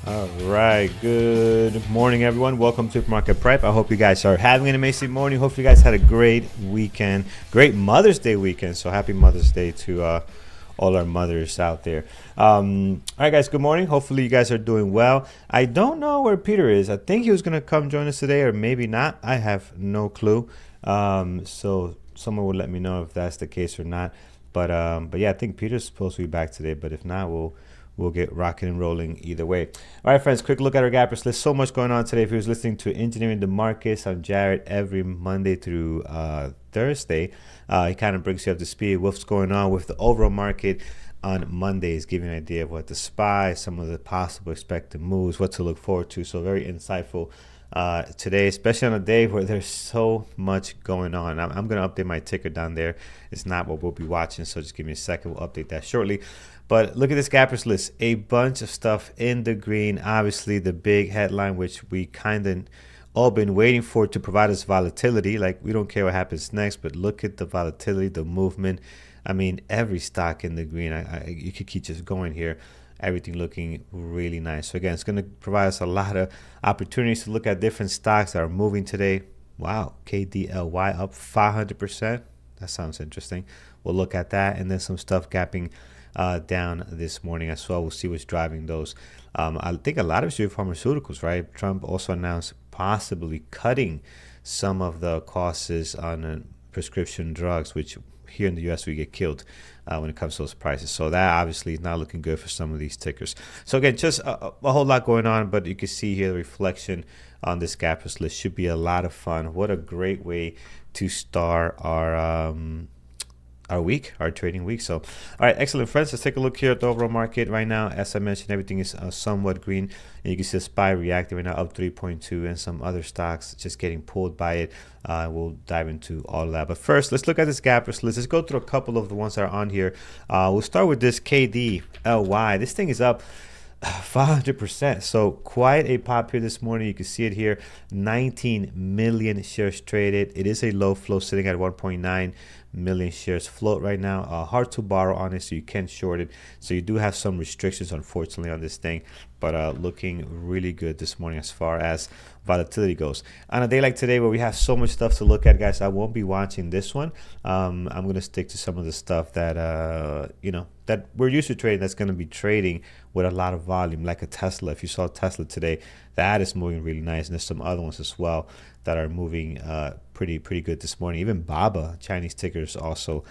All right, good morning, everyone. Welcome to Market Prep. I hope you guys are having an amazing morning. Hopefully, you guys had a great weekend, great Mother's Day weekend. So, happy Mother's Day to all our mothers out there. All right, guys, good morning. Hopefully, you guys are doing well. I don't know where Peter is. I think he was going to come join us today, or maybe not. I have no clue. So, someone will let me know if that's the case or not. But yeah, I think Peter's supposed to be back today. But if not, we'll get rocking and rolling either way. All right, friends, quick look at our gappers list. So much going on today. If you was listening to Engineering the Markets, I'm Jared every Monday through Thursday. He kind of brings you up to speed what's going on with the overall market on Mondays, giving an idea of what to spy, some of the possible expected moves, what to look forward to. So very insightful today, especially on a day where there's so much going on. I'm going to update my ticker down there. It's not what we'll be watching, so just give me a second. We'll update that shortly. But look at this gappers list. A bunch of stuff in the green. Obviously, the big headline, which we kind of all been waiting for to provide us volatility. Like, we don't care what happens next, but look at the volatility, the movement. I mean, every stock in the green. You could keep just going here. Everything looking really nice. So again, it's going to provide us a lot of opportunities to look at different stocks that are moving today. Wow, KDLY up 500%. That sounds interesting. We'll look at that, and then some stuff gapping down this morning as well. We'll see what's driving those. I think a lot of it's due to pharmaceuticals, right? Trump also announced possibly cutting some of the costs on prescription drugs, which here in the U.S. we get killed when it comes to those prices. So that obviously is not looking good for some of these tickers. So again, just a whole lot going on, but you can see here the reflection on this gappers list should be a lot of fun. What a great way to start our week, our trading week. So, all right, excellent, friends. Let's take a look here at the overall market right now. As I mentioned, everything is somewhat green, and you can see SPY reacting right now up 3.2, and some other stocks just getting pulled by it. We'll dive into all of that. But first, let's look at this gappers list. Let's go through a couple of the ones that are on here. We'll start with this KDLY. This thing is up 500%. So quite a pop here this morning. You can see it here, 19 million shares traded. It is a low flow, sitting at 1.9 million shares float right now. Hard to borrow on it, so you can short it. So you do have some restrictions, unfortunately, on this thing, but looking really good this morning as far as volatility goes. On a day like today where we have so much stuff to look at, guys, I won't be watching this one. I'm going to stick to some of the stuff that that we're used to trading, that's going to be trading with a lot of volume, like a Tesla. If you saw Tesla today, that is moving really nice, and there's some other ones as well that are moving pretty good this morning. Even BABA, Chinese tickers, also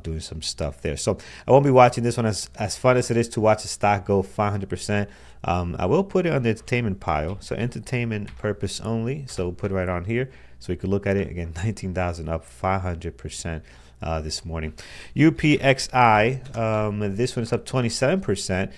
doing some stuff there. So I won't be watching this one. As fun as it is to watch a stock go 500%, I will put it on the entertainment pile. So entertainment purpose only. So we'll put it right on here so we can look at it again. 19,000 up 500%. This morning. UPXI, this one is up 27%.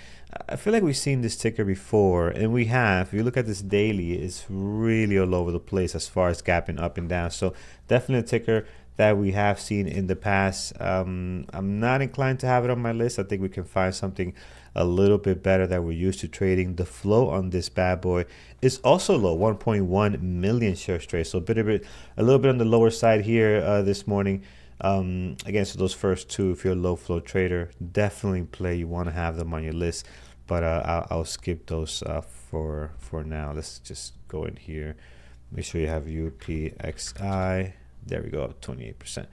I feel like we've seen this ticker before, and we have. If you look at this daily, it's really all over the place as far as gapping up and down. So definitely a ticker that we have seen in the past. I'm not inclined to have it on my list. I think we can find something a little bit better that we're used to trading. The flow on this bad boy is also low, 1.1 million shares traded. So a little bit on the lower side here this morning. Again, so those first two, if you're a low flow trader, definitely play. You want to have them on your list, but I'll skip those for now. Let's just go in here. Make sure you have UPXI. There we go, up 28%.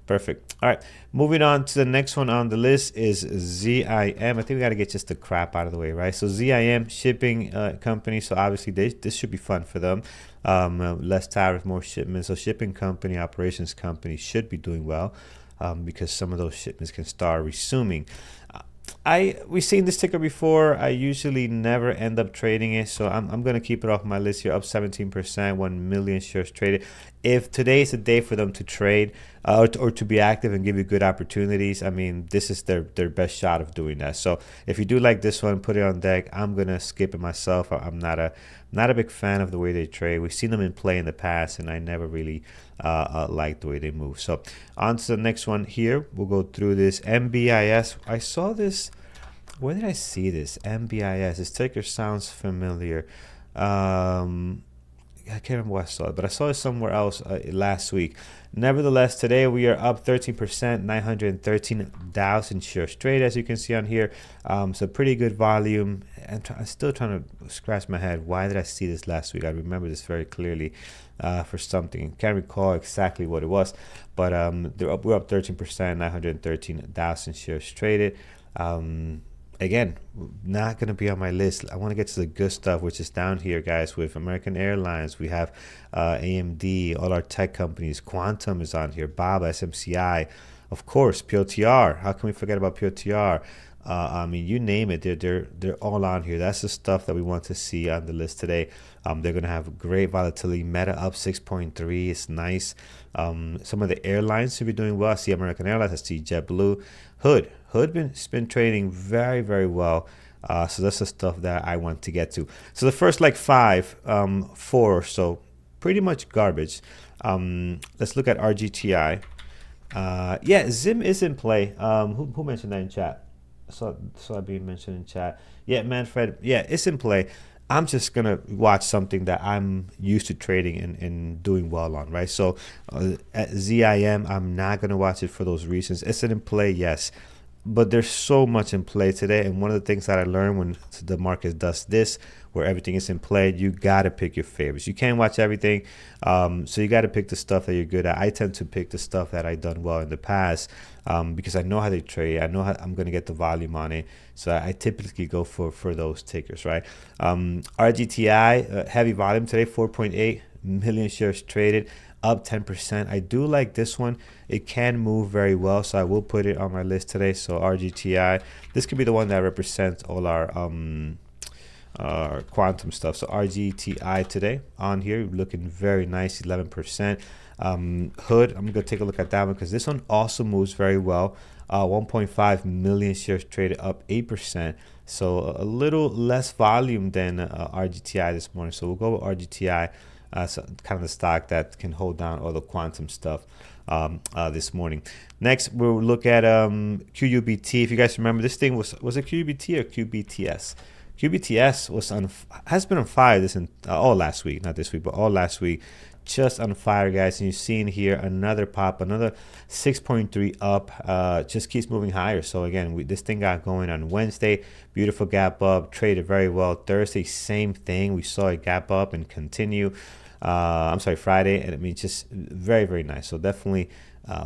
Perfect. All right, moving on to the next one on the list is ZIM. I think we got to get just the crap out of the way, right? So ZIM, shipping company. So obviously this should be fun for them. Less tariff, more shipments. So shipping company, operations company should be doing well because some of those shipments can start resuming. We've seen this ticker before. I usually never end up trading it, so I'm going to keep it off my list here. Up 17%, 1 million shares traded. If today is the day for them to trade or to be active and give you good opportunities, I mean, this is their best shot of doing that. So if you do like this one, put it on deck. I'm going to skip it myself. I'm not a big fan of the way they trade. We've seen them in play in the past, and I never really like the way they move. So on to the next one here. We'll go through this. MBIS. I saw this. Where did I see this? MBIS. This ticker sounds familiar. I can't remember where I saw it, but I saw it somewhere else last week. Nevertheless, today we are up 13%, 913,000 shares traded, as you can see on here. So pretty good volume. I'm still trying to scratch my head. Why did I see this last week? I remember this very clearly for something. Can't recall exactly what it was, but we're up 13%, 913,000 shares traded. Again, not going to be on my list. I want to get to the good stuff, which is down here, guys, with American Airlines. We have AMD, all our tech companies. Quantum is on here. BABA, SMCI, of course, POTR. How can we forget about POTR? I mean, you name it, they're all on here. That's the stuff that we want to see on the list today. They're going to have great volatility. Meta up 6.3. It's nice. Some of the airlines should be doing well. I see American Airlines. I see JetBlue. Hood been trading very, very well. So that's the stuff that I want to get to. So the first like 4 or so, pretty much garbage. Let's look at RGTI. Yeah, Zim is in play. Who mentioned that in chat? Saw it being mentioned in chat. Yeah, Manfred. Yeah, it's in play. I'm just gonna watch something that I'm used to trading and doing well on, right? So at ZIM, I'm not gonna watch it for those reasons. Is it in play? Yes, but there's so much in play today. And one of the things that I learned when the market does this, where everything is in play, you gotta pick your favorites. You can't watch everything, so you gotta pick the stuff that you're good at. I tend to pick the stuff that I've done well in the past because I know how they trade. I know how I'm gonna get the volume on it. So I typically go for those tickers, right? RGTI, heavy volume today, 4.8 million shares traded, up 10%. I do like this one. It can move very well, so I will put it on my list today. So RGTI, this could be the one that represents all our quantum stuff. So RGTI today on here, looking very nice, 11%. Hood, I'm gonna take a look at that one because this one also moves very well. 1.5 million shares traded, up 8%. So a little less volume than RGTI this morning. So we'll go with RGTI. So kind of the stock that can hold down all the quantum stuff this morning. Next, we'll look at QUBT. If you guys remember, this thing was it QUBT or QBTS? QBTS has been on fire all last week, not this week, but all last week. Just on fire, guys. And you're seeing here another pop, another 6.3 up. Just keeps moving higher. So again, this thing got going on Wednesday. Beautiful gap up, traded very well. Thursday, same thing. We saw it gap up and continue. I'm sorry, Friday, and I mean just very, very nice. So definitely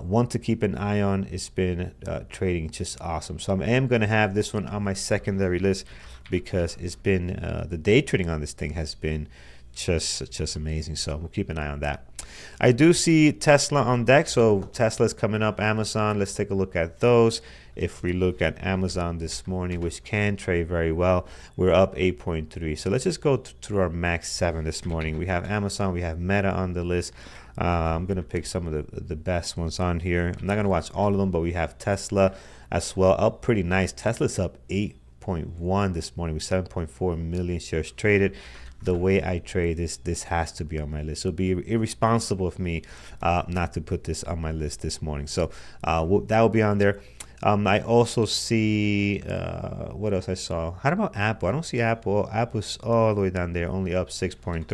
one to keep an eye on. It's been trading just awesome. So I am going to have this one on my secondary list because it's been the day trading on this thing has been just amazing. So we'll keep an eye on that. I do see Tesla on deck. So Tesla's coming up. Amazon, let's take a look at those. If we look at Amazon this morning, which can trade very well, we're up 8.3. So let's just go through our max 7 this morning. We have Amazon, we have Meta on the list. I'm gonna pick some of the best ones on here. I'm not gonna watch all of them, but we have Tesla as well, up pretty nice. Tesla's up 8.1 this morning with 7.4 million shares traded. The way I trade this has to be on my list. So it'd be irresponsible of me not to put this on my list this morning. So that will be on there. I also see what else I saw. How about Apple? I don't see Apple. Apple's all the way down there, only up 6.3.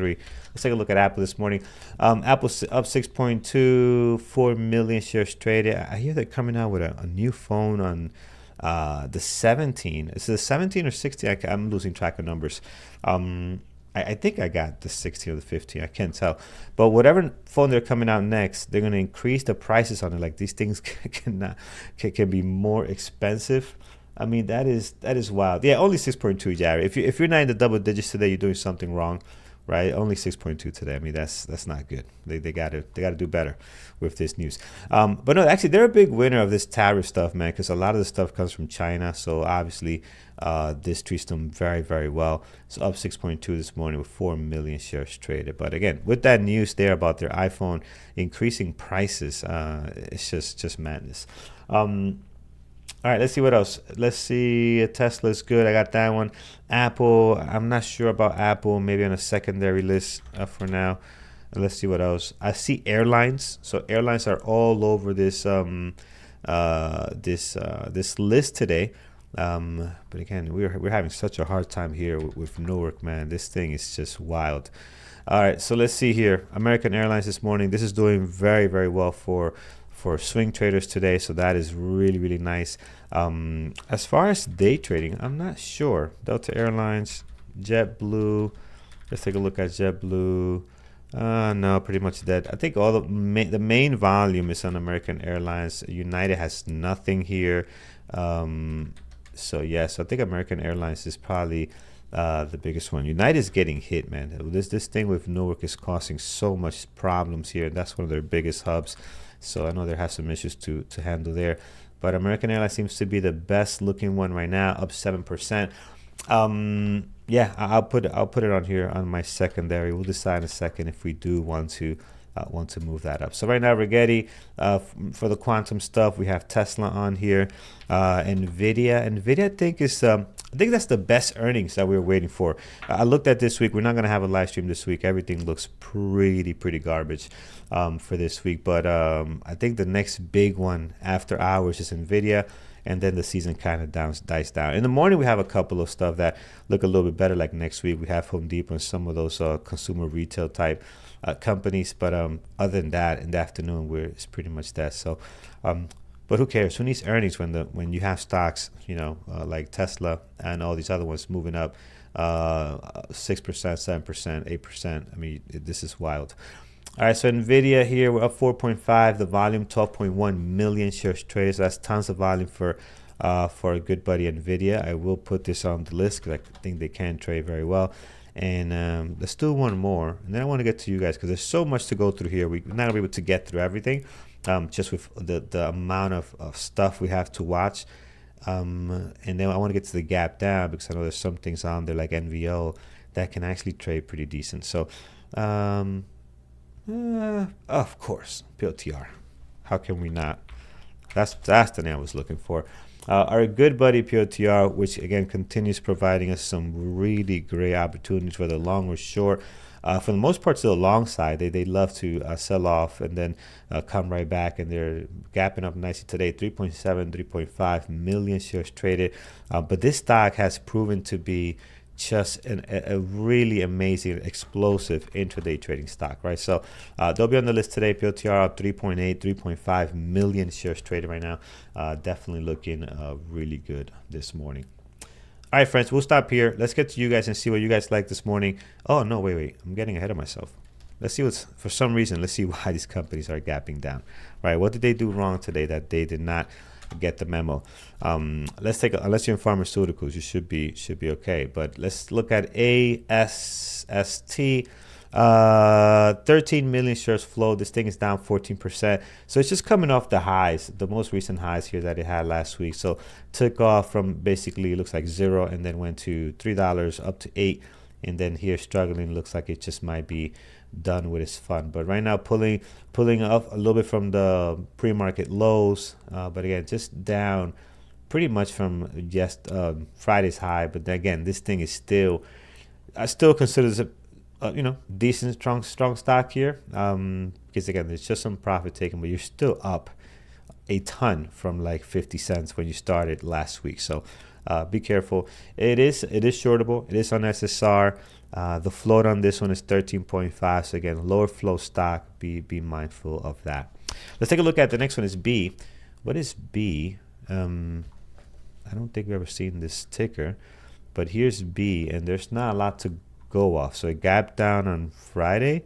Let's take a look at Apple this morning. Apple's up 6.2, 4 million shares traded. I hear they're coming out with a new phone on the 17. Is it the 17 or 16? I'm losing track of numbers. I think I got the 16 or the 15. I can't tell. But whatever phone they're coming out next, they're going to increase the prices on it. Like these things can be more expensive. I mean, that is wild. Yeah, only 6.2, Jared. If you're not in the double digits today, you're doing something wrong, right? Only 6.2 today. I mean, that's not good. They gotta do better with this news. But no, actually, they're a big winner of this tariff stuff, man, because a lot of the stuff comes from China. So obviously, this treats them very, very well. So up 6.2 this morning with 4 million shares traded. But again, with that news there about their iPhone increasing prices, it's just madness. All right, let's see what else. Let's see. Tesla's good. I got that one. Apple, I'm not sure about Apple. Maybe on a secondary list for now. Let's see what else. I see airlines. So airlines are all over this this list today. But again, we're having such a hard time here with Newark, man. This thing is just wild. All right, so let's see here. American Airlines this morning. This is doing very, very well for swing traders today. So that is really, really nice. As far as day trading, I'm not sure. Delta Airlines, JetBlue. Let's take a look at JetBlue. No, pretty much dead. I think all the main volume is on American Airlines. United has nothing here. So yeah, so I think American Airlines is probably the biggest one. United is getting hit, man. This thing with Newark is causing so much problems here. That's one of their biggest hubs. So I know they have some issues to handle there. But American Airlines seems to be the best looking one right now, up 7%. Yeah, I'll put it on here on my secondary. We'll decide in a second if we do want to move that up. So right now, Rigetti, for the quantum stuff, we have Tesla on here, Nvidia. I think that's the best earnings that we were waiting for. I looked at this week. We're not going to have a live stream this week. Everything looks pretty garbage for this week. But I think the next big one after hours is Nvidia. And then the season kind of dies down. In the morning, we have a couple of stuff that look a little bit better. Like next week, we have Home Depot and some of those consumer retail type companies. But other than that, in the afternoon, it's pretty much that. So, but who cares? Who needs earnings when you have stocks, like Tesla and all these other ones moving up 6%, 7%, 8%. I mean, this is wild. All right, so Nvidia here, we're up 4.5. The volume, 12.1 million shares traded. So that's tons of volume for a good buddy Nvidia. I will put this on the list because I think they can trade very well. And let's do one more. And then I want to get to you guys because there's so much to go through here. We're not going to be able to get through everything just with the amount of stuff we have to watch. And then I want to get to the gap down because I know there's some things on there like NVO that can actually trade pretty decent. So, of course, POTR. How can we not? That's the name I was looking for. Our good buddy POTR, which again continues providing us some really great opportunities, whether long or short. For the most part, to the long side, they love to sell off and then come right back, and they're gapping up nicely today. 3.7, 3.5 million shares traded. But this stock has proven to be just a really amazing, explosive intraday trading stock, right? So they'll be on the list today. POTR up 3.8, 3.5 million shares traded right now. Definitely looking really good this morning. All right, friends, we'll stop here. Let's get to you guys and see what you guys like this morning. Oh, no, wait. I'm getting ahead of myself. Let's see let's see why these companies are gapping down, right? What did they do wrong today that they did not get the memo? Let's take unless you're in pharmaceuticals, you should be okay. But let's look at ASST. 13 million shares flow. This thing is down 14%. So it's just coming off the highs, the most recent highs here that it had last week. So took off from basically it looks like $0 and then went to $3 up to $8, and then here struggling. Looks like it just might be done with its fun. But right now pulling up a little bit from the pre-market lows, but again just down pretty much from just Friday's high. But then again, this thing is still I still consider it decent strong stock here, because again there's just some profit taken, but you're still up a ton from like 50 cents when you started last week. So be careful. It is shortable. It is on SSR. The float on this one is 13.5. So again, lower flow stock. Be mindful of that. Let's take a look at the next one. Is B. What is B? I don't think we've ever seen this ticker, but here's B, and there's not a lot to go off. So it gapped down on Friday,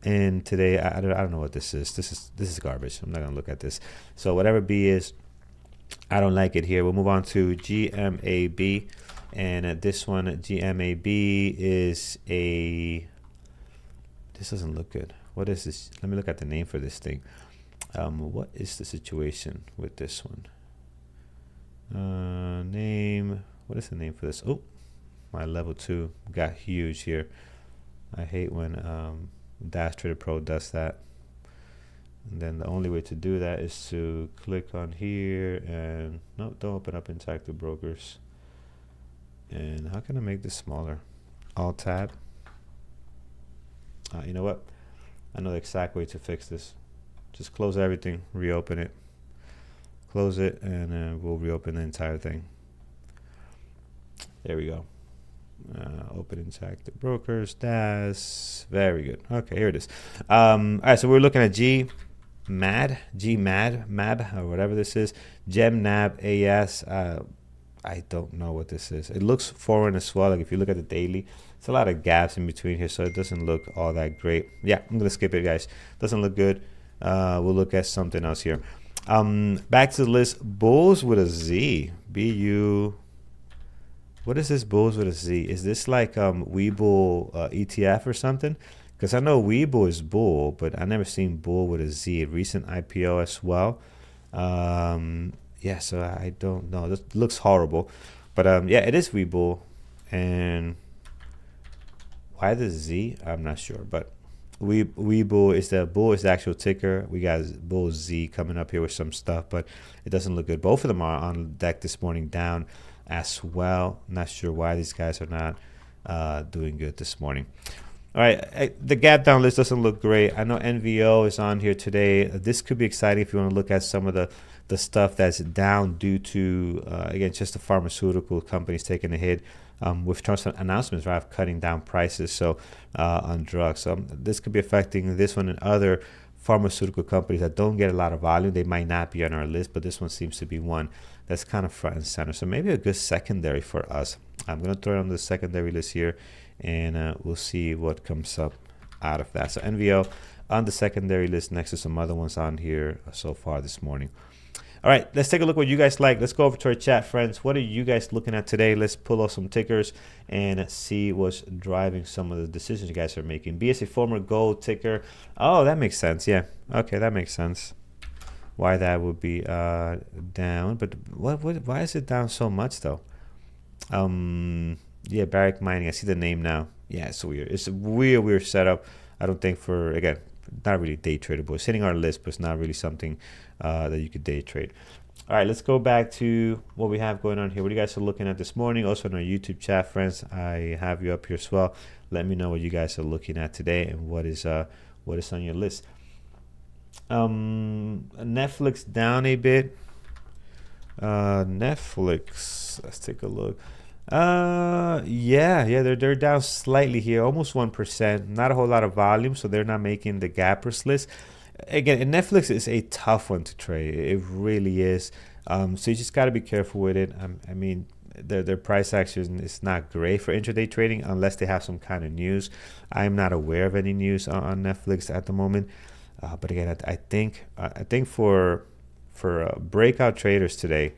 and today I don't know what this is. This is garbage. I'm not gonna look at this. So whatever B is, I don't like it here. We'll move on to GMAB, and this one GMAB is this doesn't look good. What is this? Let me look at the name for this thing. What is the situation with this one? Name. What is the name for this? Oh, my level 2 got huge here. I hate when Dash Trader Pro does that. And then the only way to do that is to click on here and no, don't open up Interactive Brokers. And how can I make this smaller? Alt tab. You know what? I know the exact way to fix this. Just close everything, reopen it, close it, and we'll reopen the entire thing. There we go. Open interactive brokers. That's very good. Okay, here it is. All right, so we're looking at MAB, or whatever this is. GemNab AS. I don't know what this is. It looks foreign as well. Like if you look at the daily, it's a lot of gaps in between here, so it doesn't look all that great. Yeah, I'm gonna skip it, guys. Doesn't look good. We'll look at something else here. Back to the list. Bulls with a Z. BU. What is this Bulls with a Z? Is this like Webull ETF or something? Because I know Webull is Bull, but I never seen Bull with a Z. Recent IPO as well. Yeah, so I don't know. This looks horrible, but yeah, it is Webull. And why the Z? I'm not sure, but Webull is the actual ticker. We got Bull Z coming up here with some stuff, but it doesn't look good. Both of them are on deck this morning, down as well. Not sure why these guys are not doing good this morning. All right, the gap down list doesn't look great. I know NVO is on here today. This could be exciting if you want to look at some of the stuff that's down due to, again, just the pharmaceutical companies taking a hit with Trump's announcements, right, of cutting down prices on drugs. So this could be affecting this one and other pharmaceutical companies that don't get a lot of volume. They might not be on our list, but this one seems to be one that's kind of front and center. So maybe a good secondary for us. I'm going to throw it on the secondary list here, and we'll see what comes up out of that. So NVO on the secondary list next to some other ones on here so far this morning. All right, let's take a look what you guys like. Let's go over to our chat, friends. What are you guys looking at today? Let's pull off some tickers and see what's driving some of the decisions you guys are making. BSA former gold ticker. Oh, that makes sense. Yeah. Okay, that makes sense. Why that would be down, but why is it down so much though? Yeah, Barrick Mining. I see the name now. Yeah, it's weird. It's a weird setup. I don't think for, again, not really day tradable. It's hitting our list, but it's not really something that you could day trade. All right, let's go back to what we have going on here. What you guys are looking at this morning. Also on our YouTube chat, friends, I have you up here as well. Let me know what you guys are looking at today and what is on your list. Netflix down a bit. Netflix, let's take a look. Yeah, they're down slightly here, almost 1%. Not a whole lot of volume, so they're not making the gappers list. Again, Netflix is a tough one to trade. It really is. So you just got to be careful with it. I mean, their price action is not great for intraday trading unless they have some kind of news. I'm not aware of any news on Netflix at the moment. But again, I think for breakout traders today,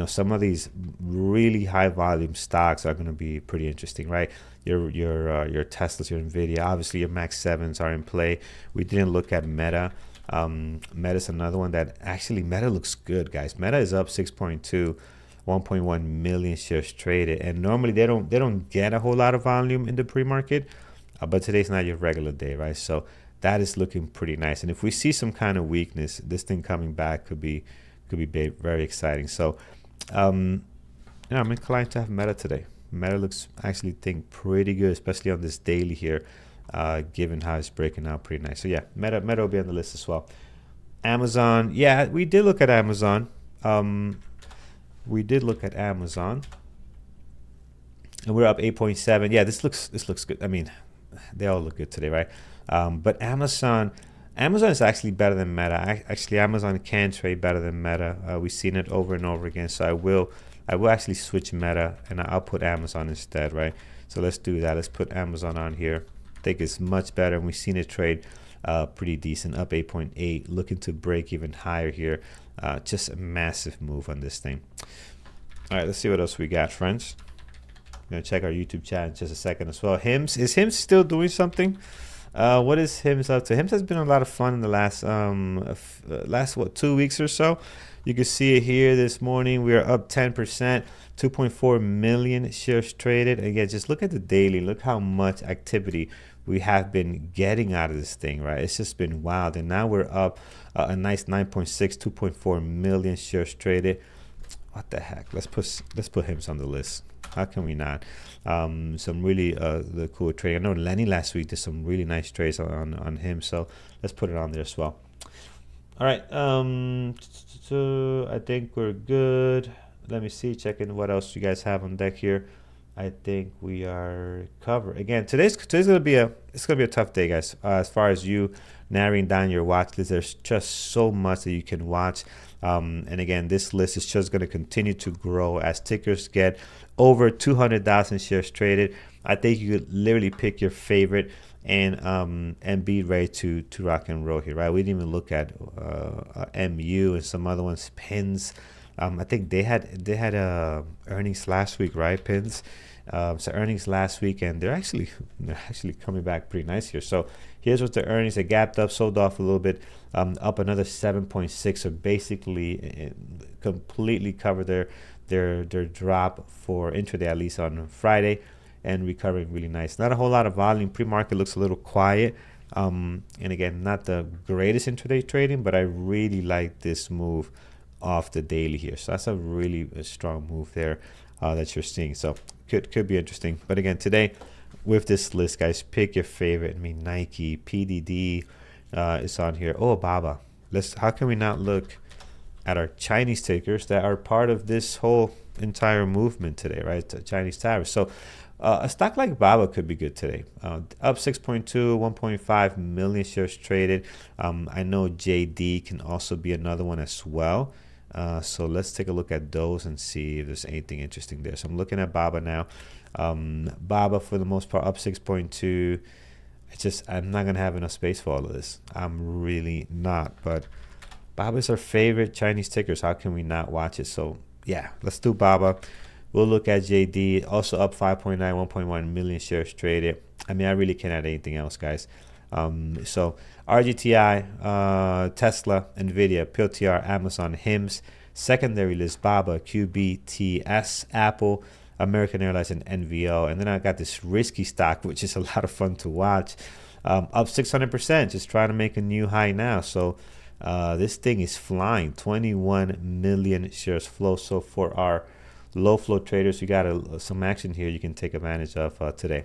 some of these really high volume stocks are going to be pretty interesting, right? Your Teslas, your Nvidia, obviously your Max 7s are in play. We didn't look at Meta. Meta's another one that actually Meta looks good, guys. Meta is up 6.2, 1.1 million shares traded, and normally they don't get a whole lot of volume in the pre-market, but today's not your regular day, right? So that is looking pretty nice. And if we see some kind of weakness, this thing coming back could be very exciting. So I'm inclined to have Meta today. Meta looks actually pretty good, especially on this daily here, given how it's breaking out pretty nice. So yeah, Meta will be on the list as well. Amazon, yeah, we did look at Amazon. And we're up 8.7. Yeah, this looks good. I mean, they all look good today, right? But Amazon is actually better than Meta. Actually, Amazon can trade better than Meta. We've seen it over and over again. So I will actually switch Meta, and I'll put Amazon instead, right? So let's do that. Let's put Amazon on here. I think it's much better, and we've seen it trade pretty decent, up 8.8, looking to break even higher here. Just a massive move on this thing. All right, let's see what else we got, friends. I'm going to check our YouTube chat in just a second as well. Is Hims still doing something? What is Hims up to? Hims has been a lot of fun in the last 2 weeks or so. You can see it here this morning. We are up 10%, 2.4 million shares traded. Again, just look at the daily. Look how much activity we have been getting out of this thing, right? It's just been wild. And now we're up a nice 9.6, 2.4 million shares traded. What the heck? Let's put Hims on the list. How can we not? Some really the cool trading. I know Lenny last week did some really nice trades on him, so let's put it on there as well. All right, I think we're good. Let me see, checking what else you guys have on deck here. I think we are covered. Again, today's gonna be a tough day, guys. As far as you narrowing down your watch list, there's just so much that you can watch. And again, this list is just gonna continue to grow as tickers get over 200,000 shares traded. I think you could literally pick your favorite and be ready to rock and roll here, right? We didn't even look at MU and some other ones, pins. I think they had earnings last week, right? Pins. So earnings last week, and they're actually coming back pretty nice here. So here's what the earnings. They gapped up, sold off a little bit, up another 7.6. So basically, completely covered their drop for intraday, at least on Friday, and recovering really nice. Not a whole lot of volume. Pre-market looks a little quiet. And again, not the greatest intraday trading, but I really like this move off the daily here. So that's a really strong move there that you're seeing. So could be interesting. But again, today with this list, guys, pick your favorite. I mean, Nike, PDD is on here. Oh, Baba. How can we not look at our Chinese tickers that are part of this whole entire movement today, right? The Chinese tariff. So a stock like Baba could be good today. Up 6.2, 1.5 million shares traded. I know JD can also be another one as well. So let's take a look at those and see if there's anything interesting there. So I'm looking at Baba now. Baba, for the most part, up 6.2. I'm not going to have enough space for all of this. I'm really not. But Baba is our favorite Chinese tickers. How can we not watch it? So, yeah, let's do Baba. We'll look at JD, also up 5.9, 1.1 million shares traded. I mean, I really can't add anything else, guys. So RGTI, Tesla, Nvidia, PLTR, Amazon, HIMS, secondary list, Baba, QBTS, Apple, American Airlines, and NVO. And then I got this risky stock, which is a lot of fun to watch, up 600%, just trying to make a new high now. So this thing is flying, 21 million shares flow. So for our low flow traders, you got some action here you can take advantage of today.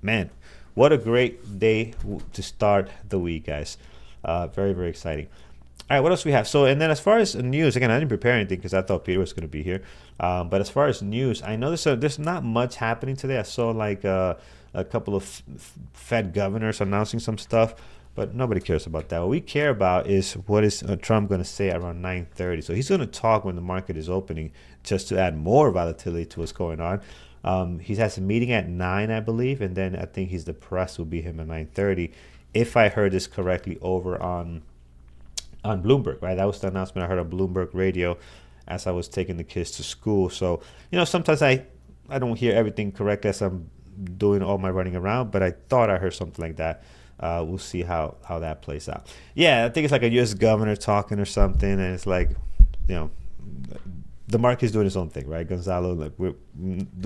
Man, what a great day to start the week, guys. Very, very exciting. All right, what else we have? So, and then as far as news, again, I didn't prepare anything because I thought Peter was going to be here. But as far as news, I know there's not much happening today. I saw like a couple of Fed governors announcing some stuff, but nobody cares about that. What we care about is what is Trump going to say around 9:30. So he's going to talk when the market is opening, just to add more volatility to what's going on. He has a meeting at 9, I believe, and then I think the press will be him at 9:30. If I heard this correctly over on Bloomberg, right? That was the announcement I heard on Bloomberg radio as I was taking the kids to school. So, sometimes I don't hear everything correctly as I'm doing all my running around, but I thought I heard something like that. We'll see how that plays out. Yeah, I think it's like a U.S. governor talking or something, and it's like, the market's doing its own thing, right? Gonzalo, like we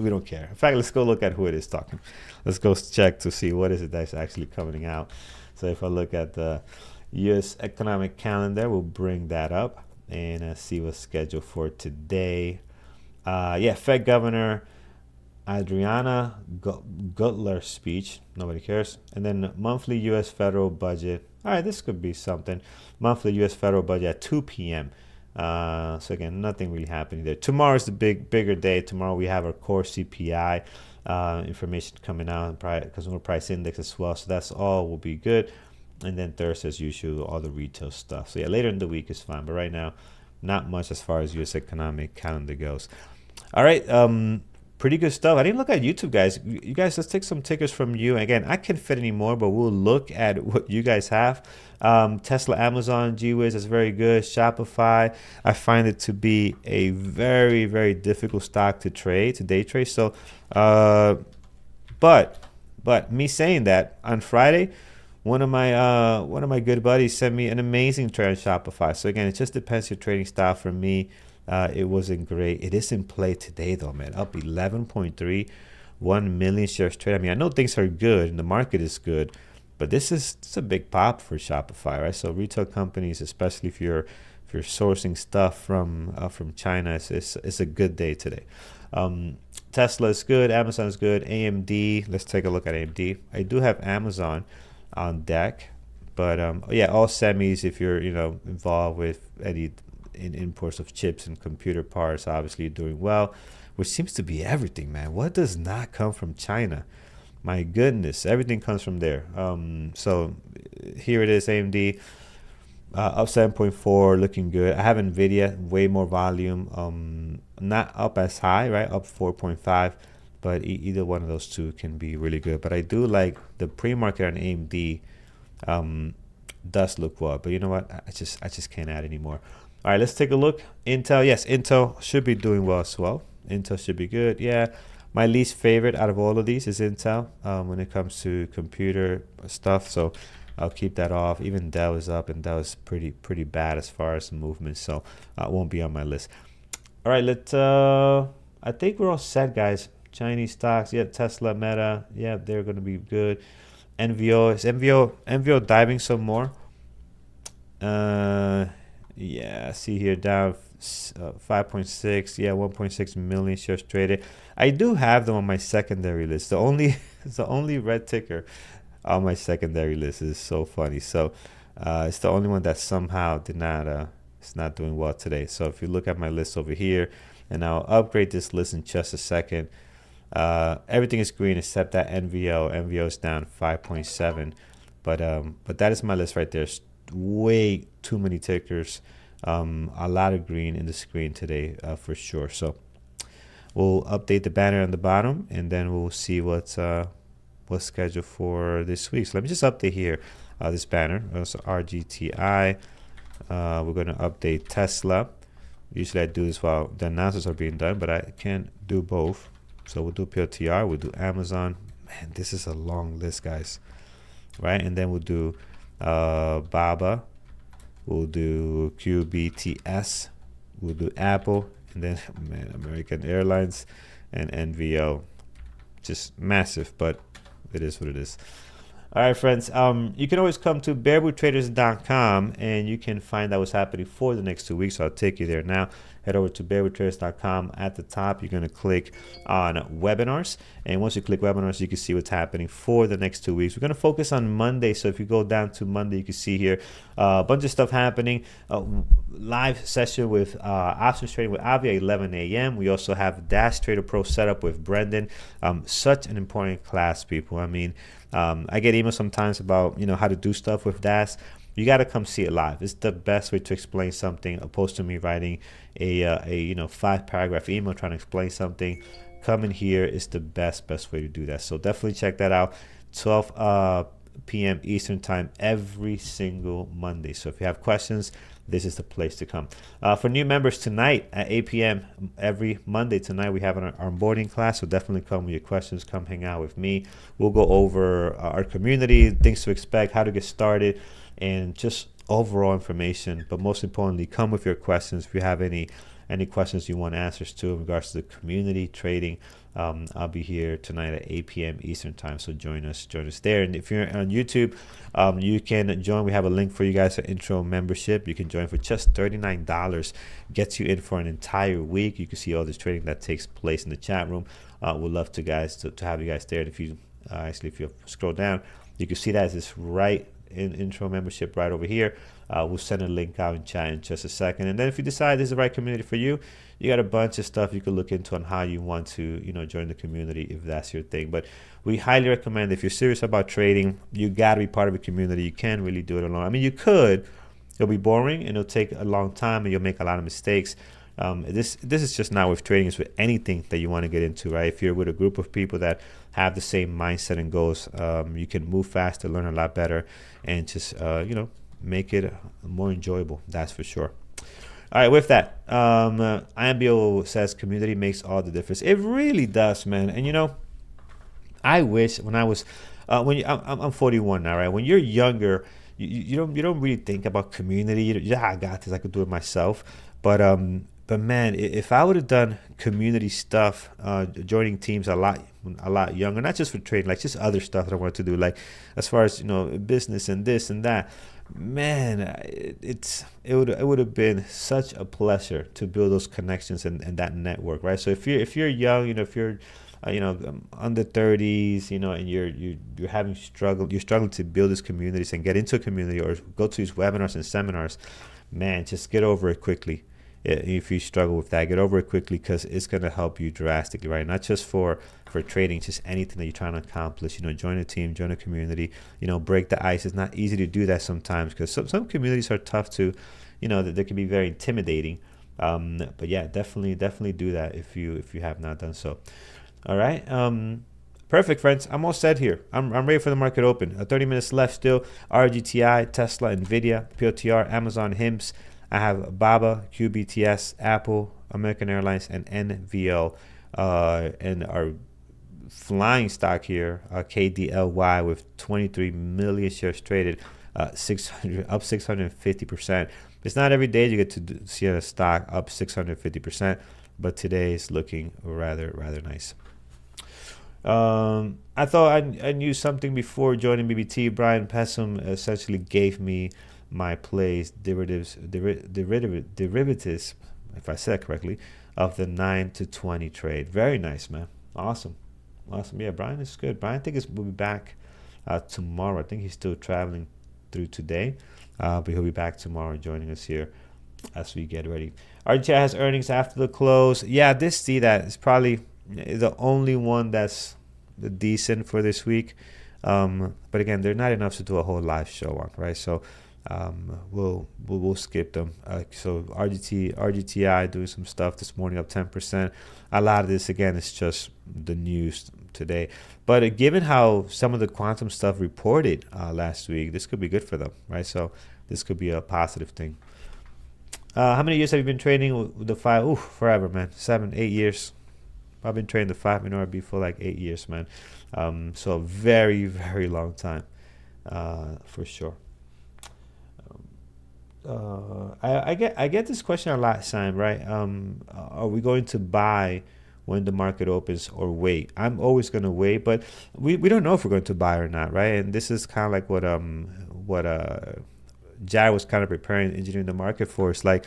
don't care. In fact, let's go look at who it is talking. Let's go check to see what is it that's actually coming out. So if I look at the U.S. economic calendar, we'll bring that up and see what's scheduled for today. Fed Governor Adriana Gutler's speech. Nobody cares. And then monthly U.S. federal budget. All right, this could be something. Monthly U.S. federal budget at 2 p.m. So again, nothing really happening there. Tomorrow's the bigger day. Tomorrow we have our core CPI information coming out, and consumer price index as well. So that's all will be good. And then Thursday, as usual, all the retail stuff. So yeah, later in the week is fine. But right now, not much as far as U.S. economic calendar goes. All right. Pretty good stuff. I didn't look at YouTube, guys. You guys, let's take some tickers from you. Again, I can't fit any more, but we'll look at what you guys have. Tesla, Amazon, GWiz is very good. Shopify, I find it to be a very, very difficult stock to day trade. So, but me saying that, on Friday, one of my good buddies sent me an amazing trade on Shopify. So again, it just depends your trading style. For me, it wasn't great. It is in play today, though, man. Up 11.3, 1 million shares trade. I mean, I know things are good and the market is good, but it's a big pop for Shopify, right? So retail companies, especially if you're sourcing stuff from China, it's a good day today. Tesla is good. Amazon is good. AMD. Let's take a look at AMD. I do have Amazon on deck, but all semis. If you're involved with any in imports of chips and computer parts, obviously doing well. which seems to be everything, man. What does not come from China? My goodness, everything comes from there. So here it is, AMD. Up 7.4, looking good. I have Nvidia, way more volume. Not up as high, right? Up 4.5, but either one of those two can be really good. But I do like the pre-market on AMD. Does look well, but you know what? I just can't add anymore. All right, let's take a look. Intel, yes, Intel should be doing well as well. Intel should be good. Yeah, my least favorite out of all of these is Intel when it comes to computer stuff. So I'll keep that off. Even Dell is up, and Dell is pretty bad as far as movement, so it won't be on my list. All right, let's. I think we're all set, guys. Chinese stocks, yeah, Tesla, Meta, yeah, they're gonna be good. NVO is NVO diving some more. Yeah, see here down 5.6, yeah, 1.6 million shares traded. I do have them on my secondary list. The only red ticker on my secondary list is so funny. So it's the only one that somehow did not it's not doing well today. So if you look at my list over here, and I'll upgrade this list in just a second. Everything is green except that NVO. NVO is down 5.7, but that is my list right there. Way too many tickers, a lot of green in the screen today for sure. So we'll update the banner on the bottom, and then we'll see what's scheduled for this week. So let me just update here this banner. So RGTI. We're going to update Tesla. Usually I do this while the announcements are being done, but I can't do both. So we'll do PLTR, we'll do Amazon. Man, this is a long list, guys. Right? And then we'll do BABA. We'll do QBTS. We'll do Apple. And then, man, American Airlines and NVO. Just massive, but it is what it is. All right, friends. You can always come to bearwoottraders.com, and you can find out what's happening for the next 2 weeks. So I'll take you there now. Head over to bearwoottraders.com. At the top, you're going to click on webinars. And once you click webinars, you can see what's happening for the next 2 weeks. We're going to focus on Monday. So if you go down to Monday, you can see here a bunch of stuff happening. Live session with options trading with Avi at 11 a.m. We also have Dash Trader Pro setup with Brendan. Such an important class, people. I mean, I get emails sometimes about how to do stuff with Dash. You got to come see it live. It's the best way to explain something, opposed to me writing a 5-paragraph email trying to explain something. Coming here is the best way to do that. So definitely check that out. 12 p.m. Eastern time every single Monday. So if you have questions, this is the place to come. For new members, tonight at 8 p.m. every Monday tonight, we have our onboarding class. So definitely come with your questions. Come hang out with me. We'll go over our community, things to expect, how to get started, and just overall information. But most importantly, come with your questions. If you have any questions you want answers to in regards to the community trading, I'll be here tonight at 8 p.m. Eastern time. So join us there. And if you're on YouTube, you can join. We have a link for you guys for intro membership. You can join for just $39. Gets you in for an entire week. You can see all this trading that takes place in the chat room. We'd love to have you guys there. And if you scroll down, you can see that it's right in intro membership right over here. We'll send a link out in chat in just a second. And then if you decide this is the right community for you, you got a bunch of stuff you can look into on how you want to join the community if that's your thing. But we highly recommend, if you're serious about trading, you got to be part of a community. You can't really do it alone. I mean, you could. It'll be boring and it'll take a long time and you'll make a lot of mistakes. This is just not with trading. It's with anything that you want to get into, right? If you're with a group of people that have the same mindset and goals, you can move faster, learn a lot better, and just make it more enjoyable. That's for sure. All right, with that, IMBO says community makes all the difference. It really does, man. And I wish when I was I'm 41 now, right? When you're younger, you don't really think about community. I got this. I could do it myself. But man, if I would have done community stuff, joining teams a lot younger, not just for trading, like just other stuff that I wanted to do, like as far as business and this and that, man, it would have been such a pleasure to build those connections and that network, right? So if you're young, if you're under 30s, and you're struggling to build these communities and get into a community or go to these webinars and seminars, man, just get over it quickly. if you struggle with that, get over it quickly, because it's going to help you drastically, right? Not just for trading, just anything that you're trying to accomplish. Join a team, join a community, break the ice. It's not easy to do that sometimes, because some communities are tough to, that they can be very intimidating. But yeah, definitely do that if you have not done so. All right. Perfect, friends. I'm all set here. I'm ready for the market open. 30 minutes left still. RGTI, Tesla, Nvidia, POTR, Amazon, HIMS. I have BABA, QBTS, Apple, American Airlines, and NVL. And our flying stock here, KDLY, with 23 million shares traded, up 650%. It's not every day you get to see a stock up 650%, but today is looking rather nice. I thought I knew something before joining BBT. Brian Pessum essentially gave me my plays, derivatives, if I said correctly, of the 9 to 20 trade. Very nice, man. Awesome. Yeah, Brian is good. Brian, I think will be back tomorrow. I think he's still traveling through today, but he'll be back tomorrow, joining us here as we get ready. RGI has earnings after the close. Yeah, I did see that. It's probably the only one that's decent for this week. But again, they're not enough to do a whole live show on, right? So we'll skip them. So RGTI doing some stuff this morning, up 10%. A lot of this, again, is just the news today. But given how some of the quantum stuff reported last week, this could be good for them, right? So this could be a positive thing. How many years have you been trading with the 5? Ooh, forever, man. 7, 8 years. I've been trading the 5 minute RB for like 8 years, man. So a very long time, for sure. I get this question a lot, Sam, right? Are we going to buy when the market opens or wait? I'm always going to wait, but we don't know if we're going to buy or not, right? And this is kind of like what Jared was kind of preparing, engineering the market for. It's like,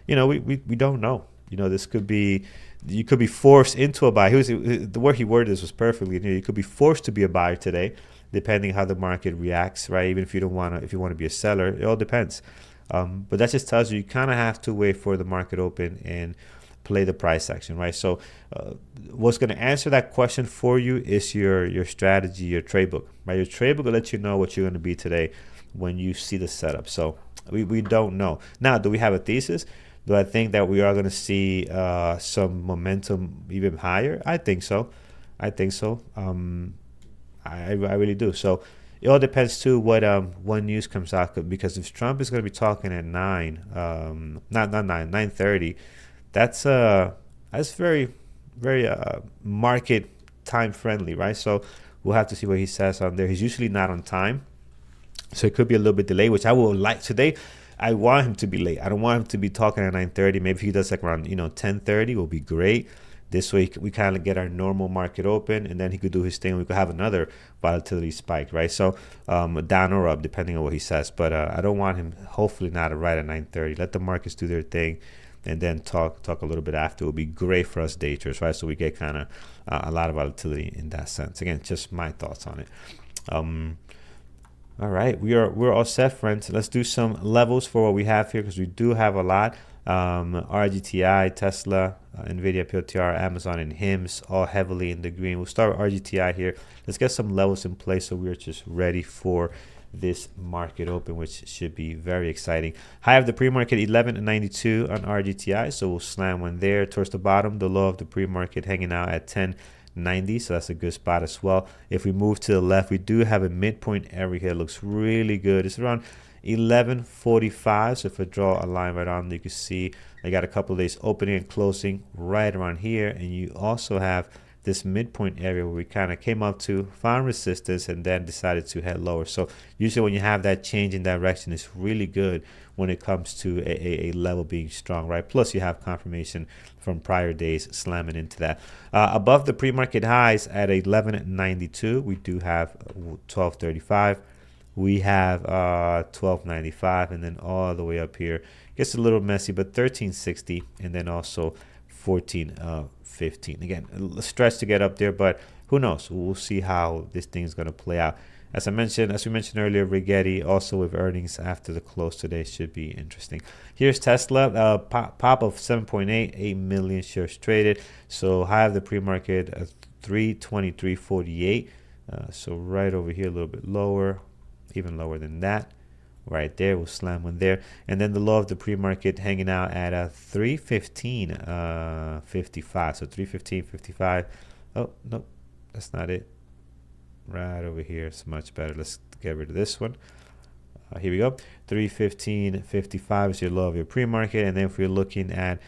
we don't know. This could be, you could be forced into a buy. The way he worded this was perfectly. You could be forced to be a buyer today, depending how the market reacts, right? Even if you want to be a seller, it all depends. But that just tells you kind of have to wait for the market open and play the price action, right? So what's going to answer that question for you is your strategy, your trade book, right? Your trade book will let you know what you're going to be today when you see the setup. So we don't know. Now, do we have a thesis? Do I think that we are going to see some momentum even higher? I think so. I really do. So it all depends too what news comes out, because if Trump is going to be talking at 9:30, that's very market time friendly, right? So we'll have to see what he says on there. He's usually not on time, so it could be a little bit delayed, which I will like today. I want him to be late. I don't want him to be talking at 9:30. Maybe if he does like around 10:30, will be great. This way we kind of get our normal market open, and then he could do his thing. We could have another volatility spike, right? So down or up, depending on what he says. But I don't want him, hopefully not right at 9:30. Let the markets do their thing, and then talk a little bit after. It will be great for us day traders, right? So we get kind of a lot of volatility in that sense. Again, just my thoughts on it. All right, we're all set, friends. Let's do some levels for what we have here, because we do have a lot. RGTI, Tesla, Nvidia, POTR, Amazon, and HIMS, all heavily in the green. We'll start with RGTI here. Let's get some levels in place so we're just ready for this market open, which should be very exciting. High of the pre-market 11.92 on RGTI, so we'll slam one there. Towards the bottom, the low of the pre-market hanging out at 10.90, so that's a good spot as well. If we move to the left, we do have a midpoint area here. It looks really good. It's around 11.45, so if I draw a line right on, you can see I got a couple of days opening and closing right around here, and you also have this midpoint area where we kind of came up to, found resistance, and then decided to head lower. So usually when you have that change in direction, it's really good when it comes to a level being strong, right? Plus you have confirmation from prior days slamming into that. Above the pre-market highs at 11.92, we do have 12.35. We have 12.95, and then all the way up here, gets a little messy, but 13.60, and then also 14.15. Again, a stretch to get up there, but who knows? We'll see how this thing is going to play out. As we mentioned earlier, Rigetti also with earnings after the close today should be interesting. Here's Tesla, pop of 7.8 million shares traded. So high of the pre-market, 323.48. So right over here, a little bit lower, even lower than that. Right there, we'll slam one there, and then the low of the pre-market hanging out at 315.55. So 315.55. Oh no, that's not it. Right over here, it's much better. Let's get rid of this one. Here we go. 315.55 is your low of your pre-market, and then if we're looking at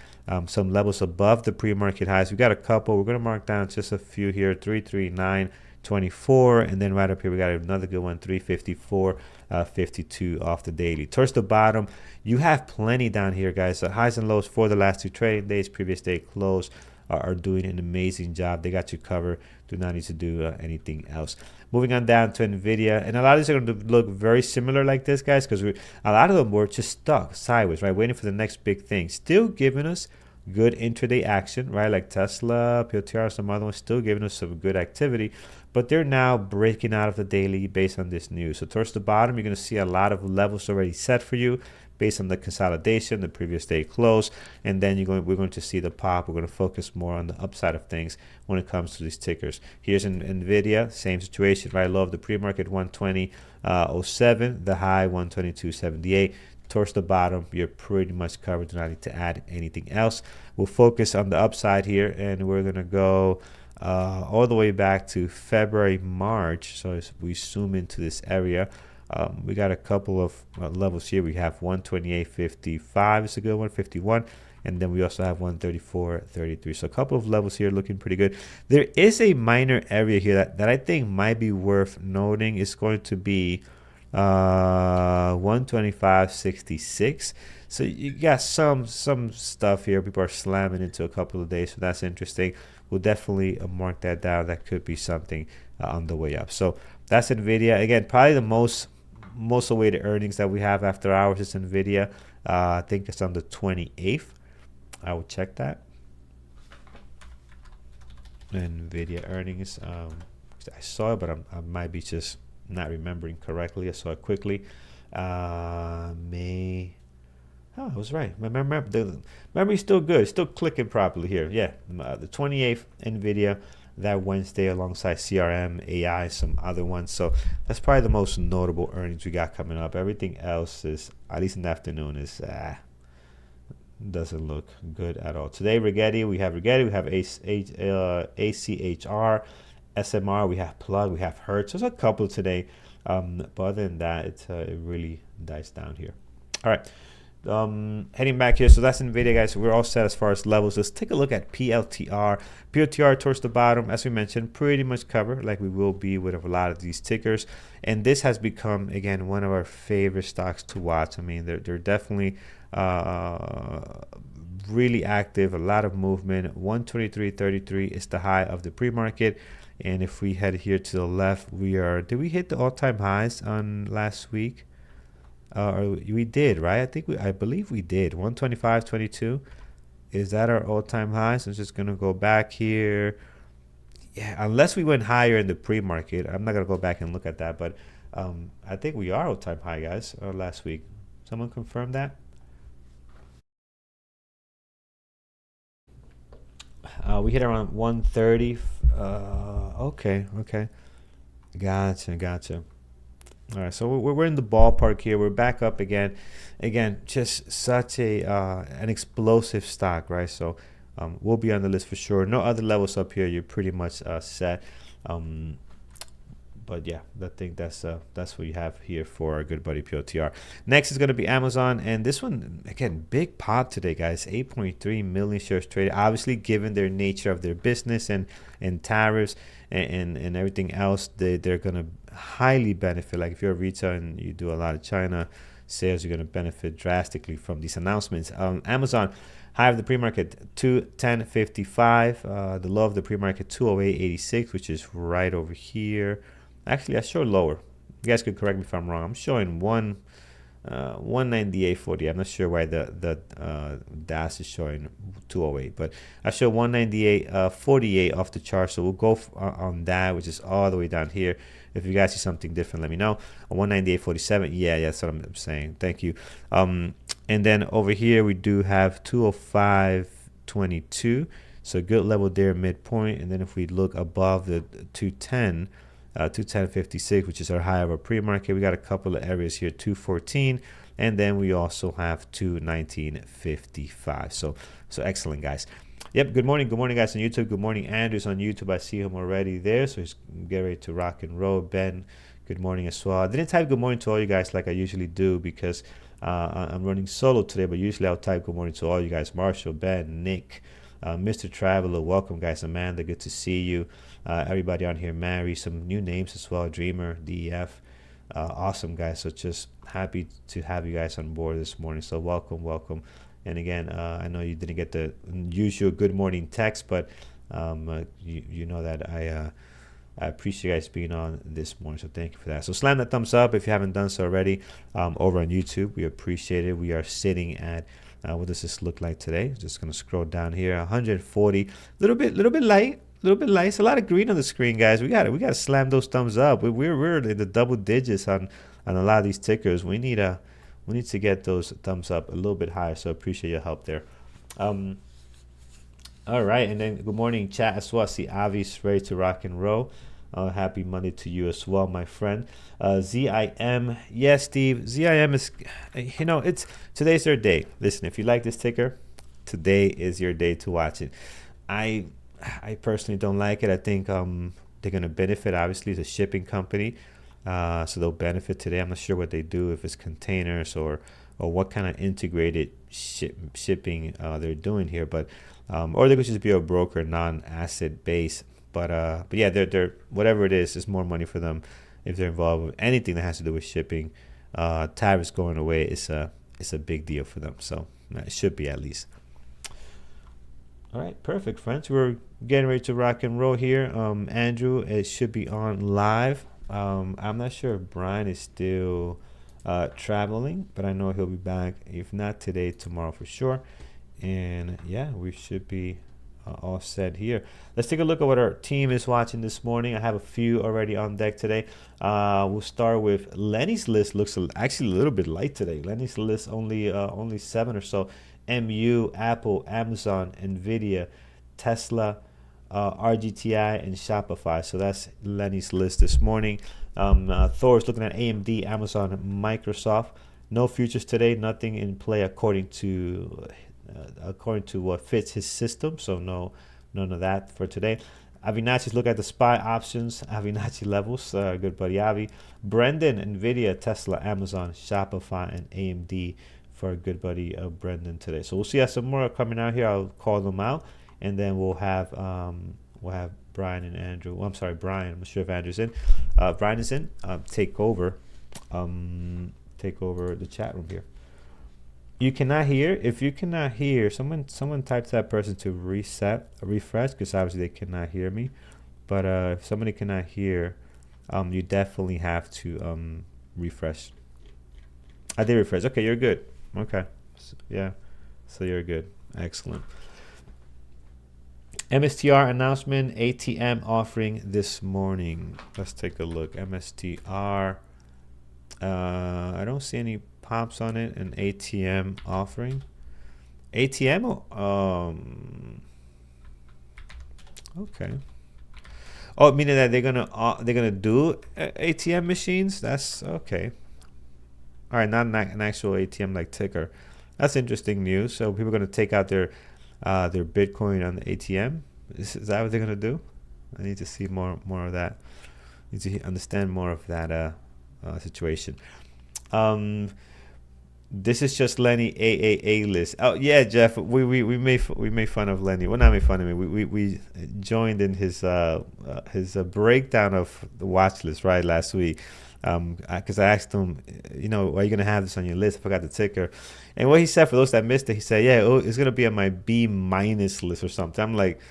some levels above the pre-market highs, we got a couple. We're going to mark down just a few here. 339.24, and then right up here we got another good one, 354.52 off the daily. Towards the bottom, you have plenty down here, guys. The highs and lows for the last 2 trading days, previous day close, are doing an amazing job. They got you covered. Do not need to do anything else. Moving on down to NVIDIA, and a lot of these are going to look very similar like this, guys, because a lot of them were just stuck sideways, right, waiting for the next big thing. Still giving us good intraday action, right, like Tesla, POTR, some other ones, still giving us some good activity, but they're now breaking out of the daily based on this news. So towards the bottom, you're going to see a lot of levels already set for you based on the consolidation, the previous day close, and then we're going to see the pop. We're going to focus more on the upside of things when it comes to these tickers. Here's NVIDIA, same situation, right? Low of the pre-market 120.07, the high 122.78. Towards the bottom, you're pretty much covered. Do not need to add anything else. We'll focus on the upside here, and we're going to go all the way back to February, March. So as we zoom into this area, we got a couple of levels here. We have 128.55 is a good one, 51, and then we also have 134.33. So a couple of levels here looking pretty good. There is a minor area here that I think might be worth noting. It's going to be 125.66. So you got some stuff here. People are slamming into a couple of days, so that's interesting. We'll definitely mark that down. That could be something on the way up. So that's NVIDIA. Again, probably the most awaited earnings that we have after hours is NVIDIA. I think it's on the 28th. I will check that. NVIDIA earnings. I saw it, but I might be just not remembering correctly. I saw it quickly. May. Oh, I was right. The memory's still good. It's still clicking properly here. Yeah, the 28th, NVIDIA. That Wednesday alongside CRM, AI, some other ones. So that's probably the most notable earnings we got coming up. Everything else is, at least in the afternoon, is doesn't look good at all. Today, we have ACHR, SMR, we have Plug, we have Hertz. There's a couple today, but other than that, it really dies down here. All right. Heading back here, so that's NVIDIA, guys. We're all set as far as levels. Let's take a look at PLTR. PLTR towards the bottom, as we mentioned, pretty much covered like we will be with a lot of these tickers. And this has become, again, one of our favorite stocks to watch. I mean, they're definitely really active, a lot of movement. 123.33 is the high of the pre-market. And if we head here to the left, did we hit the all-time highs on last week? We did, right? I believe we did. 125.22. Is that our all-time high? So I'm just gonna go back here. Yeah, unless we went higher in the pre-market, I'm not gonna go back and look at that. But I think we are all-time high, guys. Last week, someone confirm that. We hit around 130. Okay. Gotcha. All right, so we're in the ballpark here. We're back up again. Again, just such an explosive stock, right? So we'll be on the list for sure. No other levels up here. You're pretty much set. But yeah, I think that's what you have here for our good buddy POTR. Next is going to be Amazon, and this one again, big pop today, guys. 8.3 million shares traded. Obviously, given their nature of their business and tariffs and everything else, they're going to highly benefit. Like if you're a retailer and you do a lot of China sales, you're going to benefit drastically from these announcements. Amazon, high of the pre-market 210.55, the low of the pre-market 208.86, which is right over here. Actually, I showed lower. You guys could correct me if I'm wrong. I'm showing 198.40. I'm not sure why the DAS is showing 208, but I show 198.48 off the chart. So we'll go on that, which is all the way down here. If you guys see something different, let me know. 198.47. Yeah, that's what I'm saying. Thank you. And then over here we do have 205.22. So good level there, midpoint. And then if we look above the 210, 210.56, which is our high of our pre-market, we got a couple of areas here, 214, and then we also have 219.55. So excellent, guys. Yep. Good morning guys on YouTube. Good morning, Andrew's on YouTube. I see him already there, so he's getting ready to rock and roll. Ben, good morning as well. I didn't type good morning to all you guys like I usually do because I'm running solo today, but usually I'll type good morning to all you guys. Marshall, Ben, Nick, Mr. Traveler, welcome, guys. Amanda, good to see you. Everybody on here, Mary, some new names as well. Dreamer, DEF, awesome, guys. So just happy to have you guys on board this morning. So welcome. And again, I know you didn't get the usual good morning text, but you know that I appreciate you guys being on this morning. So thank you for that. So slam that thumbs up if you haven't done so already over on YouTube. We appreciate it. We are sitting at what does this look like today? Just gonna scroll down here. 140, little bit light. It's a lot of green on the screen, guys. We gotta slam those thumbs up. We're in the double digits on a lot of these tickers. We need to get those thumbs up a little bit higher. So appreciate your help there. All right, and then good morning, chat as well. I see Avi's ready to rock and roll. Happy Monday to you as well, my friend. ZIM, yes, Steve. ZIM is, today's their day. Listen, if you like this ticker, today is your day to watch it. I personally don't like it. I think they're gonna benefit. Obviously, it's a shipping company, so they'll benefit today. I'm not sure what they do, if it's containers or what kind of integrated shipping they're doing here, but or they could just be a broker, non-asset based. But yeah, they're whatever it is, it's more money for them if they're involved with anything that has to do with shipping. Tariffs going away is a big deal for them, so it should be at least. All right, perfect, friends. We're getting ready to rock and roll here. Andrew, it should be on live. I'm not sure if Brian is still traveling, but I know he'll be back. If not today, tomorrow for sure. And yeah, we should be all set here. Let's take a look at what our team is watching this morning. I have a few already on deck today. We'll start with Lenny's list. Looks actually a little bit light today. Lenny's list only 7 or so. MU, Apple, Amazon, Nvidia, Tesla, RGTI, and Shopify. So that's Lenny's list this morning. Thor's looking at AMD, Amazon, Microsoft. No futures today. Nothing in play according to what fits his system. So none of that for today. Avinachi's look at the SPY options. Avinachi levels. Good buddy Avi. Brendan, Nvidia, Tesla, Amazon, Shopify, and AMD for a good buddy Brendan today. So we'll see some more coming out here. I'll call them out, and then we'll have Brian and Andrew. Well, I'm sorry, Brian. I'm not sure if Andrew's in. Brian is in. Take over the chat room here. You cannot hear. If you cannot hear, someone types that person to refresh, because obviously they cannot hear me. But if somebody cannot hear, you definitely have to refresh. I did refresh. Okay, you're good. Okay, yeah, so you're good. Excellent. MSTR announcement, ATM offering this morning. Let's take a look. MSTR. I don't see any pops on it. An ATM offering. ATM. Okay. Oh, meaning that they're gonna do ATM machines. That's okay. All right, not an actual ATM like ticker. That's interesting news. So people are going to take out their Bitcoin on the ATM. Is that what they're going to do? I need to see more of that. I need to understand more of that situation. This is just Lenny AAA list. Oh yeah, Jeff. We made fun of Lenny. Well, not made fun of me. We joined in his breakdown of the watch list right last week. Because I asked him, are you gonna have this on your list? I forgot the ticker, and what he said, for those that missed it, he said, it's gonna be on my B- list or something. I'm like,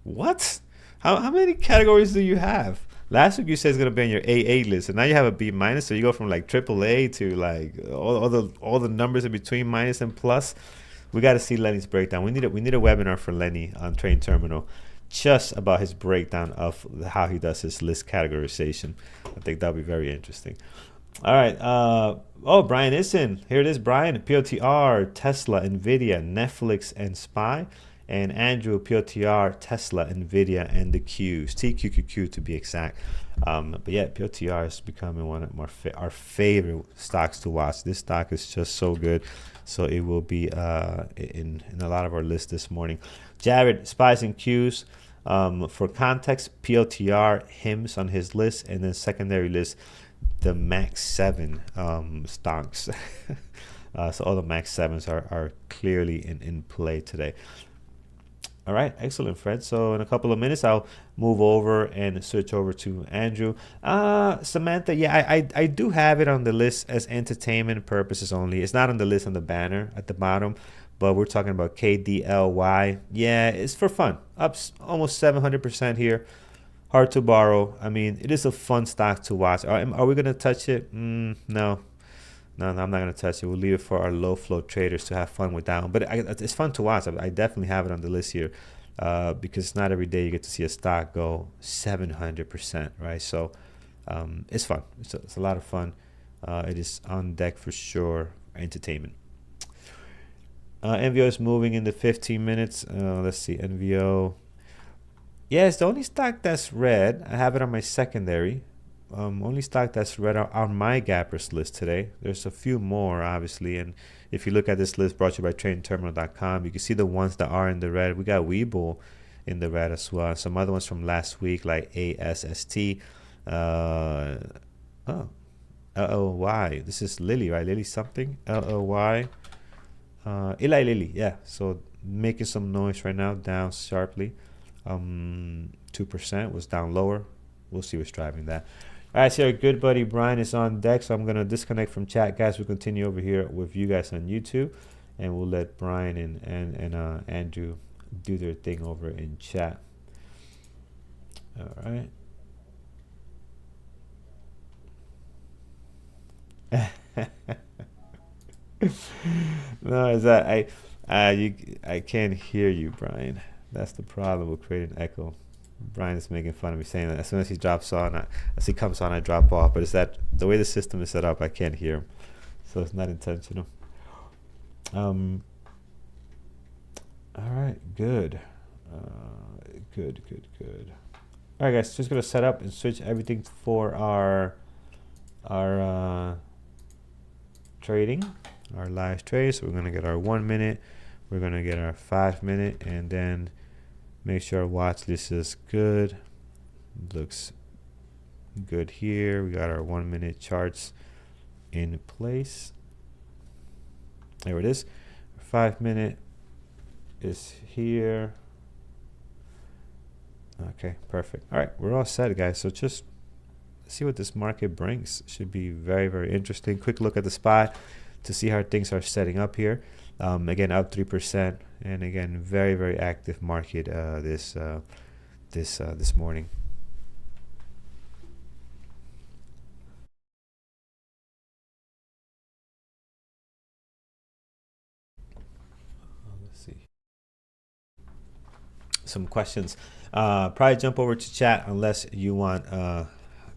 what? How many categories do you have? Last week you said it's gonna be on your AA list, and now you have a B-, so you go from like AAA to like all the numbers in between minus and plus. We got to see Lenny's breakdown. We need a webinar for Lenny on Train Terminal just about his breakdown of how he does his list categorization. I think that'll be very interesting. All right. Oh, Brian is in. Here it is, Brian. POTR, Tesla, NVIDIA, Netflix, and SPY. And Andrew, POTR, Tesla, NVIDIA, and the Qs. TQQQ to be exact. But yeah, POTR is becoming one of our favorite stocks to watch. This stock is just so good. So it will be in a lot of our lists this morning. Jared, SPYs and Qs. For context, POTR, HIMS on his list, and then secondary list, the Max 7 stocks. So all the Max 7s are clearly in play today. All right, excellent, Fred. So in a couple of minutes, I'll move over and switch over to Andrew. Samantha, yeah, I do have it on the list as entertainment purposes only. It's not on the list on the banner at the bottom, but we're talking about KDLY. Yeah, it's for fun. Up almost 700% here. Hard to borrow. I mean, it is a fun stock to watch. Are we going to touch it? No. No, I'm not going to touch it. We'll leave it for our low flow traders to have fun with that one. But it's fun to watch. I definitely have it on the list here because it's not every day you get to see a stock go 700%, right? So it's fun. It's a lot of fun. It is on deck for sure. Entertainment. NVO is moving in the 15 minutes. Let's see. NVO. Yeah, it's the only stock that's red. I have it on my secondary. Only stock that's red on my gappers list today. There's a few more, obviously, and if you look at this list brought to you by TradingTerminal.com, you can see the ones that are in the red. We got Webull in the red as well. Some other ones from last week, like ASST. LLY. This is Lily, right? Lily something. LLY. Eli Lilly, yeah. So making some noise right now, down sharply. 2% was down lower. We'll see what's driving that. All right, so our good buddy Brian is on deck, so I'm going to disconnect from chat, guys. We'll continue over here with you guys on YouTube, and we'll let Brian and Andrew do their thing over in chat. All right. No, is that I can't hear you, Brian. That's the problem with creating echo. Brian is making fun of me saying that as soon as he drops on, as he comes on, I drop off. But it's that the way the system is set up, I can't hear him, so it's not intentional. All right, good, good. All right, guys, just gonna set up and switch everything for our trading, our live trade. So we're gonna get our 1 minute, we're gonna get our 5 minute, and then make sure our watch list is good. Looks good here. We got our 1 minute charts in place. There it is. 5 minute is here. Okay, perfect. All right, we're all set, guys. So just see what this market brings. Should be very, very interesting. Quick look at the SPY to see how things are setting up here. Again, up 3%, and again, very, very active market this morning. Let's see. Some questions. Probably jump over to chat unless you want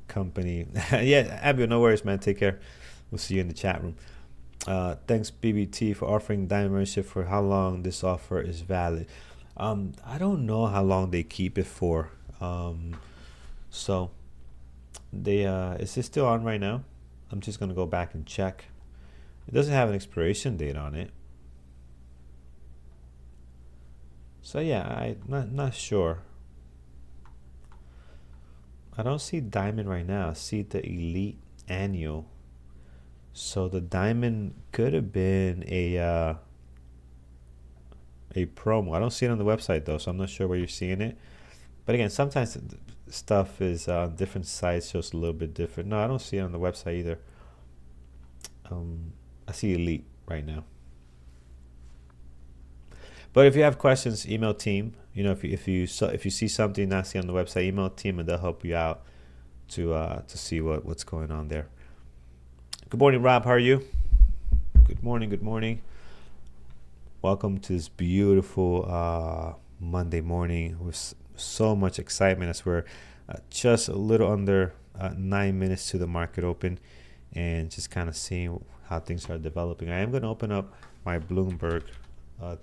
company. Yeah, Abby, no worries, man. Take care. We'll see you in the chat room. Thanks BBT for offering Diamond membership. For how long this offer is valid? I don't know how long they keep it for. So they is this still on right now? I'm just gonna go back and check. It doesn't have an expiration date on it. So yeah, I'm not sure. I don't see Diamond right now. I see the Elite Annual. So the Diamond could have been a promo. I don't see it on the website though, so I'm not sure where you're seeing it. But again, sometimes stuff is on different sites, shows a little bit different. No, I don't see it on the website either. I see Elite right now. But if you have questions, email team. You know, if you see something not see on the website, email team and they'll help you out to see what's going on there. Good morning, Rob. How are you? Good morning. Good morning. Welcome to this beautiful Monday morning with so much excitement as we're just a little under 9 minutes to the market open, and just kind of seeing how things are developing. I am going to open up my Bloomberg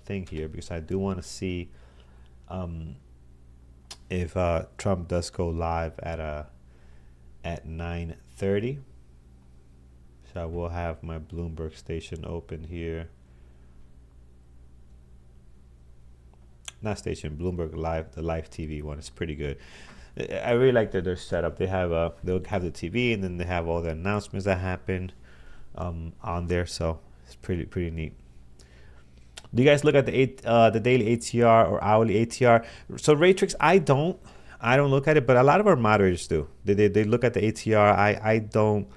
thing here because I do want to see if Trump does go live at 9:30. So I will have my Bloomberg station open here. Not station, Bloomberg Live, the live TV one. It's pretty good. I really like their setup. They'll have the TV, and then they have all the announcements that happen on there. So it's pretty neat. Do you guys look at the daily ATR or hourly ATR? So Raytrix, I don't look at it, but a lot of our moderators do. They look at the ATR. I don't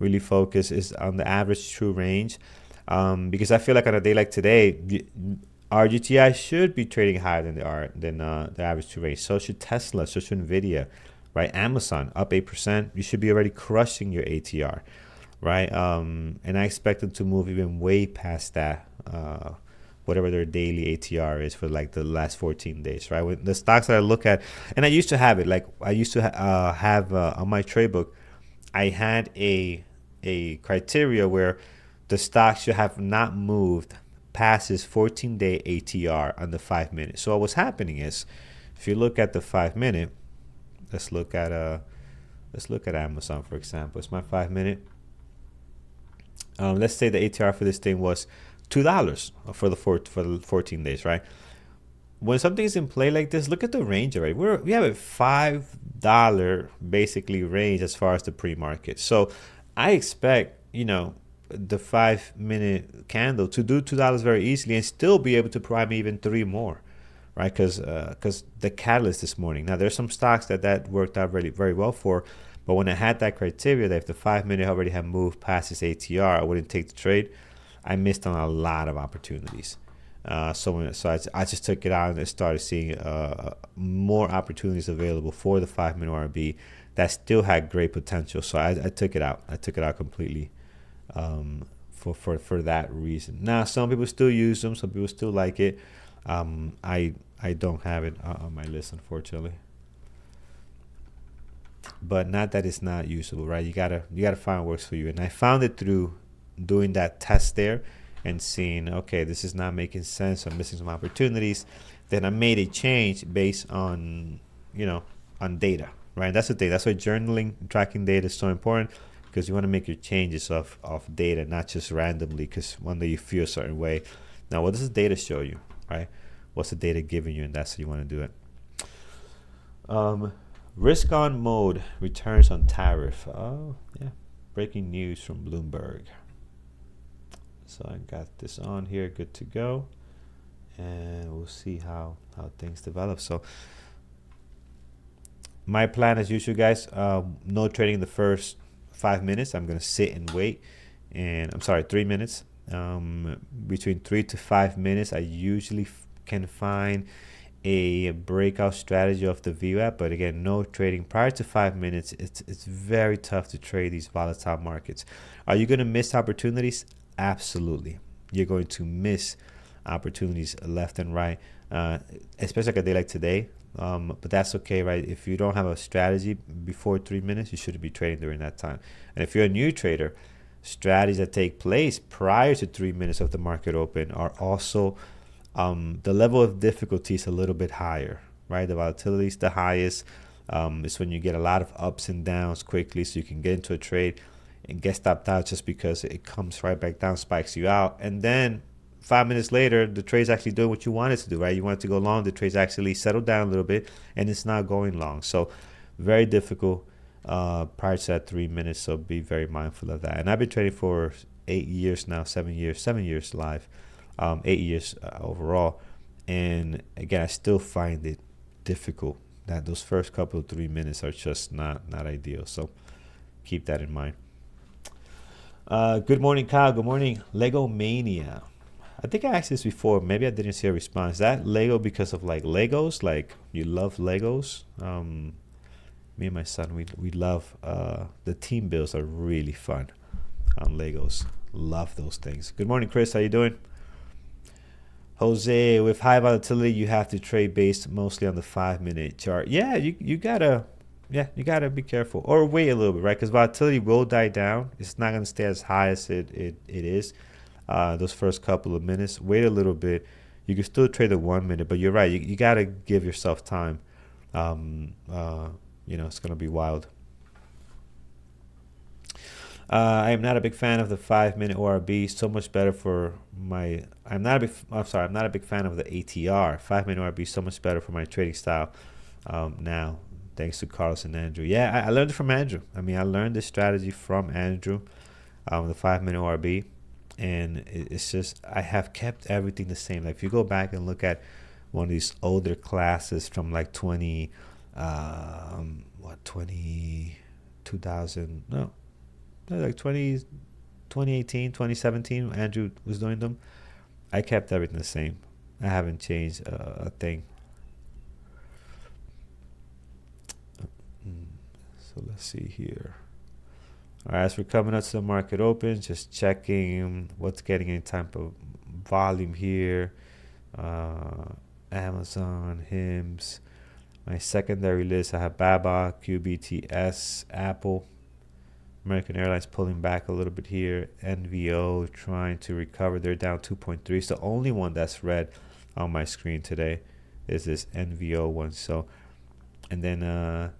really focus is on the average true range, because I feel like on a day like today, RGTI should be trading higher than the average true range. So should Tesla, so should Nvidia, right? Amazon up 8%. You should be already crushing your ATR, right? And I expect them to move even way past that, whatever their daily ATR is for like the last 14 days, right? When the stocks that I look at, and I used to have it, like I used to have on my trade book, I had a criteria where the stock should have not moved past his 14-day ATR on the 5 minutes. So what's happening is, if you look at the 5 minute, let's look at Amazon, for example. It's my 5 minute. Let's say the ATR for this thing was $2 for the 14 days, right? When something's in play like this, look at the range already. We have a $5 basically range as far as the pre-market. So I expect, the 5 minute candle to do $2 very easily and still be able to prime even 3 more, right? Because the catalyst this morning. Now there's some stocks that worked out really very well for, but when I had that criteria that if the 5 minute already had moved past its ATR, I wouldn't take the trade. I missed on a lot of opportunities. So I just took it out and started seeing more opportunities available for the 5 minute RB that still had great potential. So I took it out. I took it out completely for that reason. Now some people still use them. Some people still like it. I don't have it on my list, unfortunately. But not that it's not usable, right? You gotta find what works for you. And I found it through doing that test there and seeing, okay, this is not making sense. I'm missing some opportunities. Then I made a change based on, on data, right? That's the thing. That's why journaling, tracking data is so important, because you want to make your changes off data, not just randomly because one day you feel a certain way. Now, what does the data show you, right? What's the data giving you? And that's how you want to do it. Risk on mode returns on tariff. Oh, yeah. Breaking news from Bloomberg. So I got this on here, good to go, and we'll see how things develop. So my plan, as usual, guys, no trading the first 5 minutes. I'm gonna sit and wait, and 3 minutes. Between 3 to 5 minutes, I usually can find a breakout strategy of the VWAP, but again, no trading prior to 5 minutes. It's very tough to trade these volatile markets. Are you gonna miss opportunities? Absolutely. You're going to miss opportunities left and right, especially like a day like today. But that's okay, right? If you don't have a strategy before 3 minutes, you shouldn't be trading during that time. And if you're a new trader, strategies that take place prior to 3 minutes of the market open are also the level of difficulty is a little bit higher, right? The volatility is the highest. It's when you get a lot of ups and downs quickly, so you can get into a trade and get stopped out just because it comes right back down, spikes you out, and then 5 minutes later, the trade's actually doing what you want it to do, right? You want it to go long, the trade's actually settled down a little bit, and it's not going long. So very difficult prior to that 3 minutes, so be very mindful of that. And I've been trading for 8 years now, 7 years live, 8 years overall. And again, I still find it difficult that those first couple of 3 minutes are just not ideal. So keep that in mind. Good morning, Kyle. Good morning, Lego Mania. I think I asked this before. Maybe I didn't see a response. Is that Lego because of like Legos? Like you love Legos? Me and my son, we love the team builds are really fun on Legos. Love those things. Good morning, Chris. How you doing? Jose, with high volatility, you have to trade based mostly on the 5 minute chart. Yeah, you gotta, yeah, you gotta be careful or wait a little bit, right? Because volatility will die down. It's not gonna stay as high as it is. Those first couple of minutes, wait a little bit. You can still trade the 1 minute, but you're right. You gotta give yourself time. Um, uh, it's gonna be wild. I am not a big fan of the 5 minute ORB. So much better for my. I'm not a big fan of the ATR. 5 minute ORB. So much better for my trading style. Now, thanks to Carlos and Andrew. Yeah, I learned it from Andrew. I mean, I learned this strategy from Andrew. The 5 minute ORB, and it's just I have kept everything the same. Like if you go back and look at one of these older classes from like 2000, no, like 2018, 2017, Andrew was doing them. I kept everything the same. I haven't changed a thing. So let's see here. All right, as we're coming up to the market open, just checking what's getting any type of volume here. Amazon, HIMS. My secondary list, I have BABA, QBTS, Apple. American Airlines pulling back a little bit here. NVO trying to recover. They're down 2.3. It's the only one that's red on my screen today is this NVO one. So, and then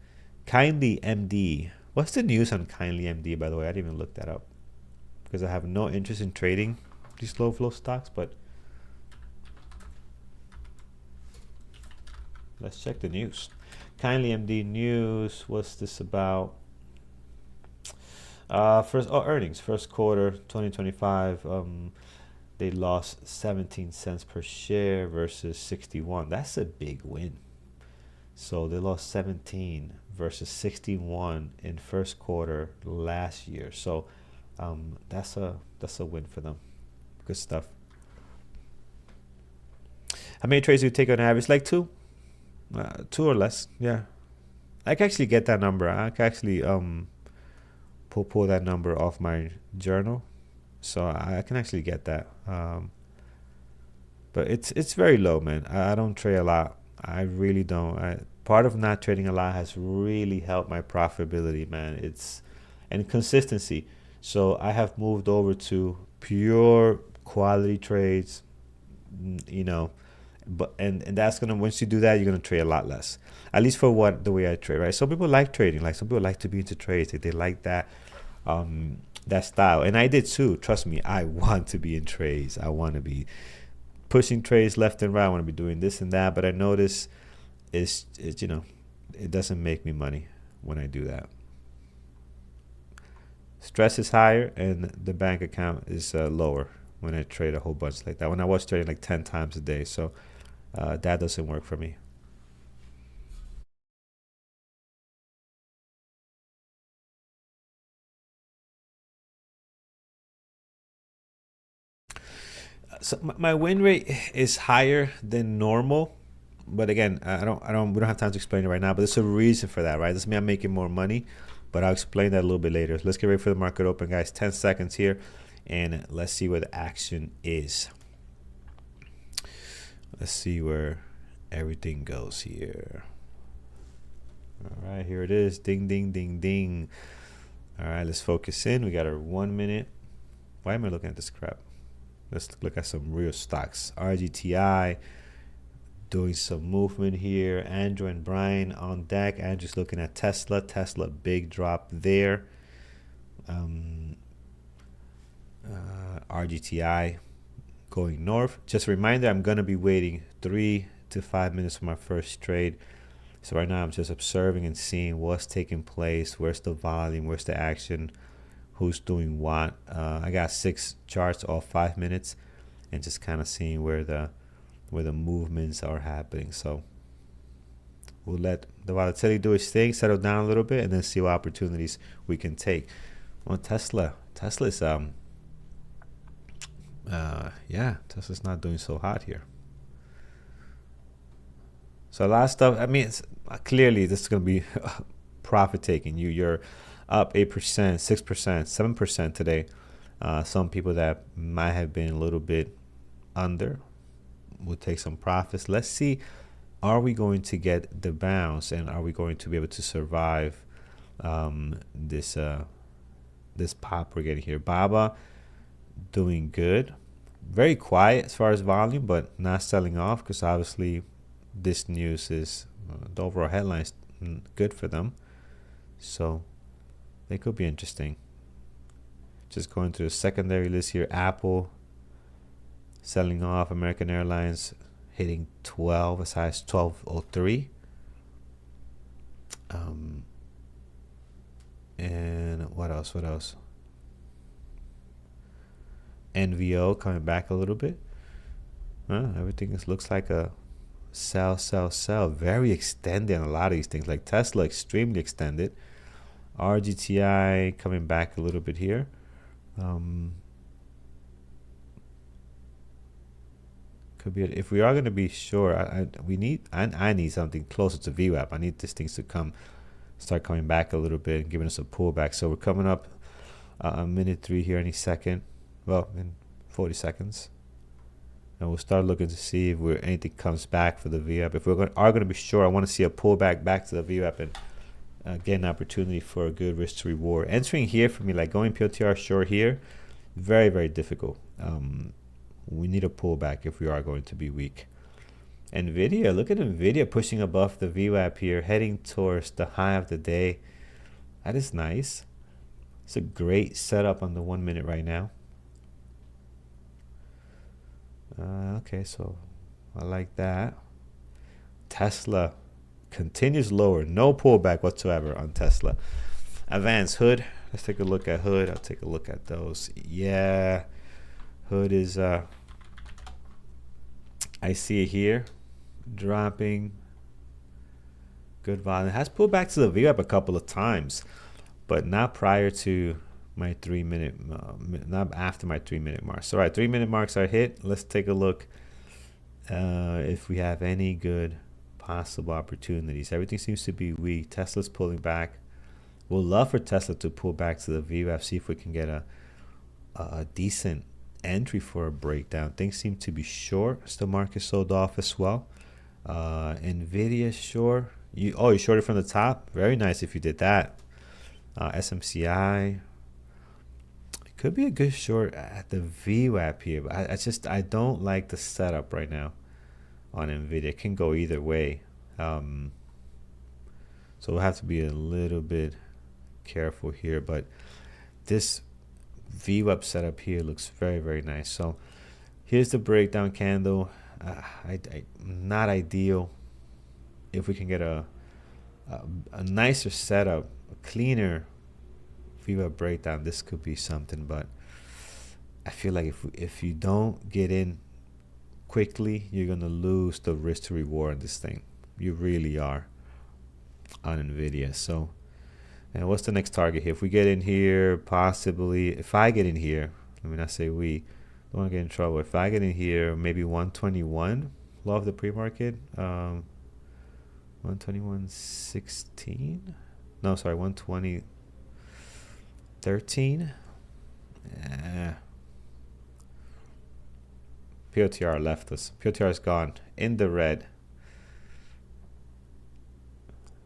Kindly MD. What's the news on Kindly MD, by the way? I didn't even look that up because I have no interest in trading these low flow stocks, but let's check the news. Kindly MD news. What's this about? Earnings. First quarter 2025. They lost 17 cents per share versus 61. That's a big win. So they lost 17 versus 61 in first quarter last year. So that's a win for them. Good stuff. How many trades do you take on average? Like two or less. Yeah, I can actually get that number. I can actually pull that number off my journal, so I can actually get that. But it's very low, man. I don't trade a lot. I really don't. Part of not trading a lot has really helped my profitability, man. And consistency. So I have moved over to pure quality trades, but and that's gonna, once you do that, you're gonna trade a lot less. At least for the way I trade, right? Some people like trading, like some people like to be into trades. They like that that style, and I did too. Trust me, I want to be in trades. I want to be pushing trades left and right. I want to be doing this and that, but I notice it doesn't make me money when I do that. Stress is higher and the bank account is lower when I trade a whole bunch like that. When I was trading like 10 times a day, so that doesn't work for me. So my win rate is higher than normal, but again, we don't have time to explain it right now. But there's a reason for that, right? Doesn't mean I'm making more money, but I'll explain that a little bit later. Let's get ready for the market open, guys. 10 seconds here, and let's see where the action is. Let's see where everything goes here. All right, here it is. Ding, ding, ding, ding. All right, let's focus in. We got our 1 minute. Why am I looking at this crap? Let's look at some real stocks. RGTI doing some movement here. Andrew and Brian on deck. Andrew's looking at Tesla. Tesla, big drop there. RGTI going north. Just a reminder, I'm going to be waiting 3 to 5 minutes for my first trade. So right now I'm just observing and seeing what's taking place. Where's the volume? Where's the action? Who's doing what? I got 6 charts, all 5 minutes, and just kind of seeing where the movements are happening. So we'll let the volatility do its thing, settle down a little bit, and then see what opportunities we can take. Well, Tesla's Tesla's not doing so hot here. So a lot of stuff. I mean, clearly this is going to be profit taking. You're up 8%, 6%, 7% today. Some people that might have been a little bit under We'll take some profits. Let's see, are we going to get the bounce, and are we going to be able to survive this pop we're getting here? Baba doing good, very quiet as far as volume, but not selling off, because obviously this news is the overall headlines good for them, so they could be interesting. Just going to the secondary list here. Apple selling off, American Airlines hitting 12, as high as 1203. And what else? NVO coming back a little bit. Everything looks like a sell. Very extended on a lot of these things, like Tesla, extremely extended. RGTI coming back a little bit here. Could be if we are going to be sure. I need something closer to VWAP. I need these things to start coming back a little bit and giving us a pullback. So we're coming up a minute 3 here any second. Well, in 40 seconds. And we'll start looking to see if anything comes back for the VWAP. If are going to be sure, I want to see a pullback back to the VWAP and get an opportunity for a good risk to reward. Entering here for me, like going POTR short here, very, very difficult. We need a pullback if we are going to be weak. NVIDIA, look at NVIDIA pushing above the VWAP here, heading towards the high of the day. That is nice. It's a great setup on the 1 minute right now. Okay, so I like that. Tesla continues lower, no pullback whatsoever on Tesla. Advanced Hood, let's take a look at Hood. I'll take a look at those. Yeah, Hood is I see it here dropping, good volume. It has pulled back to the VWAP a couple of times, but not prior to my 3 minute, not after my 3 minute mark. So, all right, 3 minute marks are hit. Let's take a look if we have any good possible opportunities. Everything seems to be weak. Tesla's pulling back. We'll love for Tesla to pull back to the VWAP, see if we can get a decent entry for a breakdown. Things seem to be short. The market sold off as well. NVIDIA short. You shorted from the top. Very nice if you did that. SMCI. Could be a good short at the VWAP here, but I don't like the setup right now on NVIDIA. It can go either way, so we'll have to be a little bit careful here. But this VWAP setup here looks very, very nice. So here's the breakdown candle. Not ideal. If we can get a nicer setup, a cleaner VWAP breakdown, this could be something. But I feel like if you don't get in quickly, you're gonna lose the risk to reward on this thing. You really are on NVIDIA. So, and what's the next target here? If we get in here, possibly, if I get in here, let me not say we, don't want to get in trouble. If I get in here, maybe 121, low of the pre-market, 121.16. No, sorry, 120.13. POTR left us. POTR is gone in the red.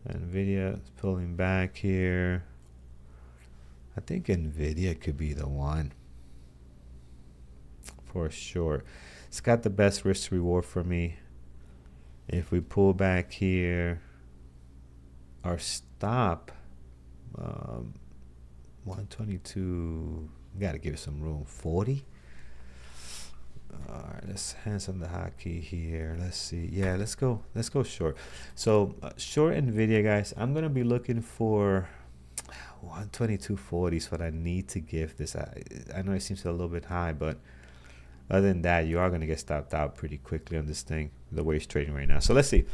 NVIDIA is pulling back here. I think NVIDIA could be the one for sure. It's got the best risk to reward for me. If we pull back here, our stop 122, gotta give it some room. 40. All right, let's hands on the hotkey here. Let's see. Yeah, let's go short. So short NVIDIA, guys. I'm gonna be looking for 122.40 is what I need to give this. I know it seems a little bit high, but other than that, you are gonna get stopped out pretty quickly on this thing, the way it's trading right now. So let's see.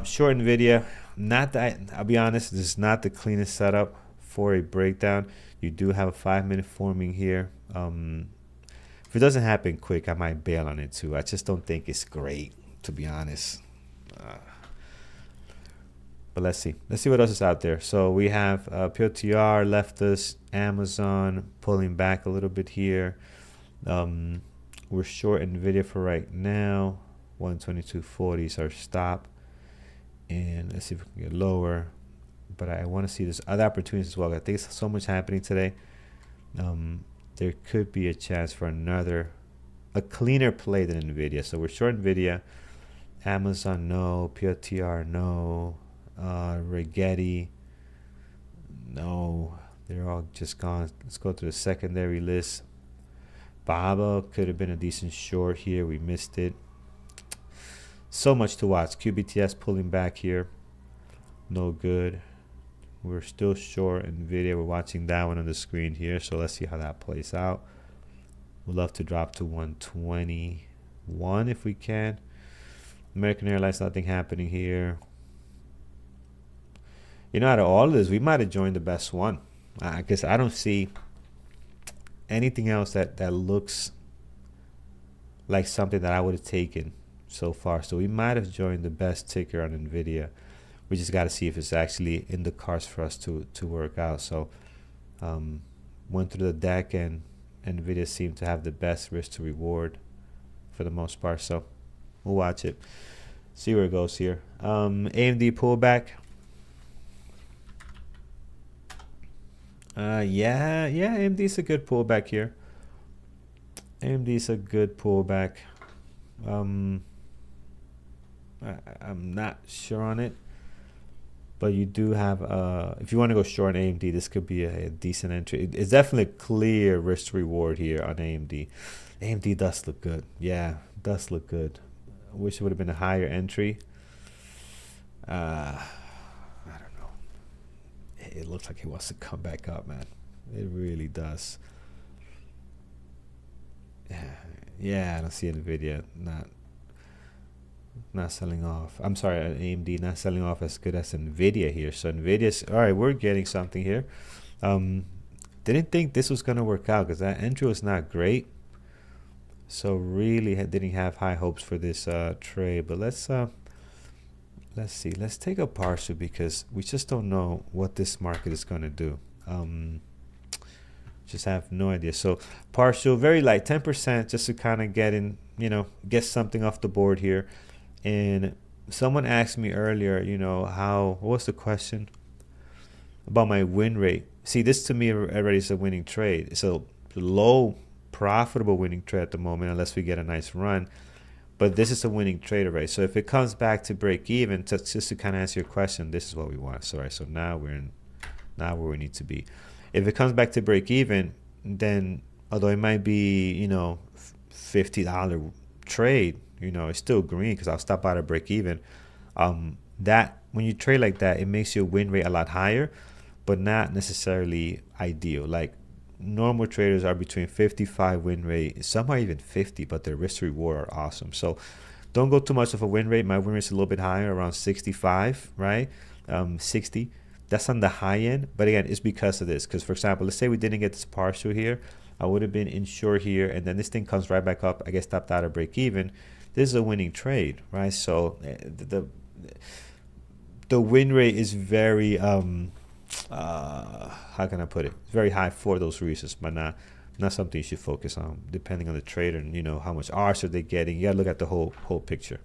Short NVIDIA. Not that, I'll be honest, this is not the cleanest setup for a breakdown. You do have a 5-minute forming here. If it doesn't happen quick, I might bail on it too. I just don't think it's great, to be honest. But let's see. Let's see what else is out there. So we have POTR left us, Amazon pulling back a little bit here. We're short NVIDIA for right now. 122.40 is our stop. And let's see if we can get lower. But I want to see there's other opportunities as well. I think there's so much happening today. There could be a chance for a cleaner play than NVIDIA. So we're short NVIDIA. Amazon, no. PLTR, no. Rigetti, no. They're all just gone. Let's go to the secondary list. Baba could have been a decent short here. We missed it. So much to watch. QBTS pulling back here. No good. We're still short NVIDIA. We're watching that one on the screen here. So let's see how that plays out. We'd love to drop to 121 if we can. American Airlines, nothing happening here. You know, out of all of this, we might have joined the best one. I guess I don't see anything else that looks like something that I would have taken so far. So we might have joined the best ticker on NVIDIA. We just got to see if it's actually in the cards for us to work out. So went through the deck, and NVIDIA seemed to have the best risk to reward for the most part. So we'll watch it, see where it goes here. AMD pullback. Yeah, AMD's a good pullback here. AMD's a good pullback. I'm not sure on it, but you do have if you want to go short on AMD, this could be a decent entry. It's definitely a clear risk to reward here on AMD. AMD does look good. Yeah, does look good. I wish it would have been a higher entry. I don't know. It looks like it wants to come back up, man. It really does. Yeah, I don't see NVIDIA not selling off. I'm sorry, AMD not selling off as good as NVIDIA here. So NVIDIA's all right. We're getting something here. Didn't think this was gonna work out because that entry was not great. So really didn't have high hopes for this trade. But let's see. Let's take a partial because we just don't know what this market is gonna do. Just have no idea. So partial, very light, 10%, just to kind of get in, get something off the board here. And someone asked me earlier, what was the question about my win rate? See, this to me already is a winning trade. It's a low profitable winning trade at the moment, unless we get a nice run. But this is a winning trade already. So if it comes back to break even, just to kind of answer your question, this is what we want. So now we're where we need to be. If it comes back to break even, then although it might be, $50 trade, it's still green because I'll stop out at break even. That when you trade like that, it makes your win rate a lot higher, but not necessarily ideal. Like normal traders are between 55 win rate, some are even 50, but their risk to reward are awesome. So don't go too much of a win rate. My win rate is a little bit higher, around 65, right? 60. That's on the high end, but again, it's because of this. Because for example, let's say we didn't get this partial here, I would have been insured here, and then this thing comes right back up. I get stopped out at break even. This is a winning trade, right? So the win rate is very how can I put it? Very high for those reasons, but not something you should focus on. Depending on the trader and how much R's are they getting, you gotta look at the whole picture.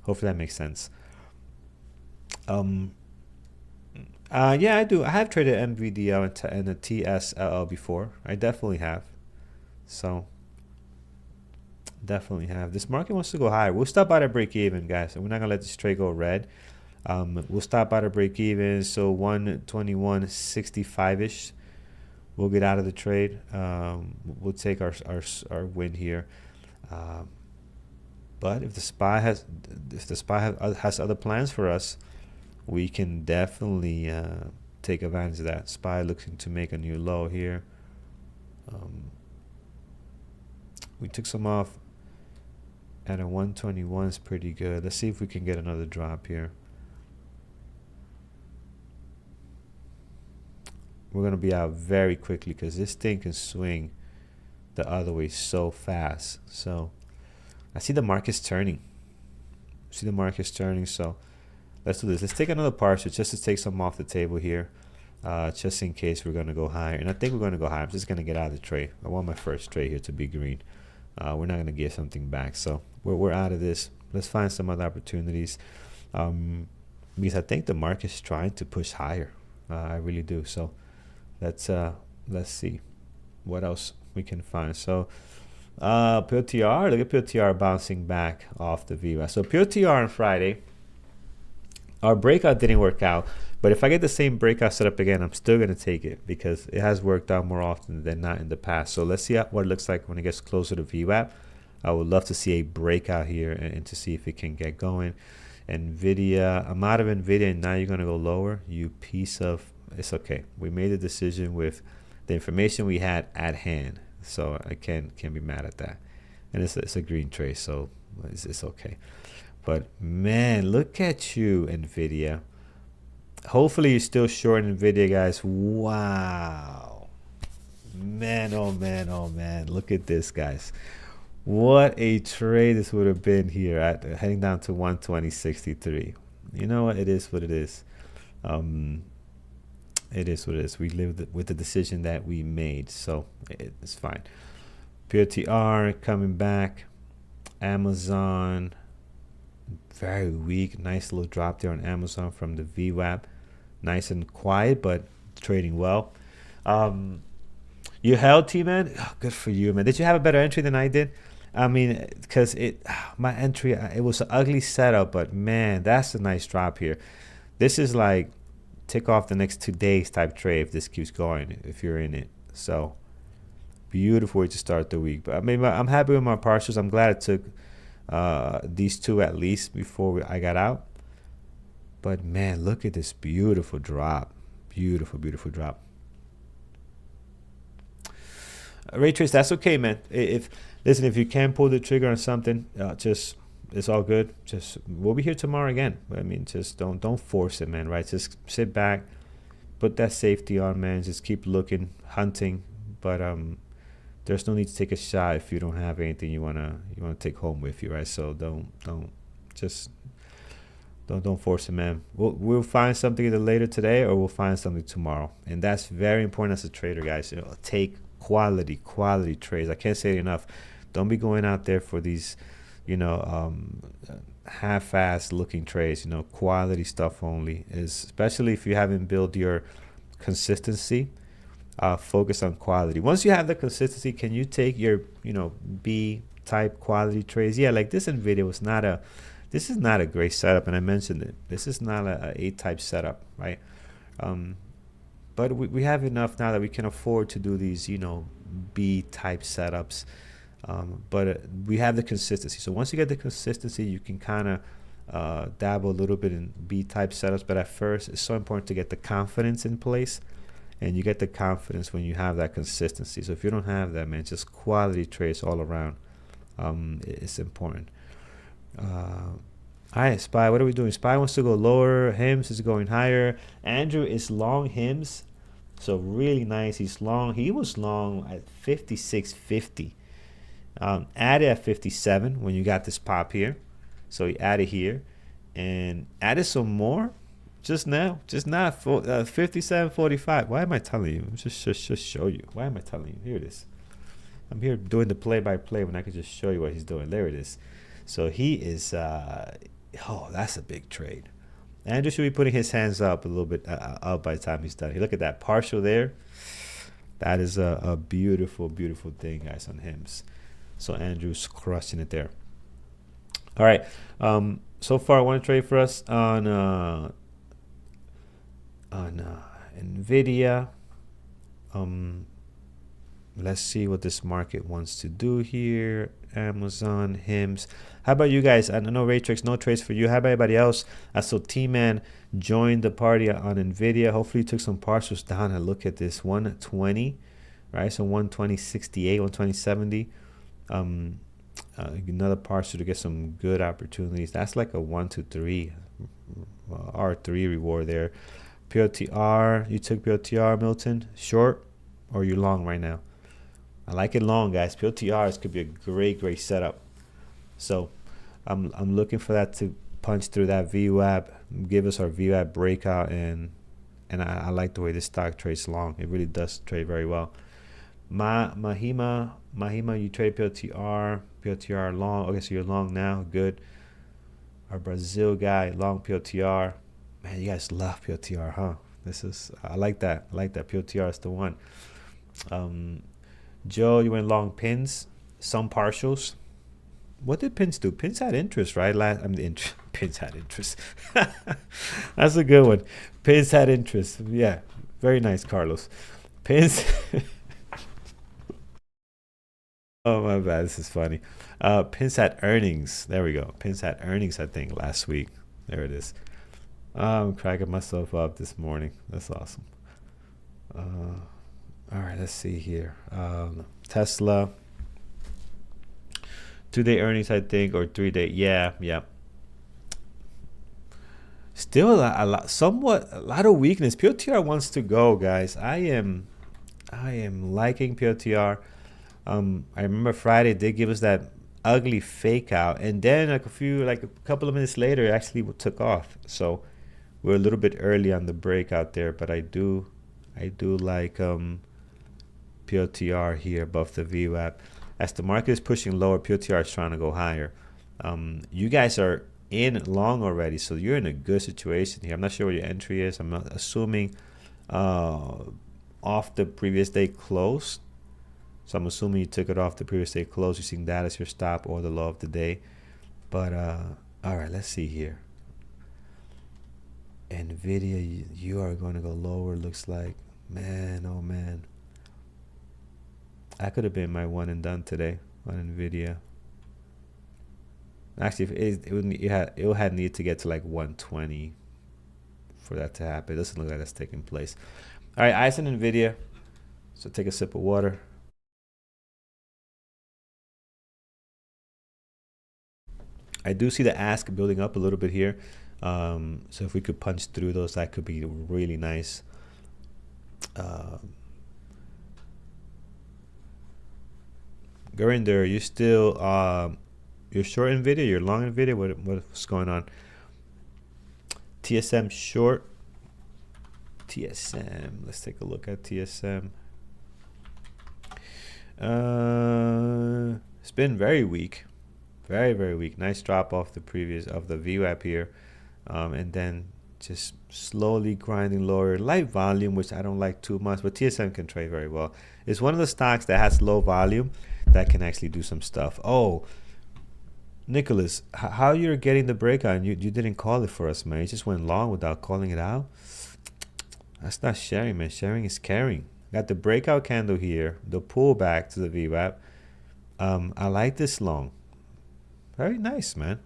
Hopefully that makes sense. Yeah, I do. I have traded MVDL and the TSLL before. I definitely have. So, definitely have. This market wants to go higher. We'll stop out at break even, guys. We're not going to let this trade go red. We'll stop out at break even. So, 121.65-ish. We'll get out of the trade. We'll take our win here. But if the SPY has other plans for us, we can definitely take advantage of that. SPY looking to make a new low here. We took some off at a 121 is pretty good. Let's see if we can get another drop here. We're going to be out very quickly because this thing can swing the other way so fast. So I see the market's turning. So let's do this. Let's take another partial just to take some off the table here, just in case we're going to go higher. And I think we're going to go higher. I'm just going to get out of the trade. I want my first trade here to be green. we're not going to give something back. So we're out of this. Let's find some other opportunities, because I think the market's trying to push higher. I really do. So let's see what else we can find. So POTR, look at POTR bouncing back off the VWAP. So POTR on Friday, our breakout didn't work out, but if I get the same breakout set up again, I'm still going to take it because it has worked out more often than not in the past. So let's see what it looks like when it gets closer to VWAP. I would love to see a breakout here and to see if it can get going. NVIDIA, I'm out of NVIDIA, and now you're going to go lower. You piece of, it's okay. We made a decision with the information we had at hand. So I can't be mad at that. And it's a green trade, so it's okay. But man, look at you, NVIDIA. Hopefully you're still short NVIDIA, guys. Wow. Man, oh man, oh man. Look at this, guys. What a trade this would have been here at heading down to 120.63. You know what? It is what it is. It is what it is. We lived with the decision that we made, so it's fine. POTR coming back. Amazon, very weak. Nice little drop there on Amazon from the VWAP. Nice and quiet, but trading well. You held, T-Man? Oh, good for you, man. Did you have a better entry than I did? I mean, because my entry, it was an ugly setup, but man, that's a nice drop here. This is like tick off the next 2 days type trade if this keeps going, if you're in it. So beautiful way to start the week. But I mean, I'm happy with my partials. I'm glad I took these two at least before I got out. But man, look at this beautiful drop. Beautiful, beautiful drop. Ray trace, that's okay, man. Listen, if you can pull the trigger on something, just it's all good. Just we'll be here tomorrow again. I mean, just don't force it, man. Right? Just sit back, put that safety on, man. Just keep looking, hunting. But there's no need to take a shot if you don't have anything you wanna take home with you, right? So don't force it, man. We'll find something either later today or we'll find something tomorrow, and that's very important as a trader, guys. You know, take quality trades. I can't say it enough. Don't be going out there for these, half-assed looking trades. Quality stuff only is, especially if you haven't built your consistency. Focus on quality. Once you have the consistency, can you take your B type quality trades? Yeah, like this NVIDIA was not a. This is not a great setup, and I mentioned it. This is not a A type setup, right? But we have enough now that we can afford to do these, B type setups. But we have the consistency. So once you get the consistency, you can kind of dabble a little bit in B type setups. But at first, it's so important to get the confidence in place. And you get the confidence when you have that consistency. So if you don't have that, man, just quality trades all around. It's important. All right, SPY, what are we doing? SPY wants to go lower. HIMS is going higher. Andrew is long HIMS. So really nice. He's long. He was long at 56.50. Added at 57 when you got this pop here. So he added here and added some more just now. 57.45. Why am I telling you? Just show you. Why am I telling you? Here it is. I'm here doing the play-by-play when I could just show you what he's doing. There it is. So he is, that's a big trade. Andrew should be putting his hands up a little bit up by the time he's done. Look at that partial there. That is a beautiful, beautiful thing, guys, on HIMS. So Andrew's crushing it there. All right. So far, one trade for us on NVIDIA. Let's see what this market wants to do here. Amazon, HIMS. How about you guys? I know Raytrix, no trades for you. How about everybody else? I saw T-Man joined the party on NVIDIA. Hopefully you took some partials down and look at this 120, right? So 120.68, 120.70. Another partial to get some good opportunities. That's like a 1 to 3 R3 reward there. POTR, you took POTR, Milton, short, or you long right now? I like it long, guys. POTRs could be a great setup. So I'm looking for that to punch through that VWAP, give us our VWAP breakout, and I like the way this stock trades long. It really does trade very well. Mahima, you trade POTR long. Okay, so you're long now. Good. Our Brazil guy, long POTR. Man, you guys love POTR, huh? I like that. I like that. POTR is the one. Um, Joe, you went long pins, some partials. What did pins do? Pins had interest, right? Pins had interest. That's a good one. Pins had interest. Yeah, very nice, Carlos. Pins. Oh my bad. This is funny. Pins had earnings. There we go. Pins had earnings, I think, last week. There it is. I'm cracking myself up this morning. That's awesome. All right, let's see here. Tesla. 2-day earnings, I think, or 3-day. Yeah. Still a lot of weakness. POTR wants to go, guys. I am liking POTR. I remember Friday they give us that ugly fake out, and then like a couple of minutes later, it actually took off. So we're a little bit early on the break out there, but I do like POTR here above the VWAP. As the market is pushing lower, POTR is trying to go higher. You guys are in long already, so you're in a good situation here. I'm not sure what your entry is. I'm not assuming off the previous day close. So I'm assuming you took it off the previous day close, using that as your stop or the low of the day. But all right, let's see here. Nvidia, you are going to go lower, looks like. Man, oh man. I could have been my one and done today on Nvidia. Actually, it would have need to get to like 120 for that to happen. It doesn't look like that's taking place. All right, eyes on Nvidia. So take a sip of water. I do see the ask building up a little bit here. So if we could punch through those, that could be really nice. Gurinder, you still you're short Nvidia, you're long Nvidia. What's going on? TSM short. TSM. Let's take a look at TSM. It's been very weak. Very weak. Nice drop off the VWAP here, and then just slowly grinding lower. Light volume, which I don't like too much, but TSM can trade very well. It's one of the stocks that has low volume that can actually do some stuff. Oh, Nicholas, how you're getting the breakout? You didn't call it for us, man. You just went long without calling it out. That's not sharing, man. Sharing is caring. Got the breakout candle here, the pullback to the VWAP. I like this long. Very nice, man.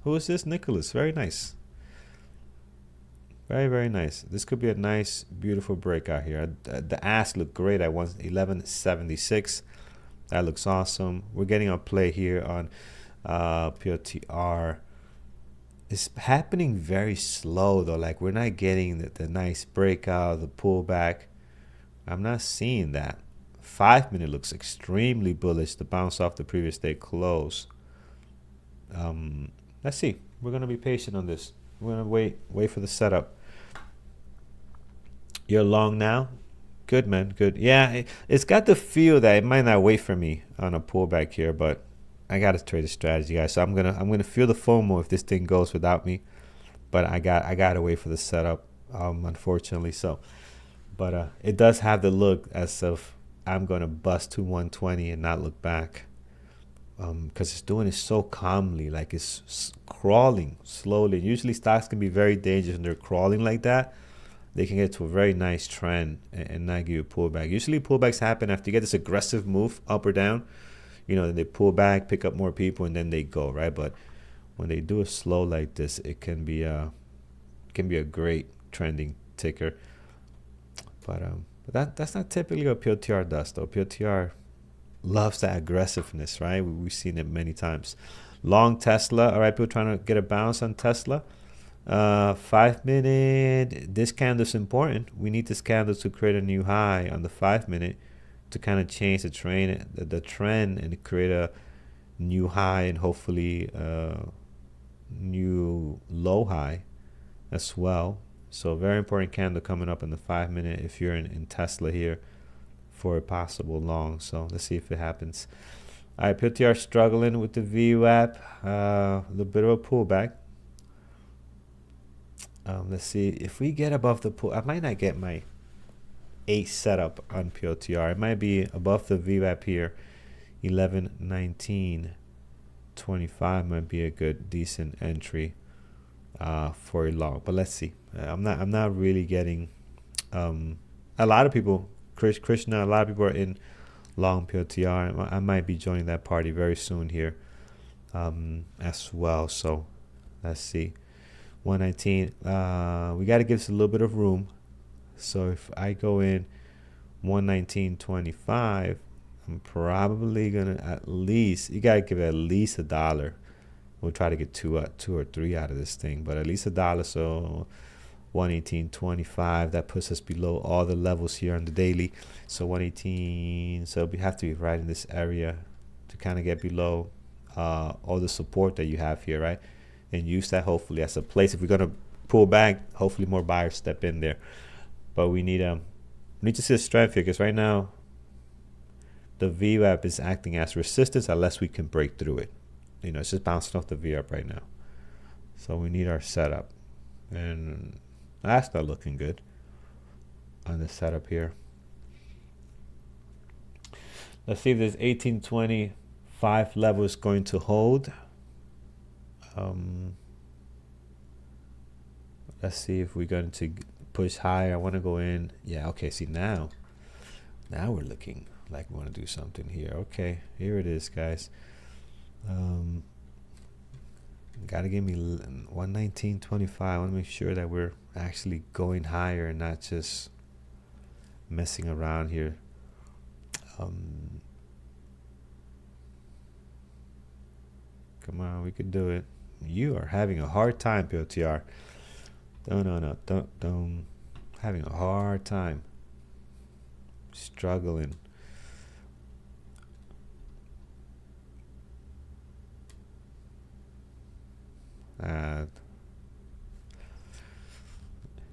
Who is this? Nicholas. Very nice. Very nice. This could be a nice, beautiful breakout here. The ask looked great at 1176. That looks awesome. We're getting a play here on POTR. It's happening very slow, though. Like, we're not getting the nice breakout, the pullback. I'm not seeing that. 5-minute looks extremely bullish to bounce off the previous day close. Let's see. We're gonna be patient on this. We're gonna wait for the setup. You're long now. Good, man. Good. Yeah, it's got the feel that it might not wait for me on a pullback here, but I gotta trade a strategy, guys. So I'm gonna feel the FOMO if this thing goes without me, but I gotta wait for the setup. Unfortunately, so. But it does have the look as if I'm gonna bust to 120 and not look back. Because it's doing it so calmly, like it's crawling slowly. Usually stocks can be very dangerous when they're crawling like that. They can get to a very nice trend and not give you a pullback. Usually pullbacks happen after you get this aggressive move up or down. You know, they pull back, pick up more people, and then they go, right? But when they do it slow like this, it can be a great trending ticker. But that's not typically what POTR does, though. POTR loves that aggressiveness, right? We've seen it many times. Long Tesla. All right, people trying to get a bounce on Tesla. 5-minute. This candle is important. We need this candle to create a new high on the 5-minute to kind of change the trend and create a new high and hopefully new low high as well. So very important candle coming up in the 5-minute if you're in Tesla here for a possible long. So let's see if it happens. All right, PTR struggling with the VWAP. A little bit of a pullback. Let's see if we get above the pull. I might not get my 8 setup on PTR. It might be above the VWAP here. 11.19.25 might be a good decent entry for a long. But let's see. I'm not really getting a lot of people. Krishna, a lot of people are in long PTR. I might be joining that party very soon here as well. So let's see. 119. We got to give us a little bit of room. So if I go in 119.25, I'm probably gonna at least, you gotta give it at least $1. We'll try to get two or three out of this thing, but at least $1. So 118.25, that puts us below all the levels here on the daily. So 118, so we have to be right in this area to kind of get below all the support that you have here, right? And use that hopefully as a place. If we're gonna pull back, hopefully more buyers step in there. But we need to see the strength here, because right now the VWAP is acting as resistance unless we can break through it. You know, it's just bouncing off the VWAP right now. So we need our setup, and that's not looking good on the setup here. Let's see if this 1825 level is going to hold. Let's see if we're going to push higher. I want to go in. Yeah, okay, see now we're looking like we want to do something here. Okay, here it is, guys. Gotta give me 119.25. I want to make sure that we're actually going higher and not just messing around here. Come on, we could do it. You are having a hard time, POTR. Don't. Having a hard time. Struggling.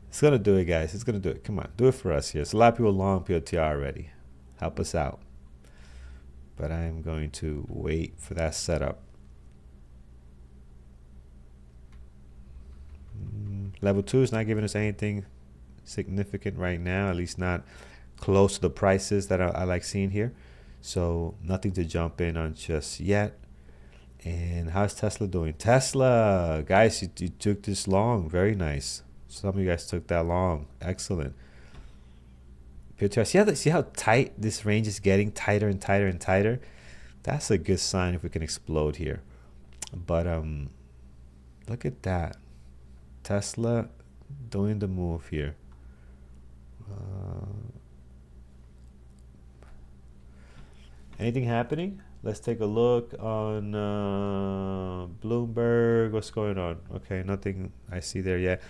It's gonna do it, guys. It's gonna do it. Come on, do it for us here. There's a lot of people long POTR already. Help us out. But I'm going to wait for that setup. Level 2 is not giving us anything significant right now, at least not close to the prices that I like seeing here. So nothing to jump in on just yet. And how's Tesla doing? Tesla, guys, you took this long. Very nice. Some of you guys took that long. Excellent. See how tight this range is getting? Tighter and tighter and tighter. That's a good sign if we can explode here. But look at that. Tesla doing the move here. Anything happening? Let's take a look on Bloomberg. What's going on? Okay, nothing I see there yet.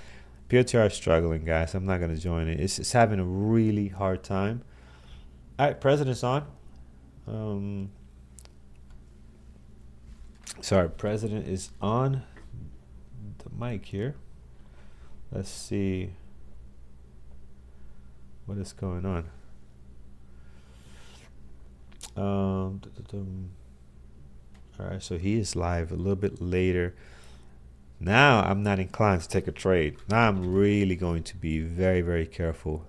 POTR is struggling, guys. I'm not going to join it. It's having a really hard time. All right, President's on. Sorry, President is on the mic here. Let's see what is going on. All right, so he is live a little bit later. Now I'm not inclined to take a trade. Now I'm really going to be very, very careful,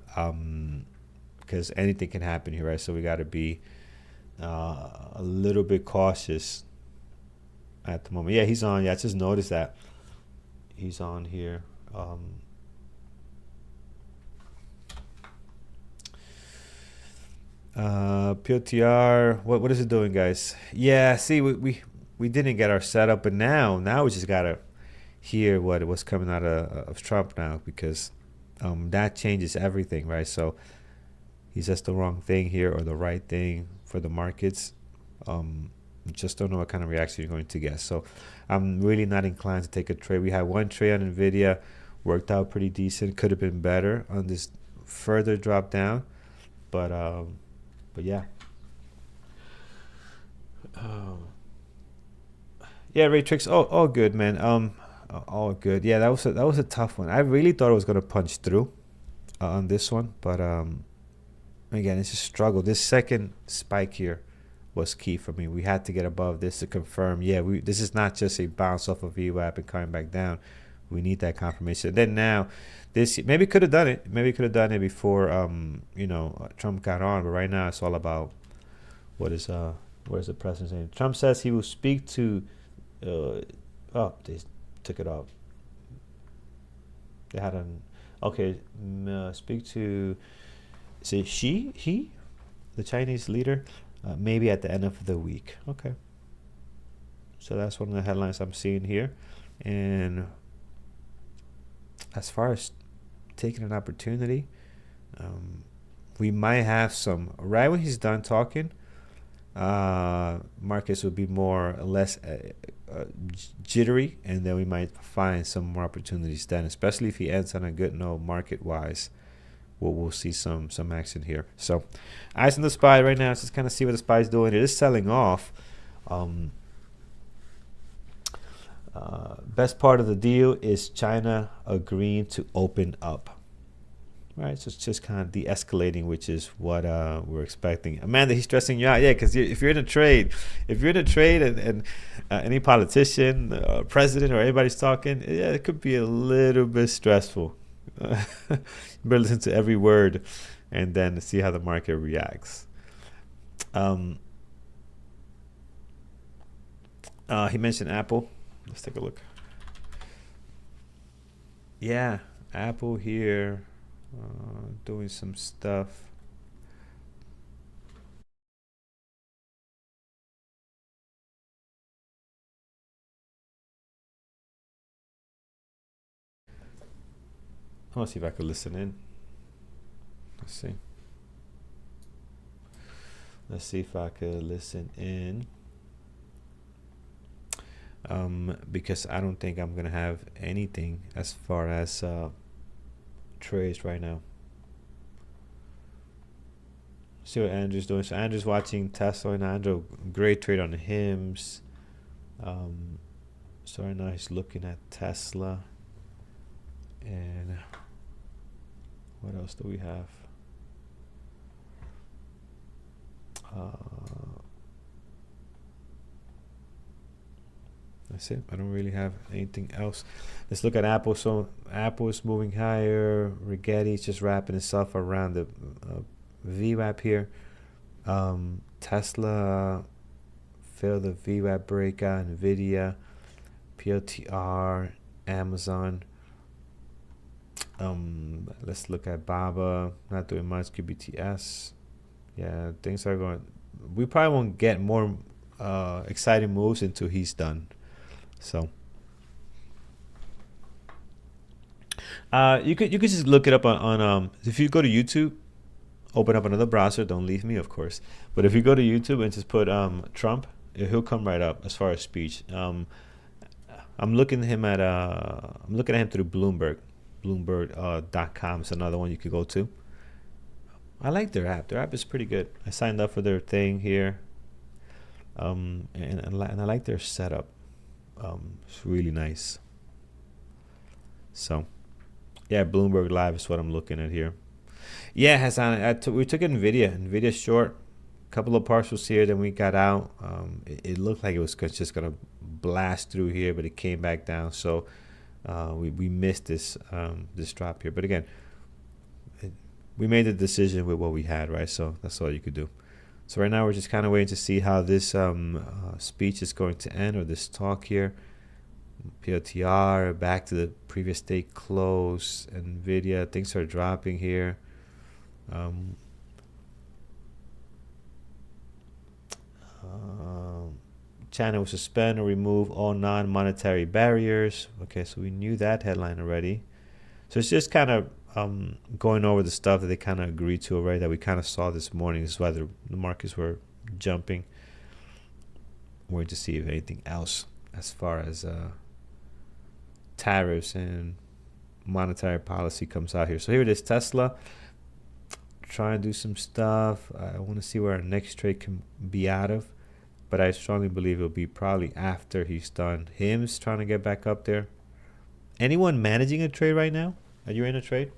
because anything can happen here, right? So we got to be a little bit cautious at the moment. Yeah, he's on. Yeah, I just noticed that he's on here. POTR, what is it doing, guys? Yeah, see, we didn't get our setup, but now we just gotta hear what's coming out of Trump now, because that changes everything, right? So he says the wrong thing here or the right thing for the markets. Just don't know what kind of reaction you're going to get. So I'm really not inclined to take a trade. We had one trade on Nvidia, worked out pretty decent. Could have been better on this further drop down, but yeah. Yeah, Ray Tricks. All good, man. All good. Yeah, that was a tough one. I really thought it was gonna punch through on this one, but Again, it's a struggle. This second spike here was key for me. We had to get above this to confirm, yeah, this is not just a bounce off of VWAP and coming back down. We need that confirmation. Then now, this maybe could have done it. Maybe could have done it before, Trump got on. But right now, it's all about what is the president saying? Trump says he will speak to. They took it off. They had an speak to. Say he, the Chinese leader, maybe at the end of the week. Okay. So that's one of the headlines I'm seeing here. And as far as taking an opportunity, we might have some right when he's done talking. Markets will be more or less jittery, and then we might find some more opportunities then, especially if he ends on a good note market wise. We'll see some action here. So eyes on the SPY right now. Let's just kind of see what the SPY is doing. It is selling off. Best part of the deal is China agreeing to open up. Right, so it's just kind of de-escalating, which is what we're expecting. Amanda, he's stressing you out. Yeah, because if you're in a trade, and any politician, president, or anybody's talking, yeah, it could be a little bit stressful. You better listen to every word and then see how the market reacts. He mentioned Apple. Let's take a look. Yeah, Apple here doing some stuff. I want to see if I could listen in. Let's see if I could listen in. Because I don't think I'm gonna have anything as far as trades right now. See what Andrew's doing. So Andrew's watching Tesla, and Andrew, great trade on the HIMS. So right now he's looking at Tesla. And what else do we have? That's it. I don't really have anything else. Let's look at Apple. So Apple is moving higher. Rigetti is just wrapping itself around the VWAP here. Tesla failed the VWAP breakout. Nvidia, PLTR, Amazon. Let's look at Baba. Not doing much. QBTS. Yeah, things are going. We probably won't get more exciting moves until he's done. So you could just look it up on if you go to YouTube, open up another browser. Don't leave me, of course. But if you go to YouTube and just put Trump, he'll come right up as far as speech. I'm looking at him through Bloomberg. Bloomberg.com is another one you could go to. I like their app. Their app is pretty good. I signed up for their thing here, and I like their setup. It's really nice. So, yeah, Bloomberg Live is what I'm looking at here. Yeah, Hassan, we took Nvidia. Nvidia short, a couple of partials here. Then we got out. It looked like it was just gonna blast through here, but it came back down. So we missed this drop here. But again, we made the decision with what we had, right? So that's all you could do. So right now we're just kind of waiting to see how this speech is going to end, or this talk here. PLTR back to the previous day close. Nvidia, things are dropping here. China will suspend or remove all non-monetary barriers. Okay, so we knew that headline already. So it's just kind of going over the stuff that they kind of agreed to already, that we kind of saw this morning. This is why the markets were jumping. Waiting to see if anything else as far as tariffs and monetary policy comes out here. So here it is, Tesla trying to do some stuff. I want to see where our next trade can be out of, but I strongly believe it'll be probably after he's done. HIM's trying to get back up there. Anyone managing a trade right now? Are you in a trade?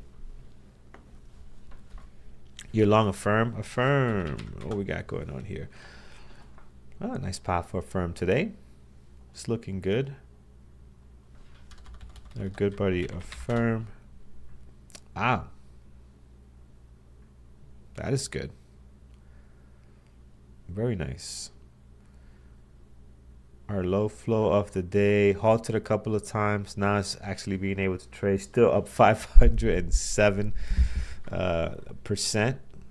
You're long a firm. A firm. What we got going on here? Oh, nice pop for a firm today. It's looking good. Our good buddy, a firm. Ah, that is good. Very nice. Our low flow of the day halted a couple of times. Now it's actually being able to trade. Still up 507%.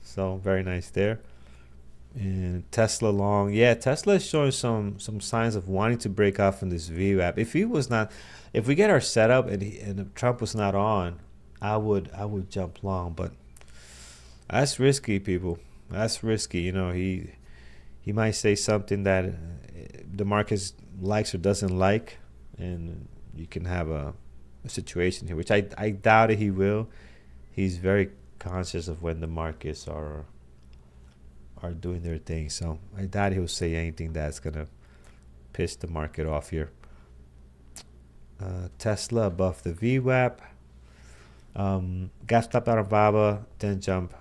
So very nice there. And Tesla long. Yeah, Tesla is showing some signs of wanting to break off from this VWAP. If we get our setup and Trump was not on, I would jump long, but that's risky, people. That's risky. You know, he might say something that the market likes or doesn't like, and you can have a situation here, which I doubt it he will. He's very conscious of when the markets are doing their thing, so I doubt he'll say anything that's gonna piss the market off here. Tesla above the VWAP. Got stopped out of Baba, then jumped.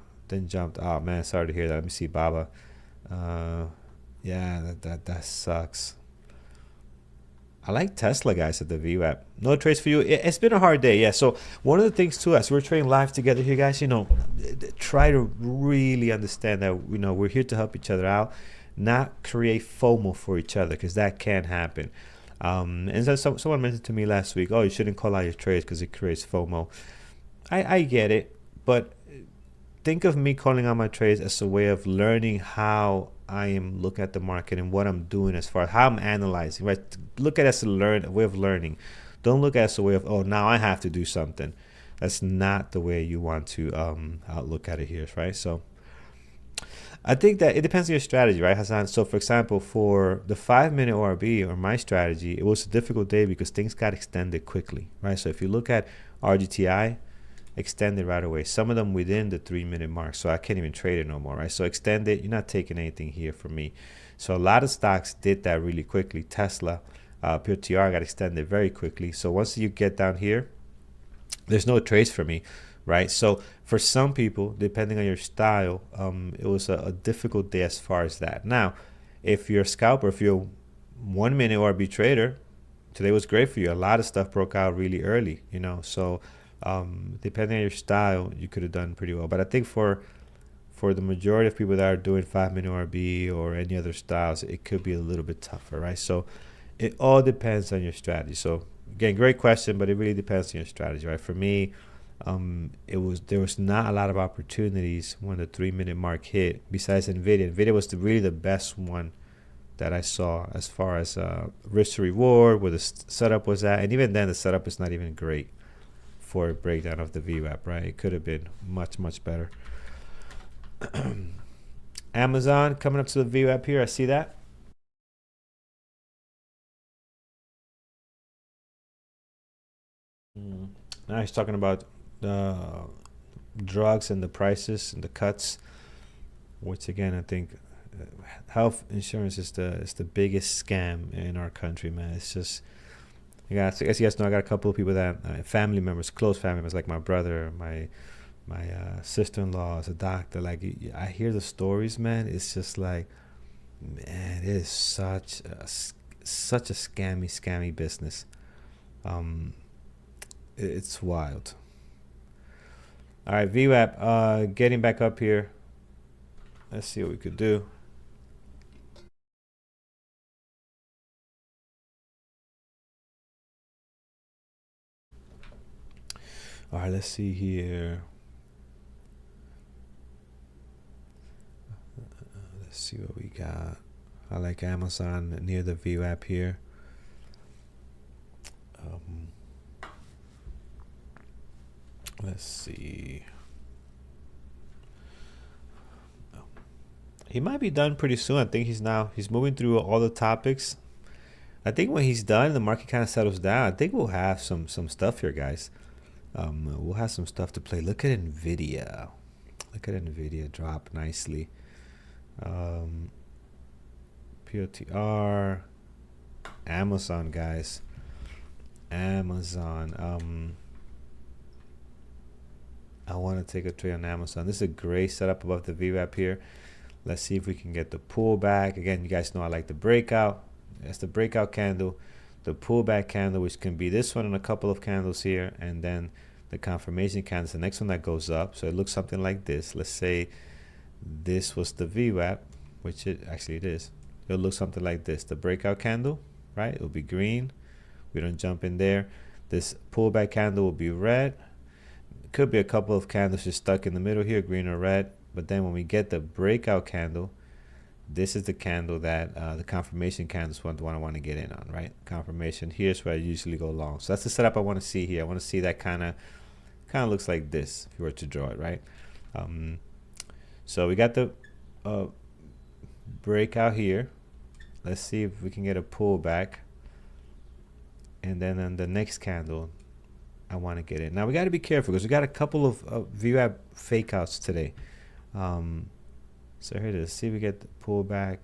Oh man, sorry to hear that. Let me see Baba. Yeah, that sucks. I like Tesla, guys, at the VWAP. No trades for you. It's been a hard day, yeah. So one of the things too, as we're trading live together here, guys, you know, try to really understand that, you know, we're here to help each other out, not create FOMO for each other, because that can happen. And so someone mentioned to me last week, oh, you shouldn't call out your trades because it creates FOMO. I get it, but think of me calling out my trades as a way of learning how I am looking at the market and what I'm doing as far as how I'm analyzing, right? Look at it as a way of learning. Don't look at it as a way of, oh, now I have to do something. That's not the way you want to look at it here, right? So I think that it depends on your strategy, right, Hassan? So for example, for the 5-minute ORB or my strategy, it was a difficult day because things got extended quickly, right? So if you look at RGTI, extended right away. Some of them within the 3-minute mark, so I can't even trade it no more, right? So extended, you're not taking anything here from me. So a lot of stocks did that really quickly. Tesla, pure TR got extended very quickly. So once you get down here, there's no trades for me, right? So for some people, depending on your style, it was a difficult day as far as that. Now, if you're a scalper, if you're 1-minute ORB trader, today was great for you. A lot of stuff broke out really early, you know, so depending on your style, you could have done pretty well. But I think for the majority of people that are doing 5-minute RB or any other styles, it could be a little bit tougher, right? So it all depends on your strategy. So again, great question, but it really depends on your strategy, right? For me, there was not a lot of opportunities when the 3-minute mark hit. Besides Nvidia was really the best one that I saw as far as risk to reward, where the setup was at, and even then the setup is not even great for a breakdown of the VWAP, right? It could have been much better. Amazon coming up to the VWAP here. I see that. Now he's talking about the drugs and the prices and the cuts, which again, I think health insurance is the biggest scam in our country, man. It's just, I guess you guys know I got a couple of people that family members, close family members, like my brother, my sister-in-law is a doctor. Like I hear the stories, man. It's just like, man, it is such a scammy business. It's wild. All right, VWAP, getting back up here. Let's see what we could do. All right, let's see here. Let's see what we got. I like Amazon near the VWAP here. Let's see. He might be done pretty soon. I think he's moving through all the topics. I think when he's done, the market kind of settles down. I think we'll have some stuff here, guys. We'll have some stuff to play. Look at Nvidia. Look at Nvidia drop nicely. POTR. Amazon, guys. Amazon. I want to take a trade on Amazon. This is a great setup above the VWAP here. Let's see if we can get the pullback. Again, you guys know I like the breakout. That's the breakout candle, the pullback candle, which can be this one and a couple of candles here, and then the confirmation candle is the next one that goes up. So it looks something like this. Let's say this was the VWAP, which it actually it is. It'll look something like this. The breakout candle, right? It'll be green. We don't jump in there. This pullback candle will be red. It could be a couple of candles just stuck in the middle here, green or red. But then when we get the breakout candle, this is the candle that the confirmation candle is what I want to get in on, right? Confirmation, here's where I usually go long. So that's the setup I want to see here. I want to see that kind of looks like this if you were to draw it, right? So we got the breakout here. Let's see if we can get a pullback. And then on the next candle, I want to get in. Now we got to be careful because we got a couple of VWAP fake outs today. So here it is. See if we get the pullback.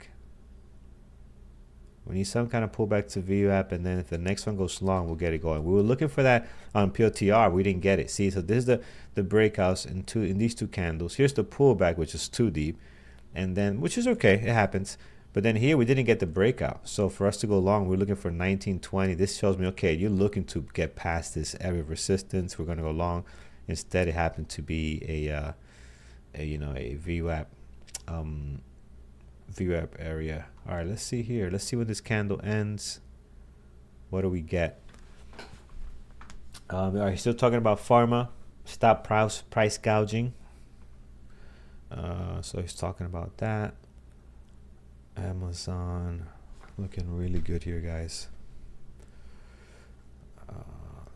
We need some kind of pullback to VWAP, and then if the next one goes long, we'll get it going. We were looking for that on POTR. We didn't get it. See, so this is the breakouts in these two candles. Here's the pullback, which is too deep, and then which is okay. It happens. But then here we didn't get the breakout. So for us to go long, we're looking for 1920. This shows me, okay, you're looking to get past this area of resistance. We're going to go long. Instead, it happened to be a VWAP. VWAP area. All right, let's see here. Let's see when this candle ends. What do we get? All right, still talking about Pharma. Stop price gouging. So he's talking about that. Amazon looking really good here, guys.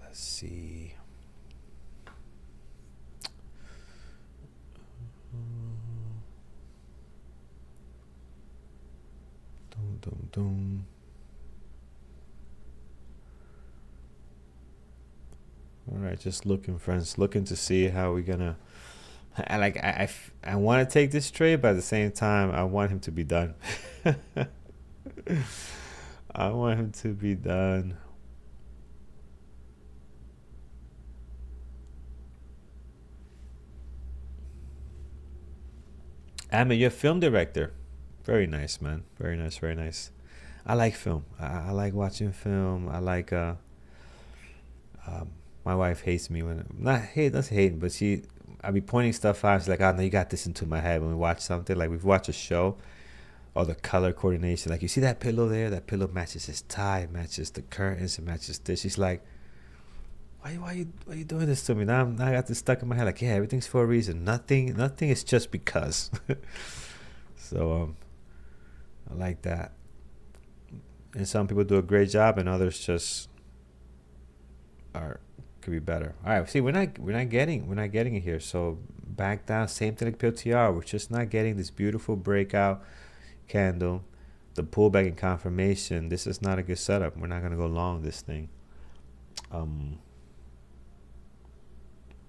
Let's see. Dum. All right, just looking, friends, looking to see how we're gonna. I want to take this trade, but at the same time, I want him to be done. I want him to be done. Amit, you're a film director. Very nice, man. Very nice, very nice. I like film. I like watching film. I like my wife hates me when doesn't hate, but I'll be pointing stuff out. She's like, oh no, you got this into my head when we watch something. Like we've watched a show, or the color coordination. Like you see that pillow there? That pillow matches his tie, it matches the curtains, it matches this. She's like, why you doing this to me? Now I got this stuck in my head. Like, yeah, everything's for a reason. Nothing is just because. So I like that. And some people do a great job, and others just could be better. All right, see, we're not getting it here. So back down, same thing like POTR. We're just not getting this beautiful breakout candle, the pullback and confirmation. This is not a good setup. We're not gonna go long this thing.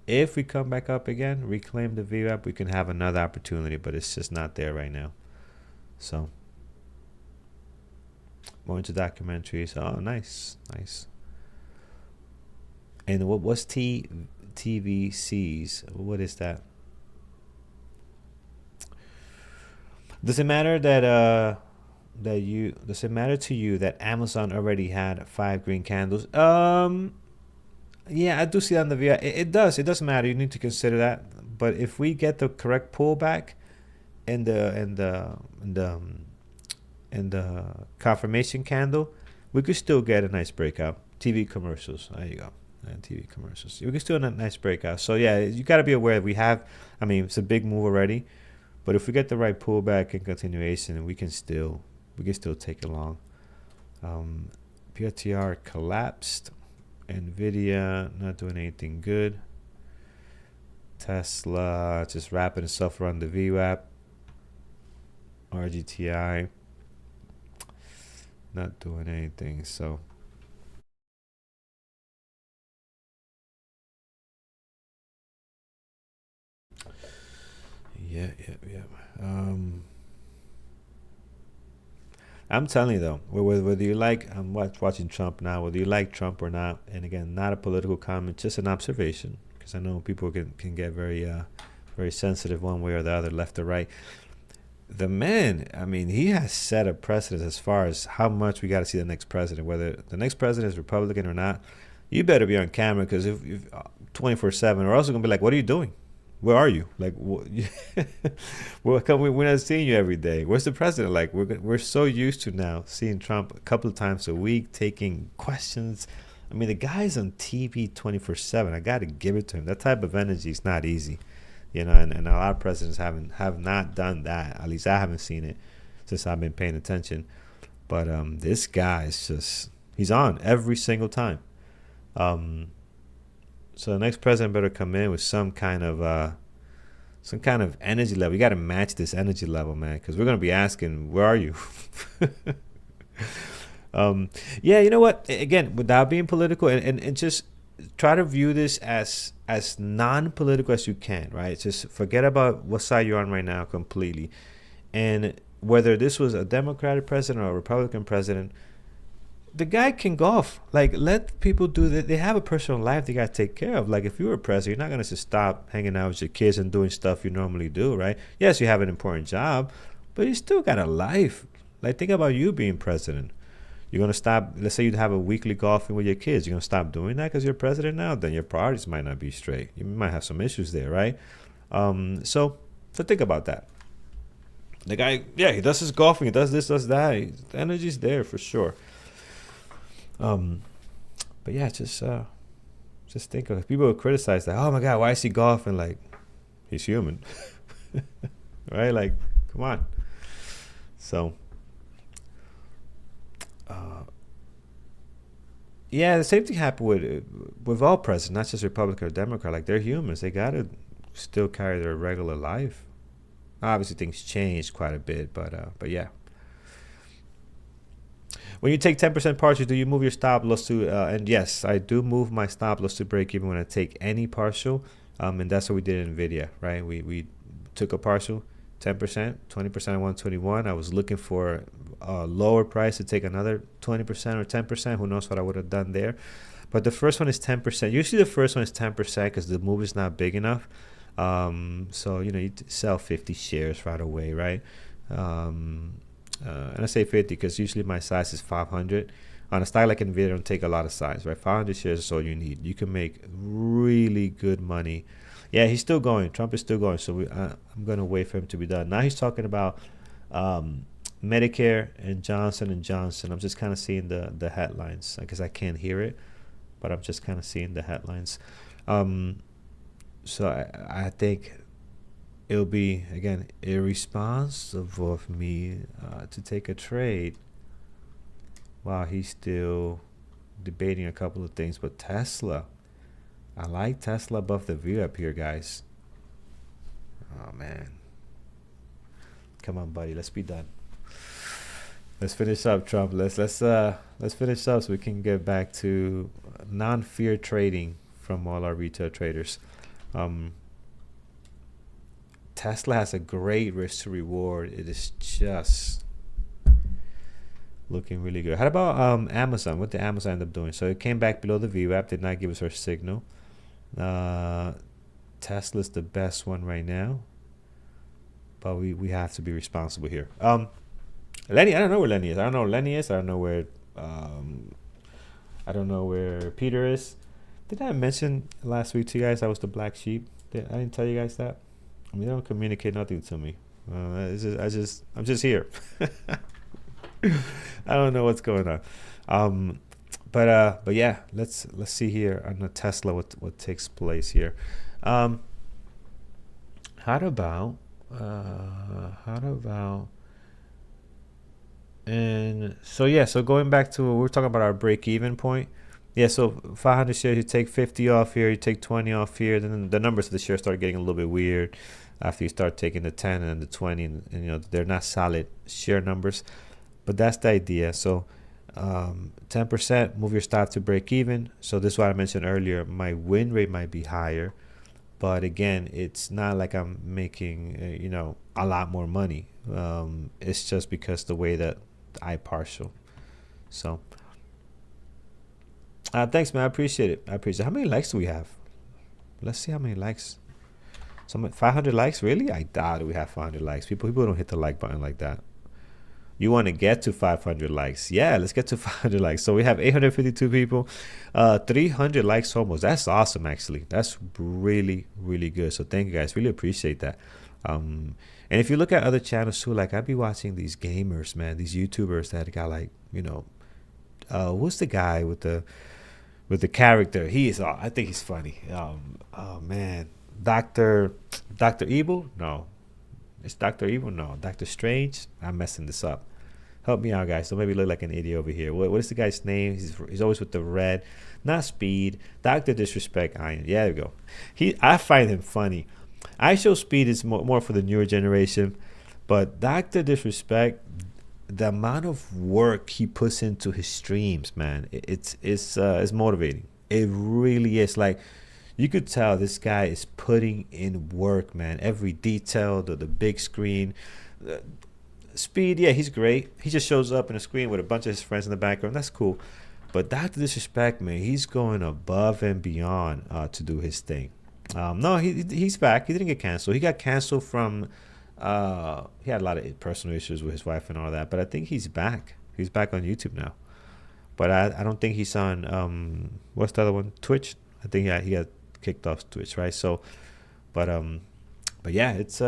If we come back up again, reclaim the VWAP, we can have another opportunity, but it's just not there right now. So more into documentaries. Oh, nice. And what's TVCs? What is that? Does it matter that does it matter to you that Amazon already had 5 green candles? Yeah, I do see that on the VI. It does matter. You need to consider that. But if we get the correct pullback in the confirmation candle, we could still get a nice breakout. TV commercials. There you go. And TV commercials. We can still get a nice breakout. So yeah, you got to be aware. It's a big move already. But if we get the right pullback and continuation, we can still take it long. PRTR collapsed. Nvidia not doing anything good. Tesla just wrapping itself around the VWAP. RGTI not doing anything. So yeah. I'm telling you though, whether you like, I'm watching Trump now, whether you like Trump or not, and again, not a political comment, just an observation, because I know people can get very sensitive one way or the other, left or right. The man, I mean, he has set a precedent as far as how much we got to see the next president, whether the next president is Republican or not. You better be on camera, because if 24/7, we're also gonna be like, what are you doing? Where are you? Like, we're not seeing you every day. Where's the president? Like, we're so used to now seeing Trump a couple of times a week, taking questions. I mean, the guy's on TV 24/7. I got to give it to him. That type of energy is not easy, and a lot of presidents have not done that. At least I haven't seen it since I've been paying attention. But this guy is he's on every single time. So the next president better come in with some kind of energy level. You got to match this energy level, man, because we're gonna be asking, where are you? Yeah, you know what? Again, without being political, and just try to view this as non-political as you can, right? Just forget about what side you're on right now completely, and whether this was a Democratic president or a Republican president, the guy can golf. Like, let people do that. They have a personal life they got to take care of. Like, if you were a president, you're not going to just stop hanging out with your kids and doing stuff you normally do, right? Yes, you have an important job, but you still got a life. Like, think about you being president. You're going to stop. Let's say you have a weekly golfing with your kids. You're going to stop doing that because you're president now? Then your priorities might not be straight. You might have some issues there, right? So think about that. The guy, yeah, he does his golfing. He does this, does that. The energy's there for sure. But yeah, just think of it. People will criticize that. Oh my God, why is he golfing? Like, he's human, right? Like, come on. So, yeah, the same thing happened with all presidents, not just Republican or Democrat. Like, they're humans. They gotta still carry their regular life. Obviously, things changed quite a bit, but yeah. When you take 10% partial, do you move your stop loss to? And yes, I do move my stop loss to break even when I take any partial. And that's what we did in NVIDIA, right? We took a partial, 10%, 20% at 121. I was looking for a lower price to take another 20% or 10%. Who knows what I would have done there? But the first one is 10%. Usually the first one is 10% because the move is not big enough. So, you sell 50 shares right away, right? And I say 50 because usually my size is 500. On a stock like NVIDIA, don't take a lot of size, right? 500 shares is all you need. You can make really good money. Yeah, he's still going. Trump is still going. So I'm going to wait for him to be done. Now he's talking about Medicare and Johnson & Johnson. I'm just kind of seeing the headlines because I can't hear it, but I'm just kind of seeing the headlines. So I think it'll be, again, irresponsible of me to take a trade while he's still debating a couple of things. But Tesla, I like Tesla above the view up here, guys. Oh, man. Come on, buddy. Let's be done. Let's finish up, Trump. Let's finish up so we can get back to non-fear trading from all our retail traders. Tesla has a great risk to reward. It is just looking really good. How about Amazon? What did Amazon end up doing? So it came back below the VWAP, did not give us our signal. Tesla's the best one right now, but we have to be responsible here. Lenny, I don't know where Lenny is. I don't know where Lenny is. I don't know where Peter is. Did I mention last week to you guys I was the black sheep? I didn't tell you guys that. I mean, they don't communicate nothing to me. I'm just here. I don't know what's going on. But yeah, let's see here on the Tesla what takes place here. How about and so going back to we're talking about our break even point. Yeah, so 500 shares, you take 50 off here, you take 20 off here, then the numbers of the shares start getting a little bit weird after you start taking the 10 and the 20, and they're not solid share numbers, but that's the idea. So 10%, move your stop to break even. So this is what I mentioned earlier, my win rate might be higher, but again, it's not like I'm making a lot more money. It's just because the way that I partial. So thanks, man. I appreciate it. How many likes do we have? Let's see how many likes. 500 likes, really? I doubt we have 500 likes. People don't hit the like button like that. You want to get to 500 likes? Yeah, let's get to 500 likes. So we have 852 people, 300 likes almost. That's awesome, actually. That's really, really good. So thank you guys. Really appreciate that. And if you look at other channels too, like I'd be watching these gamers, man, these YouTubers that got like, what's the guy with the character? He is, I think he's funny. Oh man, Doctor Evil? No, it's Doctor Evil. No, Doctor Strange. I'm messing this up. Help me out, guys. Don't make me look like an idiot over here. What is the guy's name? He's always with the red, not Speed. Doctor Disrespect Iron. Yeah, there we go. I find him funny. I show Speed is more for the newer generation, but Doctor Disrespect, the amount of work he puts into his streams, man, it's motivating. It really is. Like, you could tell this guy is putting in work, man. Every detail, the big screen. Speed, yeah, he's great. He just shows up in a screen with a bunch of his friends in the background. That's cool. But Dr. Disrespect, man, he's going above and beyond to do his thing. No, he's back. He didn't get canceled. He got canceled from... he had a lot of personal issues with his wife and all that. But I think he's back. He's back on YouTube now. But I don't think he's on... what's the other one? Twitch? I think he got kicked off Twitch, right? So, but yeah, it's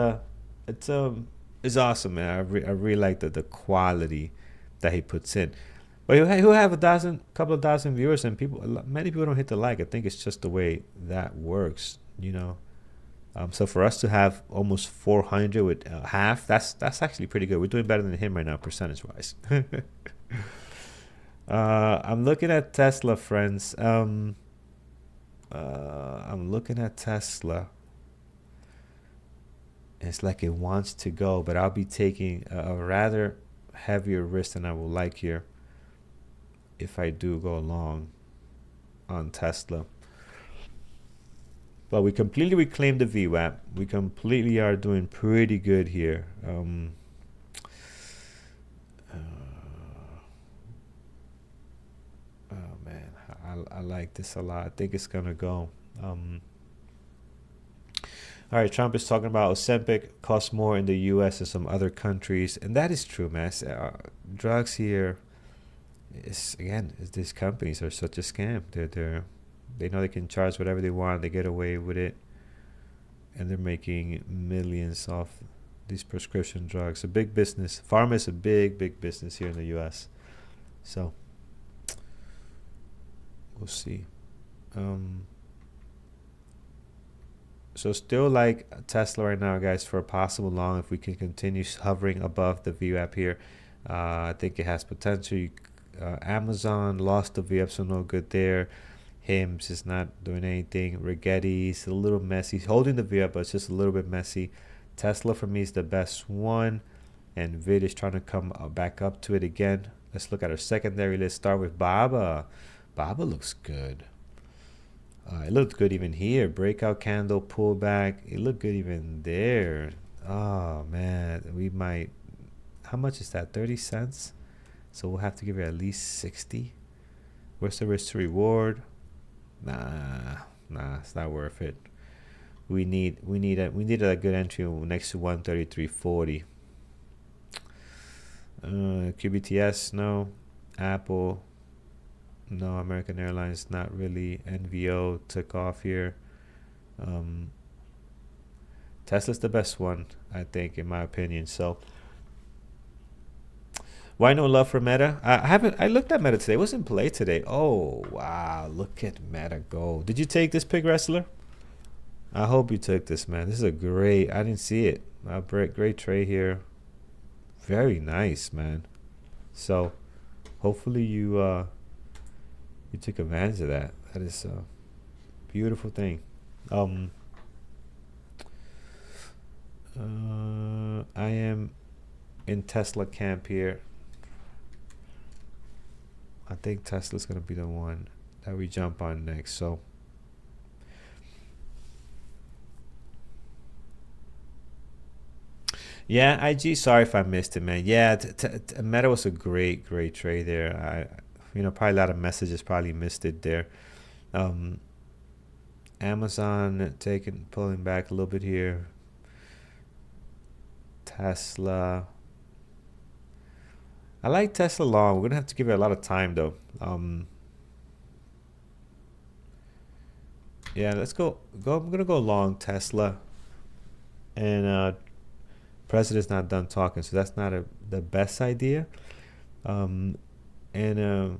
awesome, man. I really like the quality that he puts in. But he'll have couple of thousand viewers, and many people don't hit the like. I think it's just the way that works, So for us to have almost 400 with half, that's actually pretty good. We're doing better than him right now, percentage-wise. I'm looking at Tesla, friends. I'm looking at Tesla. It's like it wants to go, but I'll be taking a rather heavier risk than I would like here if I do go long on Tesla. But we completely reclaimed the VWAP. We completely are doing pretty good here. Oh man, I like this a lot. I think it's gonna go. All right, Trump is talking about Ozempic costs more in the U.S. and some other countries, and that is true, man. Drugs here, these companies are such a scam. They know they can charge whatever they want. They get away with it, and they're making millions off these prescription drugs. A big business. Pharma is a big business here in the U.S. So we'll see. So still like Tesla right now, guys, for a possible long if we can continue hovering above the VWAP here. I think it has potential. Amazon lost the VWAP, so no good there. Hims is not doing anything. Rigetti's a little messy. He's holding the VWAP, but it's just a little bit messy. Tesla for me is the best one. And Vid is trying to come back up to it again. Let's look at our secondary. Let's start with Baba. Baba looks good. It looked good even here. Breakout candle, pullback. It looked good even there. Oh, man. We might... How much is that? 30 cents? So we'll have to give it at least 60. What's the risk to reward? Nah, it's not worth it. We needed a good entry next to 133.40. QBTS, no. Apple... No, American Airlines, not really. NVO took off here. Tesla's the best one, I think, in my opinion. So, why no love for Meta? I looked at Meta today. It was in play today. Oh, wow. Look at Meta go. Did you take this, Pig Wrestler? I hope you took this, man. This is a great... I didn't see it. A great trade here. Very nice, man. So, hopefully you took advantage of that. That is a beautiful thing. I am in Tesla camp here. I think Tesla's gonna be the one that we jump on next. So yeah, IG. Sorry if I missed it, man. Yeah, Meta was a great trade there. Probably a lot of messages probably missed it there. And Amazon pulling back a little bit here. Tesla. I like Tesla long. We're gonna have to give it a lot of time though. Yeah, let's go. I'm gonna go long Tesla. And president's not done talking, so that's not the best idea. And we're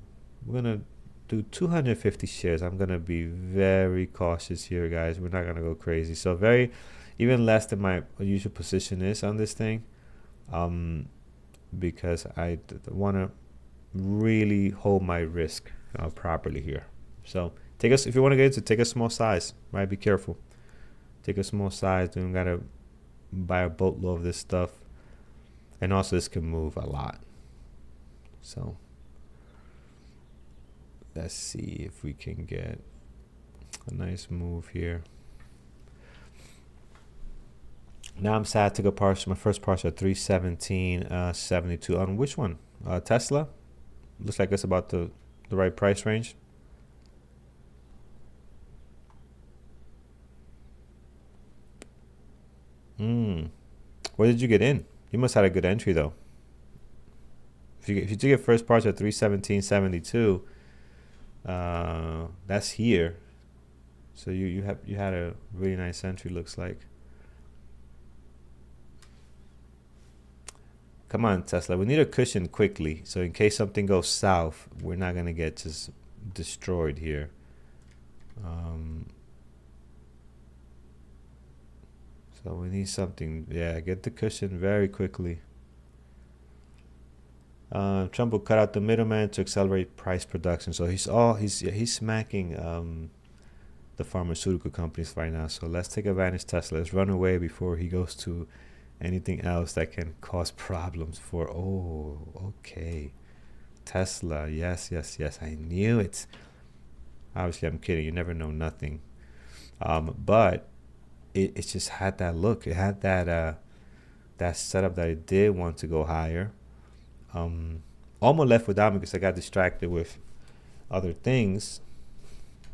gonna do 250 shares. I'm gonna be very cautious here, guys. We're not gonna go crazy. So even less than my usual position is on this thing, because I want to really hold my risk properly here. So if you want to get into, take a small size, right? Be careful. Take a small size. Don't gotta buy a boatload of this stuff, and also this can move a lot. So let's see if we can get a nice move here. Now I'm sad to go partial. My first partial at 317.72 on which one? Tesla. Looks like it's about the right price range. Where did you get in? You must have had a good entry though. If you did get first partial at 317.72, that's here. So you had a really nice entry, looks like. Come on, Tesla. We need a cushion quickly. So in case something goes south, we're not going to get just destroyed here. So we need something. Yeah, get the cushion very quickly. Trump will cut out the middleman to accelerate price production. So he's smacking the pharmaceutical companies right now. So let's take advantage, Tesla. Let's run away before he goes to anything else that can cause problems for. Okay, Tesla. Yes. I knew it. Obviously, I'm kidding. You never know nothing. But it just had that look. It had that setup that it did want to go higher. Almost left without me because I got distracted with other things.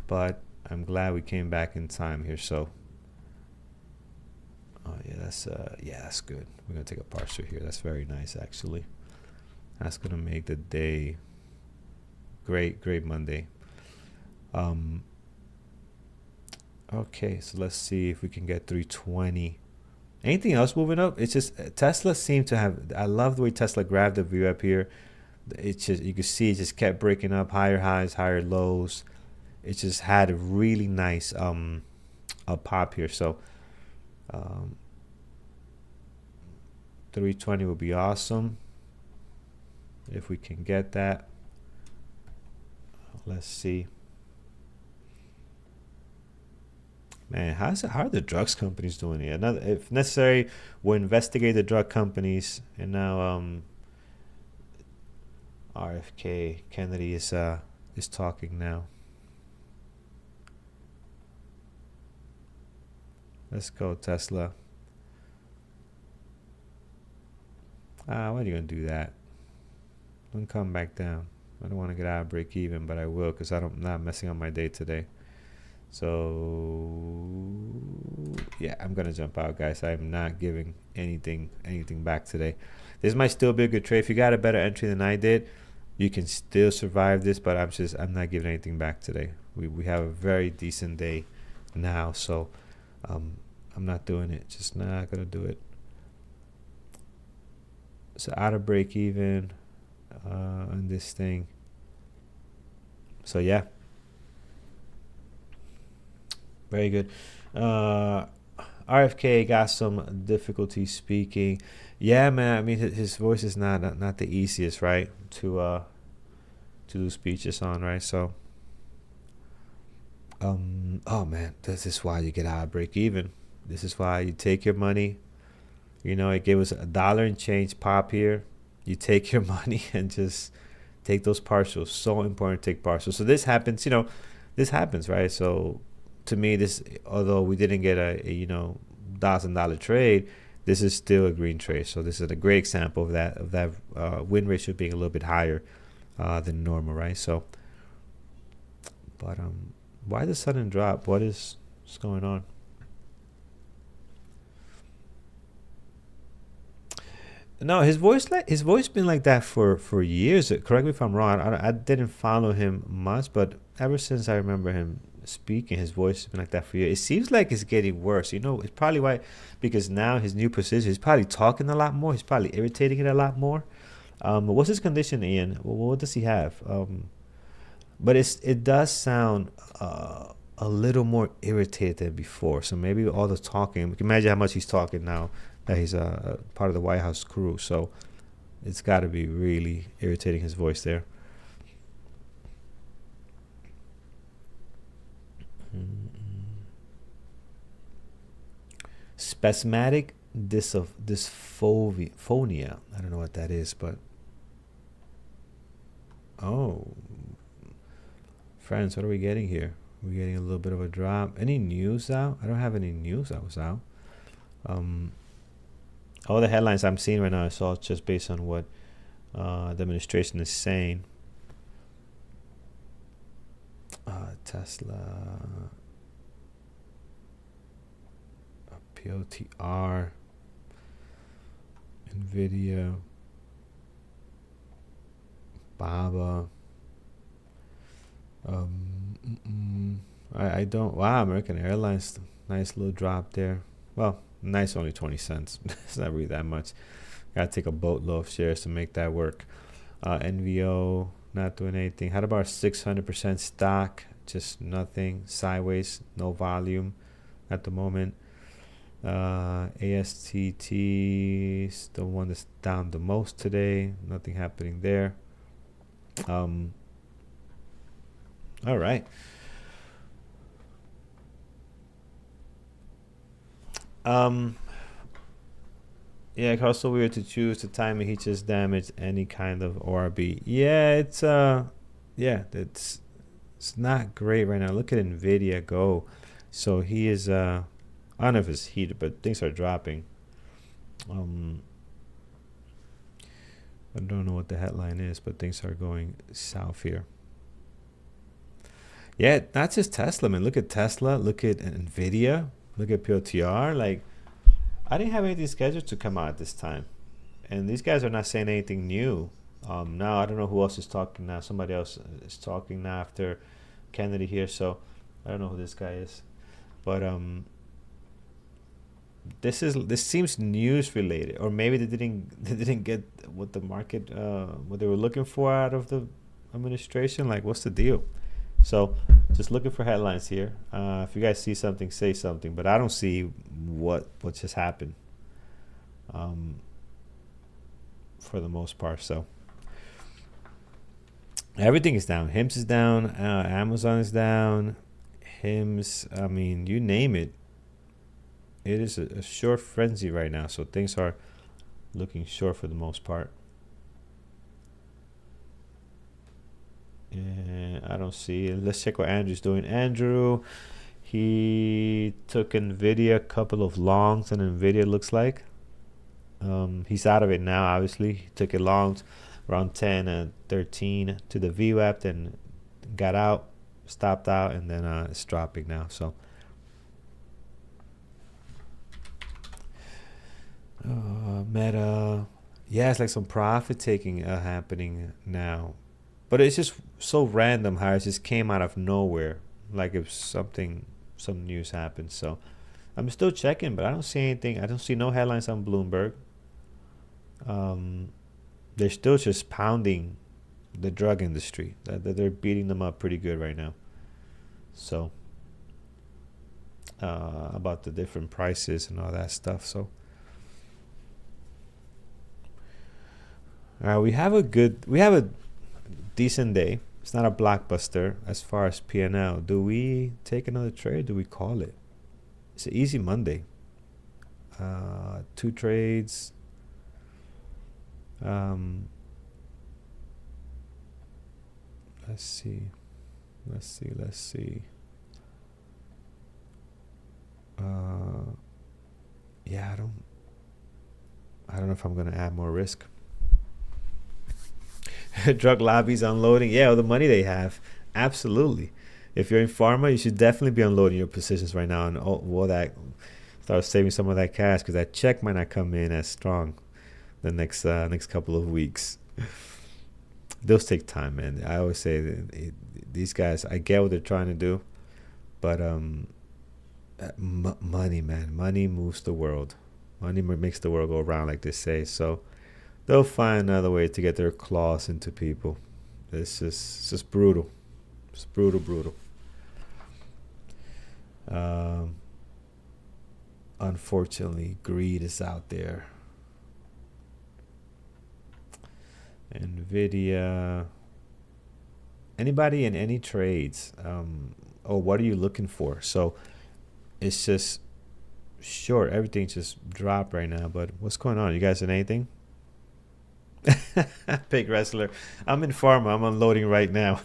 But I'm glad we came back in time here. So. Oh yeah, that's good. We're gonna take a partial here. That's very nice, actually. That's gonna make the day great Monday. Okay, so let's see if we can get 320. Anything else moving up? It's just Tesla seemed to have. I love the way Tesla grabbed the view up here. It's just, you can see it just kept breaking up, higher highs, higher lows. It just had a really nice a pop here. So 320 would be awesome if we can get that. Let's see. Man, how are the drugs companies doing it? If necessary, we'll investigate the drug companies. And now RFK Kennedy is talking now. Let's go, Tesla. Why are you gonna do that? Don't come back down. I don't want to get out of break even, but I will because I'm not messing up my day today. So yeah, I'm gonna jump out, guys. I'm not giving anything back today. This might still be a good trade. If you got a better entry than I did, you can still survive this, but I'm not giving anything back today. We have a very decent day now, so I'm not doing it. Just not gonna do it. So out of break even on this thing. So yeah, very good. RFK got some difficulty speaking. Yeah, man. I mean, his voice is not the easiest, right? To do speeches on, right? So, oh man, this is why you get out of break even. This is why you take your money. You know, it gave us $1 and change pop here. You take your money and just take those partials. So important to take partials. So this happens, this happens, right? So to me, this, although we didn't get a $1,000 trade, this is still a green trade. So this is a great example of that win ratio being a little bit higher than normal, right? So, but why the sudden drop? What is What's going on? No, his voice been like that for years. Correct me if I'm wrong. I didn't follow him much, but ever since I remember him speaking, his voice has been like that for years. It seems like it's getting worse. It's probably why, because now his new position, he's probably talking a lot more. He's probably irritating it a lot more. What's his condition, Ian? What does he have? But it does sound a little more irritated than before. So maybe all the talking. Imagine how much he's talking now that he's part of the White House crew. So it's got to be really irritating his voice there. Spasmodic dysphonia. I don't know what that is, but friends, what are we getting here? We're getting a little bit of a drop. Any news out? I don't have any news that was out. All the headlines I'm seeing right now is all just based on what the administration is saying. Tesla, POTR, Nvidia, Baba. I don't. Wow, American Airlines, nice little drop there. Well, nice, only 20 cents. It's not really that much. Gotta take a boatload of shares to make that work. NVO not doing anything. How about 600% stock? Just nothing. Sideways, no volume at the moment. ASTT is the one that's down the most today. Nothing happening there. All right. Yeah, it's also weird to choose the timing. He just damaged any kind of ORB. Yeah, it's not great right now. Look at Nvidia go. So he is I don't know if it's heated, but things are dropping. I don't know what the headline is, but things are going south here. Yeah, not just Tesla, man. Look at Tesla. Look at Nvidia. Look at POTR. Like, I didn't have anything scheduled to come out at this time, and these guys are not saying anything new. Now I don't know who else is talking now. Somebody else is talking now after Kennedy here, so I don't know who this guy is, but this seems news related, or maybe they didn't get what the market what they were looking for out of the administration. Like, what's the deal? So just looking for headlines here. If you guys see something, say something, but I don't see what just happened for the most part. So everything is down. HIMS is down. Amazon is down. HIMS, I mean, you name it. It is a short frenzy right now. So things are looking short for the most part. And I don't see. Let's check what Andrew's doing. Andrew, he took Nvidia, a couple of longs, and Nvidia looks like he's out of it now. Obviously, he took it longs around 10 and 13 to the VWAP, then got out, stopped out, and then it's dropping now. So Meta, yeah, it's like some profit taking happening now. But it's just so random how it just came out of nowhere, like if some news happened. So I'm still checking, but I don't see anything. I don't see no headlines on Bloomberg. They're still just pounding the drug industry. They're beating them up pretty good right now. So about the different prices and all that stuff. So we have a decent day. It's not a blockbuster as far as P&L. Do we take another trade? Do we call it? It's an easy Monday. 2 trades. Let's see. Yeah, I don't know if I'm gonna add more risk. Drug lobbies unloading. Yeah, all the money they have. Absolutely. If you're in pharma, you should definitely be unloading your positions right now and all that. Start saving some of that cash because that check might not come in as strong the next couple of weeks. Those take time, man. I always say that these guys, I get what they're trying to do, but money, man, money moves the world. Money makes the world go around, like they say. So they'll find another way to get their claws into people. It's just brutal. It's brutal, brutal. Um, Unfortunately, greed is out there. Nvidia. Anybody in any trades? Oh, what are you looking for? So it's just sure everything just dropped right now. But what's going on? You guys in anything? Big wrestler. I'm in pharma. I'm unloading right now.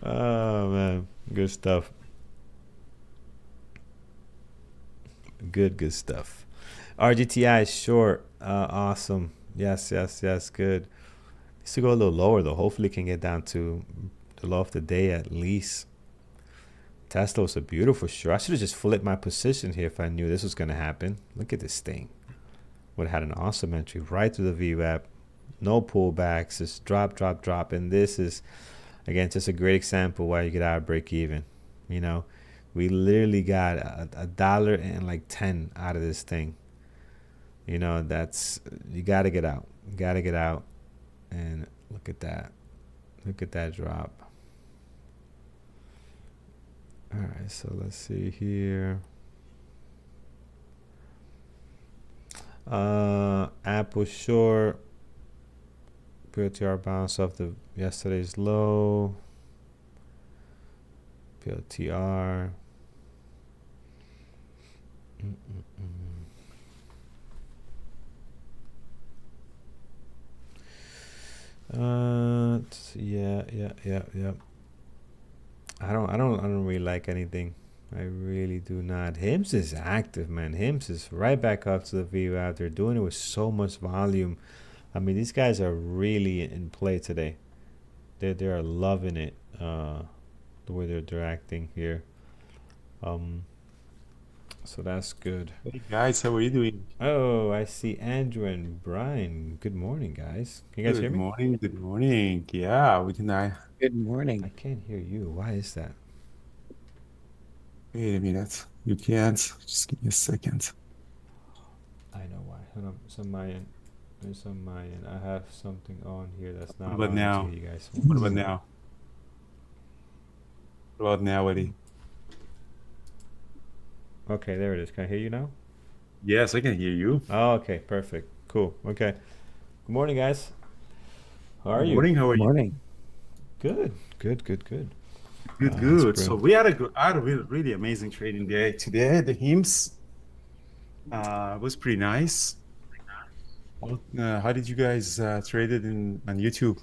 Oh man, good stuff. Good stuff. RGTI is short. Awesome. Yes, yes, yes. Good. Needs to go a little lower though. Hopefully, it can get down to the low of the day at least. Tesla was a beautiful short. I should have just flipped my position here if I knew this was gonna happen. Look at this thing. Would have had an awesome entry right through the VWAP. No pullbacks. Just drop, drop, drop. And this is again just a great example why you get out of break even. You know, we literally got a dollar and like 10 out of this thing. You know, that's you got to get out. You got to get out. And look at that. Look at that drop. All right, so let's see here. Apple short. PLTR bounce off the yesterday's low. PLTR. Yeah. I don't really like anything. I really do not. Hims is active, man. Hims is right back up to the VWAP. They're doing it with so much volume. I mean, these guys are really in play today. They are loving it. The way they're acting here. Um, so that's good. Hey guys, how are you doing? Oh, I see Andrew and Brian. Good morning, guys. Can you guys hear Good me? morning, good morning. Yeah, we can. Good I morning. can't hear you. Why is that? Wait a minute. You can't. Just give me a second. I know why. Hold on. It's on my end. It's on my end. I have something on here that's What not about allowing me to now? hear you guys. What One about second. now? What about now, Eddie? Okay, there it is. Can I hear you now? Yes, I can hear you. Oh, okay. Perfect. Cool. Okay. Good morning, guys. How Good are you? morning. How are you? Morning. Good. Good. Good, That's good. So brilliant. we had a really amazing trading day today. The HIMS was pretty nice. How did you guys trade it in on YouTube?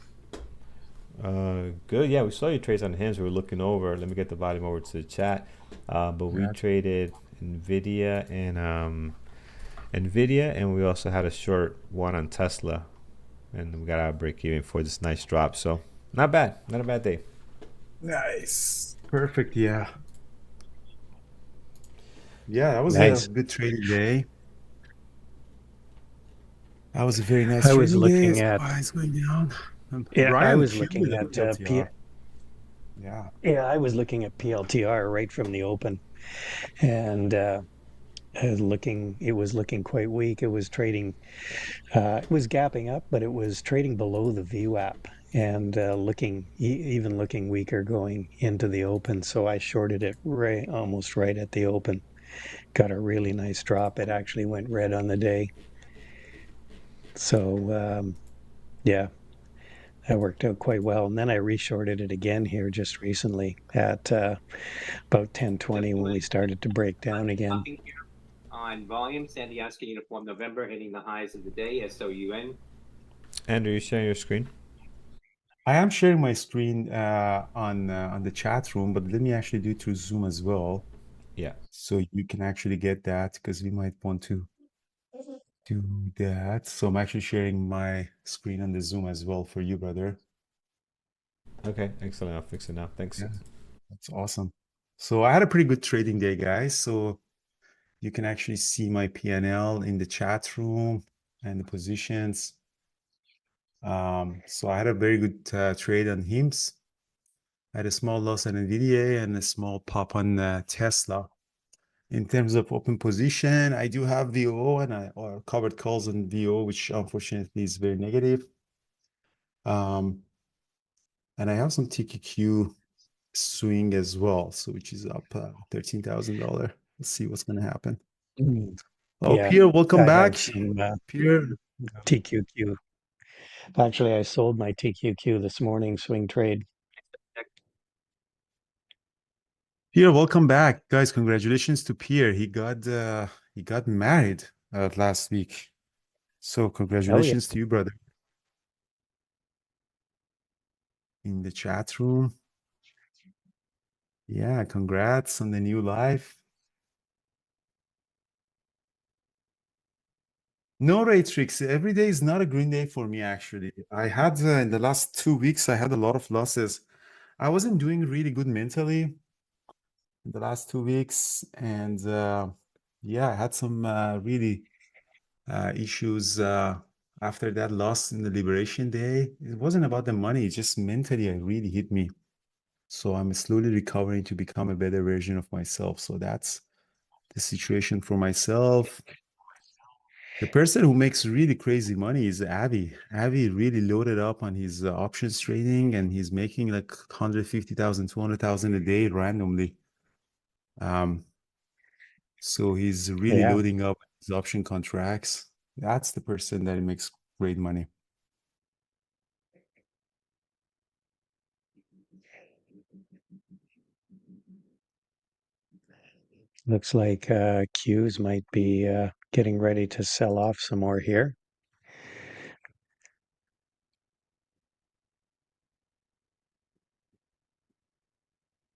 Good. Yeah, we saw your trades on hands. We were looking over. Let me get the volume over to the chat. But we Yeah. traded Nvidia, and we also had a short one on Tesla, and we got our break even for this nice drop. So not bad. Not a bad day. Nice. Perfect. Yeah. Yeah, that was a Nice. good trading day. That was a very nice I was trading day. looking So at, why is going down? yeah, I Brian was killed looking it at at PLTR. Yeah. I was looking at PLTR right from the open, and it was looking quite weak. It was trading, it was gapping up, but it was trading below the VWAP and even looking weaker going into the open. So I shorted it right, almost right at the open. Got a really nice drop. It actually went red on the day. So yeah, that worked out quite well. And then I reshorted it again here just recently at about 10:20 when we started to break down again. On volume, Sandy asking uniform November hitting the highs of the day, SOUN. Andrew, you sharing your screen? I am sharing my screen on the chat room, but let me actually do it through Zoom as well. Yeah. So you can actually get that because we might want to do that. So I'm actually sharing my screen on the Zoom as well for you, brother. Okay, excellent. I'll fix it now. Thanks. Yeah, that's awesome. So I had a pretty good trading day, guys. So you can actually see my P&L in the chat room and the positions. So I had a very good trade on HIMS. I had a small loss on NVIDIA and a small pop on Tesla. In terms of open position, I do have VO or covered calls on VO, which unfortunately is very negative. And I have some TQQ swing as well, so which is up $13,000. Let's see what's going to happen. Mm. Oh, Yeah, Pierre, welcome I have back. some Pierre, TQQ. Actually, I sold my TQQ this morning, swing trade. Pierre, welcome back, guys. Congratulations to Pierre. He got married last week. So Oh yeah, congratulations to you, brother. In the chat room. Yeah, congrats on the new life. No, Raytrix. Every day is not a green day for me, actually. I had in the last 2 weeks, I had a lot of losses. I wasn't doing really good mentally in the last 2 weeks. And yeah, I had some really issues after that loss in the Liberation Day. It wasn't about the money, just mentally, it really hit me. So I'm slowly recovering to become a better version of myself. So that's the situation for myself. The person who makes really crazy money is Avi. Avi really loaded up on his options trading, and he's making like 150,000, 200,000 a day randomly. So he's really yeah. loading up his option contracts. That's the person that makes great money. Looks like Qs might be getting ready to sell off some more here.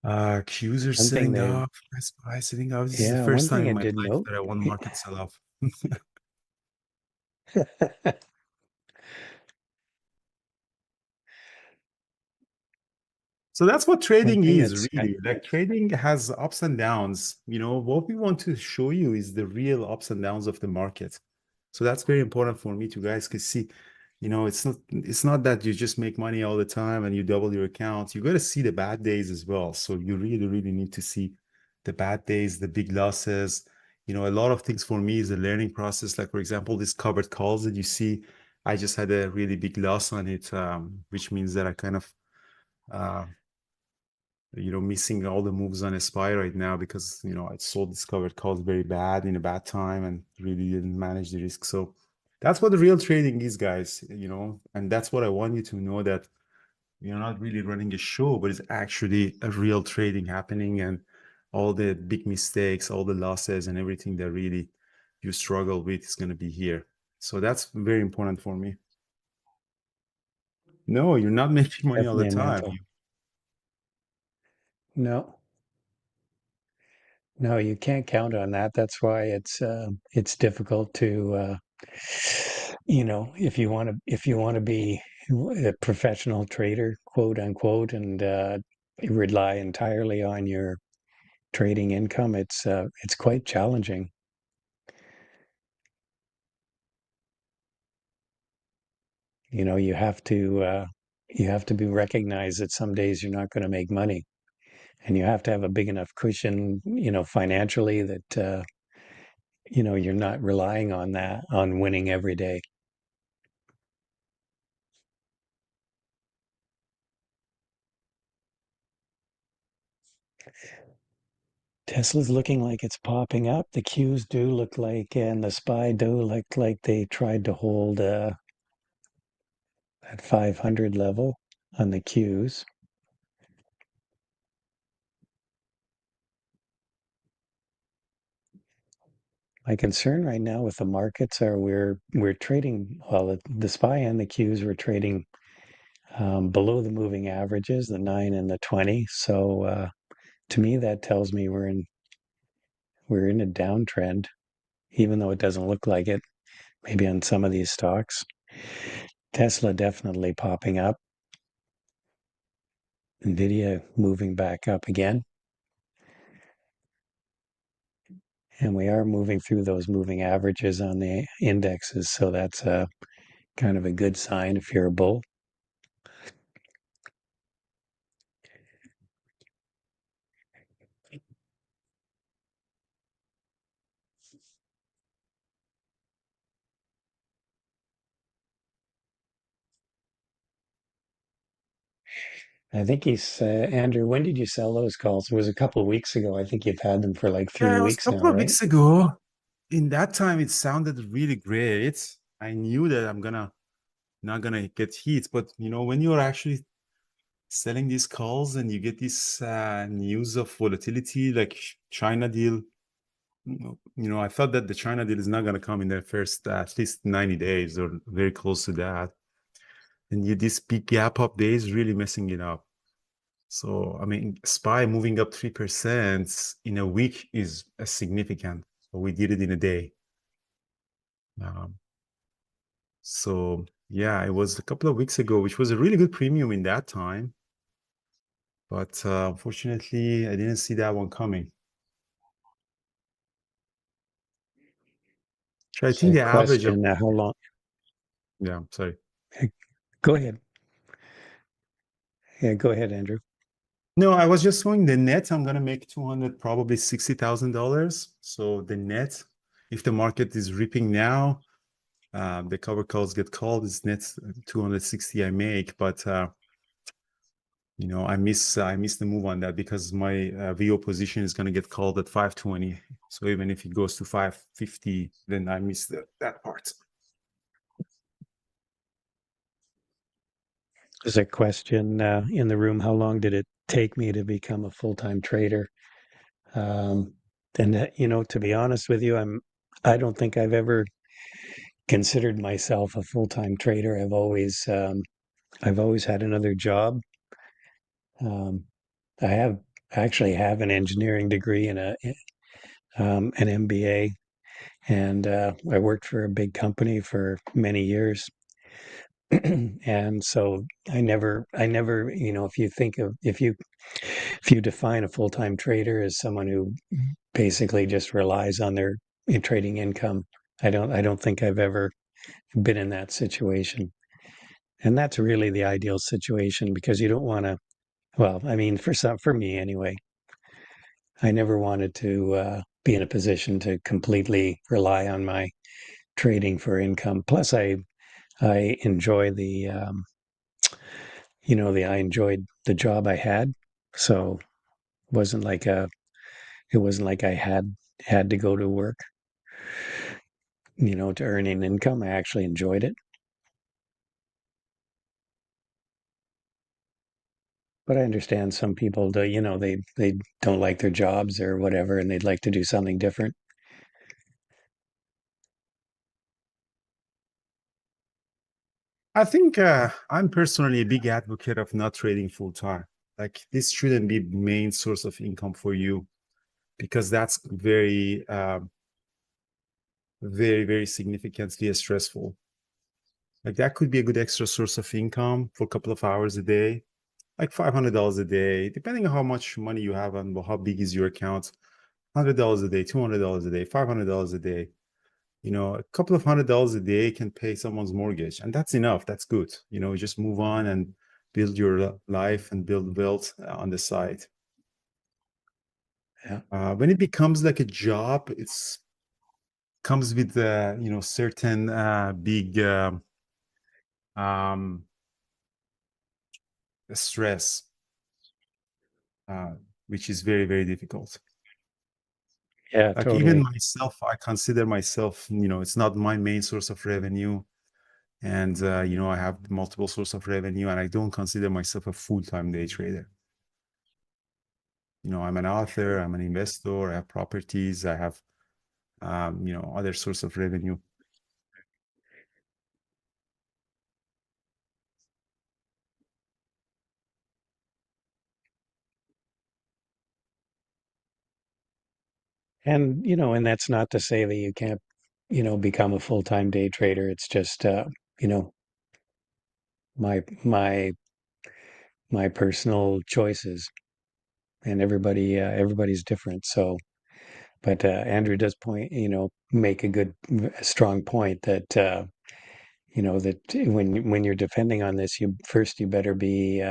Qs are One thing sitting they, up. SPY sitting up. This is the yeah, first one time thing in I my did life note. that I want market sell off. So that's what One trading thing is that's really. Like trading has ups and downs. You know, what we want to show you is the real ups and downs of the market. So that's very important for me to guys can see, you know, it's not that you just make money all the time and you double your accounts. You got to see the bad days as well. So you really, really need to see the bad days, the big losses. You know, a lot of things for me is a learning process. Like for example, this covered calls that you see, I just had a really big loss on it, which means that I kind of uh, missing all the moves on Aspire right now because, I sold discovered calls very bad in a bad time and really didn't manage the risk. So that's what the real trading is, guys, and that's what I want you to know, that you're not really running a show, but it's actually a real trading happening, and all the big mistakes, all the losses and everything that really you struggle with is going to be here. So that's very important for me. No, you're not making money all the definitely a time. mental. No, no, you can't count on that. That's why it's difficult to if you want to be a professional trader, quote unquote, and rely entirely on your trading income, it's quite challenging. You know, you have to be recognized that some days you're not going to make money, and you have to have a big enough cushion, financially that you're not relying on that on winning every day. Tesla's looking like it's popping up. The Qs do look like, and the SPY do look like they tried to hold at 500 level on the Qs. My concern right now with the markets are we're trading, well, the SPY and the Qs were trading below the moving averages, the 9 and the 20. So to me, that tells me we're in a downtrend, even though it doesn't look like it. Maybe on some of these stocks, Tesla definitely popping up. Nvidia moving back up again. And we are moving through those moving averages on the indexes. So that's a kind of a good sign if you're a bull. I think Andrew, when did you sell those calls? It was a couple of weeks ago. I think you've had them for like Yeah, 3 it was a weeks now, couple of right? weeks ago. In that time, it sounded really great. I knew that I'm gonna not gonna get hit, but when you're actually selling these calls and you get this news of volatility, like China deal, I thought that the China deal is not gonna come in the first at least 90 days or very close to that. And this big gap up there is really messing it up. So, I mean, SPY moving up 3% in a week is significant. So we did it in a day. So yeah, it was a couple of weeks ago, which was a really good premium in that time. But unfortunately, I didn't see that one coming. So I think So the average of, question, how long? yeah, sorry. Go ahead. Yeah, go ahead, Andrew. No, I was just showing the net. I'm gonna make 200, probably $60,000. So the net, if the market is ripping now, the cover calls get called. It's net 260 I make, but I miss the move on that because my VO position is gonna get called at 520. So even if it goes to 550, then I miss that part. There's a question in the room. How long did it take me to become a full-time trader? Um, and to be honest with you, I don't think I've ever considered myself a full-time trader. I've always had another job. Um, I actually have an engineering degree and an MBA, and I worked for a big company for many years. And so I never, if you think of, if you define a full-time trader as someone who basically just relies on their trading income, I don't think I've ever been in that situation. And that's really the ideal situation because you don't want to, well, I mean, for me anyway, I never wanted to be in a position to completely rely on my trading for income. Plus, I enjoy I enjoyed the job I had, so it wasn't like I had to go to work, to earn an income. I actually enjoyed it. But I understand some people do, they don't like their jobs or whatever, and they'd like to do something different. I think I'm personally a big advocate of not trading full time. Like this shouldn't be main source of income for you because that's very, very significantly stressful. Like that could be a good extra source of income for a couple of hours a day, like $500 a day, depending on how much money you have and how big is your account. $100 a day, $200 a day, $500 a day. A couple of $100 a day can pay someone's mortgage, and that's enough. That's good. Just move on and build your life and build wealth on the side. Yeah. When it becomes like a job, it's comes with certain big um, stress, uh, which is very, very difficult. Yeah, Like even totally. myself, I consider myself, it's not my main source of revenue. And, I have multiple sources of revenue and I don't consider myself a full-time day trader. I'm an author, I'm an investor, I have properties, I have, other source of revenue. And that's not to say that you can't, become a full-time day trader. It's just, you know, my my personal choices, and everybody's different. So, but Andrew does make a strong point that that when you're depending on this, you better be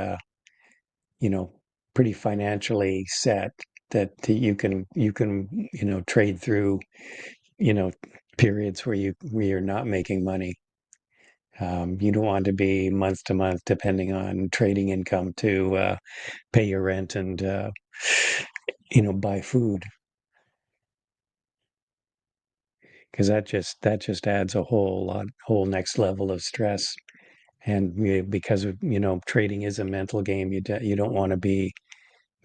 you know pretty financially set that you can trade through you know periods where you're not making money. You don't want to be month to month depending on trading income to pay your rent and buy food, because that just adds a whole next level of stress. And because trading is a mental game, you don't want to be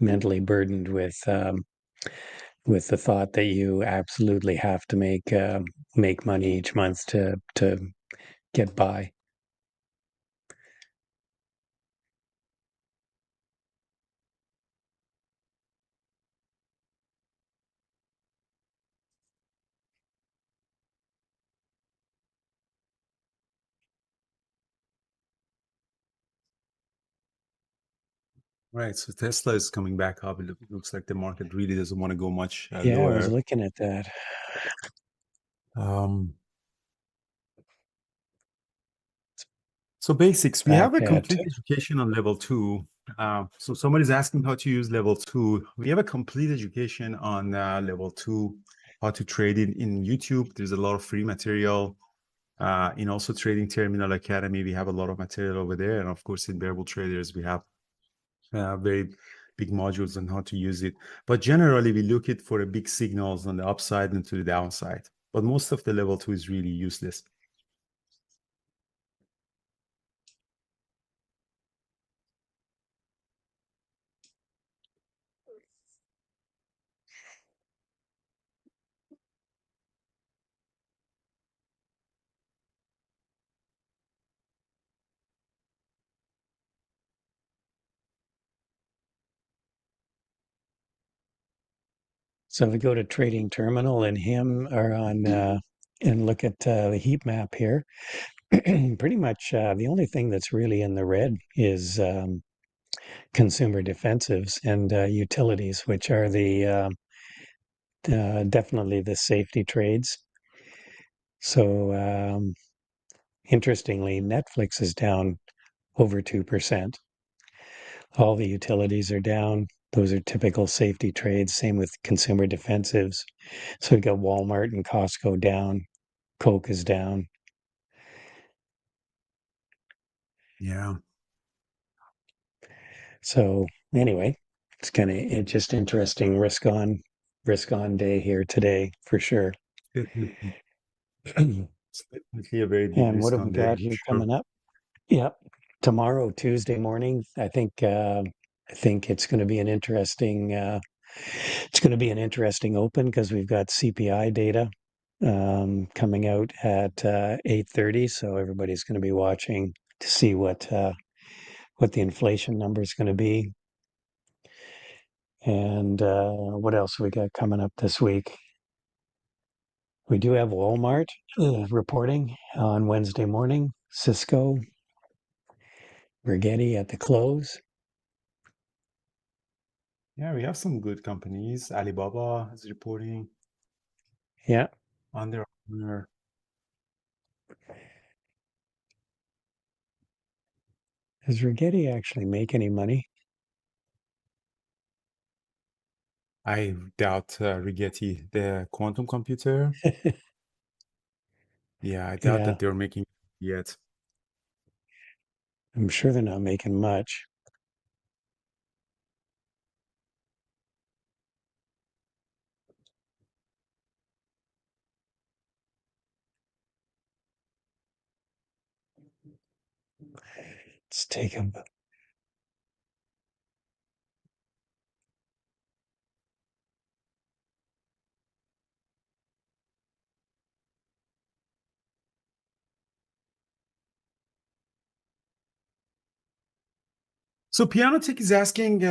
mentally burdened with the thought that you absolutely have to make money each month to get by. Right. So Tesla is coming back up. It looks like the market really doesn't want to go much Yeah, I was lower. looking at that. Um, so basics, we have Back a at complete education on level 2. So somebody's asking how to use level 2. We have a complete education on level 2, how to trade in YouTube. There's a lot of free material. In also Trading Terminal Academy, we have a lot of material over there. And of course, in Bearable Traders, we have very big modules on how to use it. But generally, we look it for a big signals on the upside and to the downside. But most of the level 2 is really useless. So if we go to Trading Terminal and him are on and look at the heat map here, pretty much the only thing that's really in the red is consumer defensives and utilities, which are the definitely the safety trades. So interestingly, Netflix is down over 2%. All the utilities are down. Those are typical safety trades. Same with consumer defensives. So we got Walmart and Costco down. Coke is down. Yeah. So anyway, it's just interesting risk on day here today for sure. Definitely. And It's definitely a very big what risk have we on there, got here sure. coming up? Yep. Tomorrow, Tuesday morning, I think it's going to be an interesting open because we've got CPI data coming out at 8:30, so everybody's going to be watching to see what the inflation number is going to be. And what else we got coming up this week? We do have Walmart reporting on Wednesday morning, Cisco, Rigetti at the close. Yeah, we have some good companies. Alibaba is reporting, Yeah. Under Armour. Does Rigetti actually make any money? I doubt Rigetti, the quantum computer. Yeah, I doubt Yeah, that they're making yet. I'm sure they're not making much. Let's take a So Piano Tech is asking,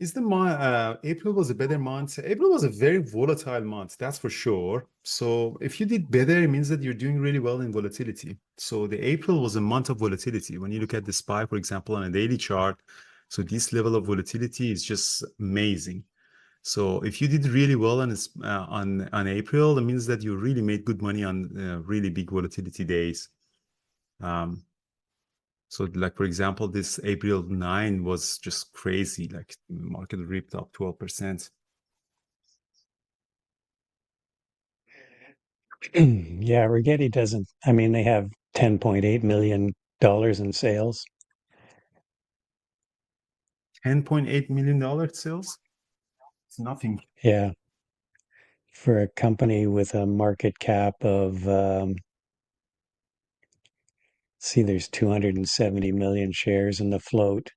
Is the month April was a better month? April was a very volatile month, that's for sure. So if you did better, it means that you're doing really well in volatility. So the April was a month of volatility. When you look at the SPY, for example, on a daily chart, so this level of volatility is just amazing. So if you did really well on April, it means that you really made good money on really big volatility days. So like, for example, this April 9 was just crazy. Like the market ripped up 12%. Yeah, Rigetti doesn't. I mean, they have $10.8 million in sales. $10.8 million sales? It's nothing. Yeah, for a company with a market cap of, see, there's 270 million shares in the float.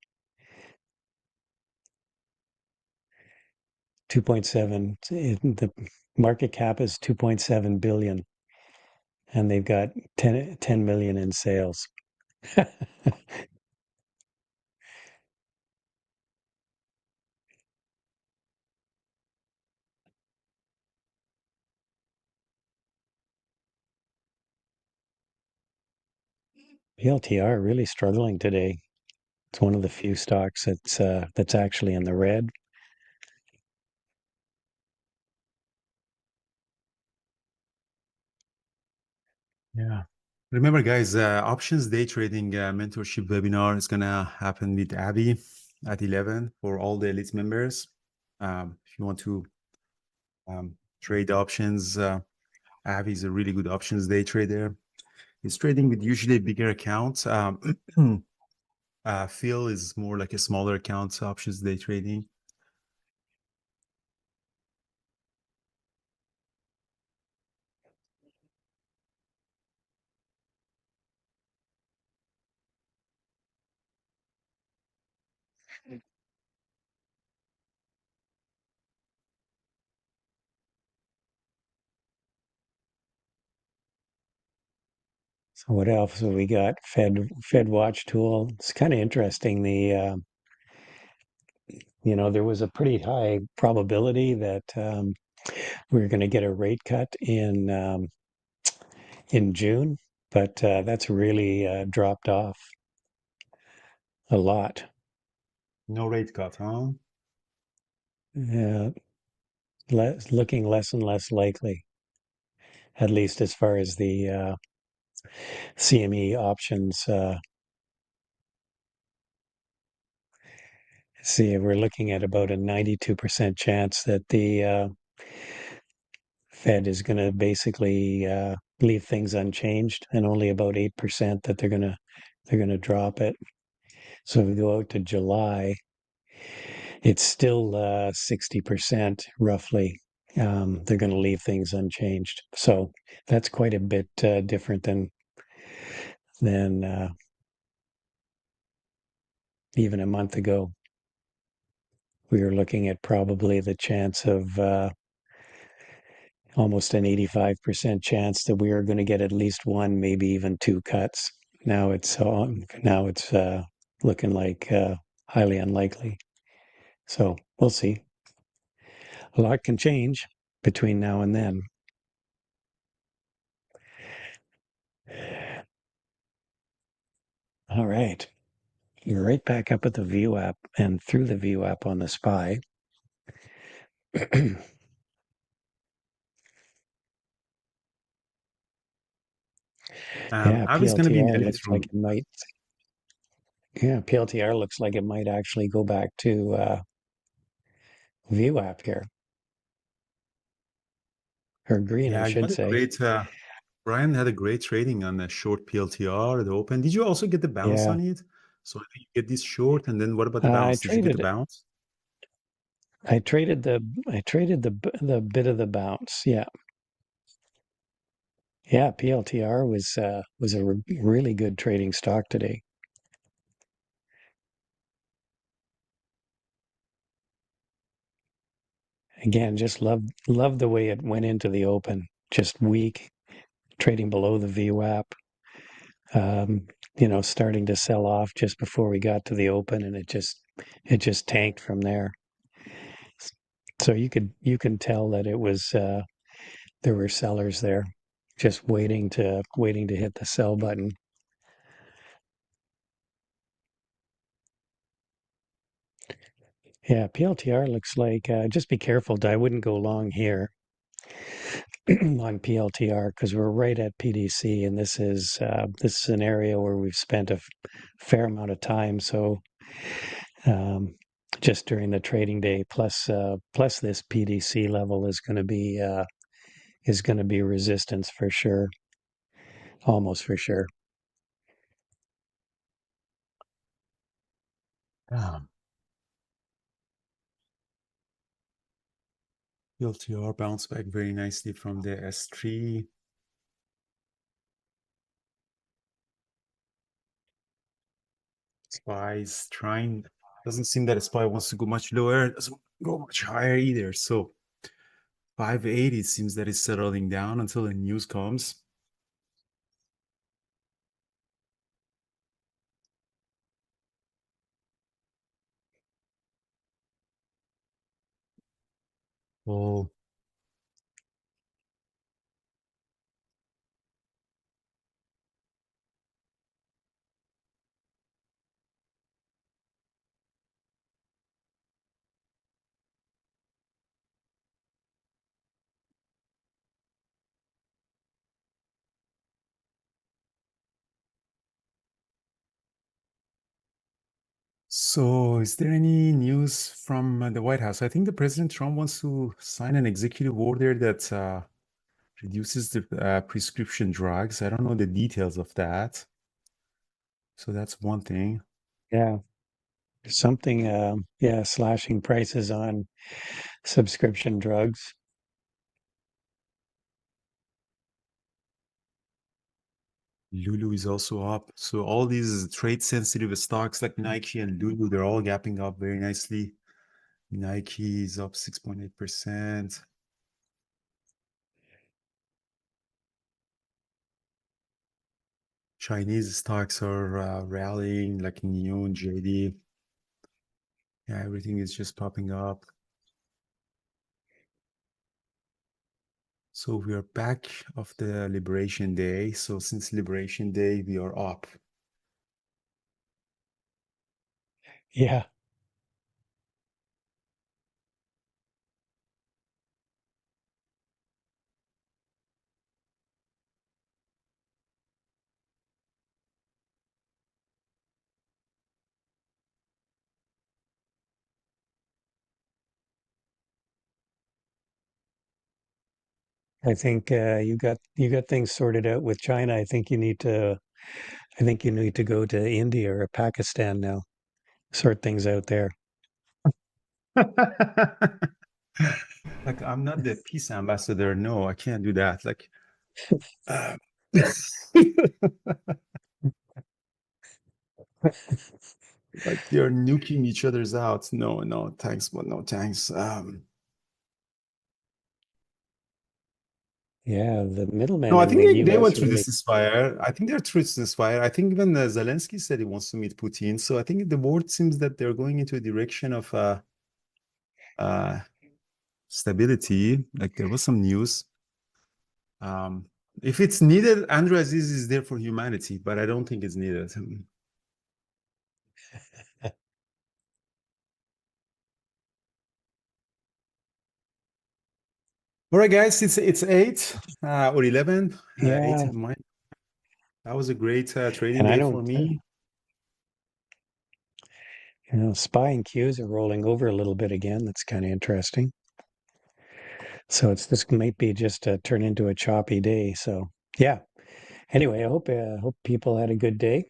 2.7, the market cap is 2.7 billion, and they've got 10 million in sales. PLTR really struggling today. It's one of the few stocks that's actually in the red. Yeah. Remember, guys, options day trading mentorship webinar is gonna happen with Abby at 11 for all the elite members. If you want to trade options, Abby is a really good options day trader. He's trading with usually bigger accounts. Phil is more like a smaller account options day trading. So what else have we got? Fed watch tool. It's kind of interesting. There was a pretty high probability that we were going to get a rate cut in June, but that's really dropped off a lot. No rate cut, huh? Uh, looking less and less likely, at least as far as the CME options. See, we're looking at about a 92% chance that the Fed is going to basically leave things unchanged, and only about 8% that they're gonna drop it. So if we go out to July, it's still 60% roughly. They're going to leave things unchanged. So that's quite a bit different than even a month ago. We were looking at probably the chance of almost an 85% chance that we are going to get at least one, maybe even two cuts. Now it's looking like highly unlikely. So we'll see. A lot can change between now and then. All right. You're right back up at the View app and through the View app on the SPY. Yeah, I was gonna be in PLTR the looks next like room. it might. Yeah, PLTR looks like it might actually go back to View app here, or green, I Yeah, you should had a say. great Brian had a great trading on the short PLTR at the open. Did you also get the bounce Yeah, on it? So I think you get this short, and then what about the I bounce? Did you get the traded it. bounce? I traded the bit of the bounce. Yeah, yeah. PLTR was a really good trading stock today. Again, just love the way it went into the open. Just weak, trading below the VWAP. Starting to sell off just before we got to the open, and it just tanked from there. So you can tell that it was there were sellers there just waiting to hit the sell button. Yeah, PLTR looks like just be careful. I wouldn't go long here on PLTR because we're right at PDC, and this is an area where we've spent a fair amount of time. So um, just during the trading day, plus this PDC level is going to be resistance for sure, almost for sure. Um, LTR bounced back very nicely from the S3. SPY is trying, doesn't seem that SPY wants to go much lower, doesn't go much higher either. So 580 seems that it's settling down until the news comes. Oh, so is there any news from the White House? I think the President Trump wants to sign an executive order that reduces the prescription drugs. I don't know the details of that. So that's one thing. Yeah, something. Yeah, slashing prices on subscription drugs. Lulu is also up. So all these trade sensitive stocks like Nike and Lulu, they're all gapping up very nicely. Nike is up 6.8%. Chinese stocks are rallying like NIO and JD. Yeah, everything is just popping up. So we are back of the Liberation Day. So since Liberation Day, we are up. Yeah, I think you got things sorted out with China. I think you need to go to India or Pakistan now. Sort things out there. Like I'm not the peace ambassador. No, I can't do that. Like, uh, like they're nuking each other's out. No, no, thanks, but no thanks. Yeah, the No, middlemen I in the think they US went through really. this ceasefire. I think they're through this ceasefire. I think even Zelensky said he wants to meet Putin. So I think the board seems that they're going into a direction of uh, stability. Like there was some news. Um, if it's needed, Andrew Aziz is there for humanity, but I don't think it's needed. All right, guys, it's 8 or 11. 8 Yeah, in mine. That was a great trading and I day don't, for me. you know, SPY and Qs are rolling over a little bit again. That's kind of interesting. So it's this might be just turn into a choppy day. So yeah. Anyway, I hope people had a good day.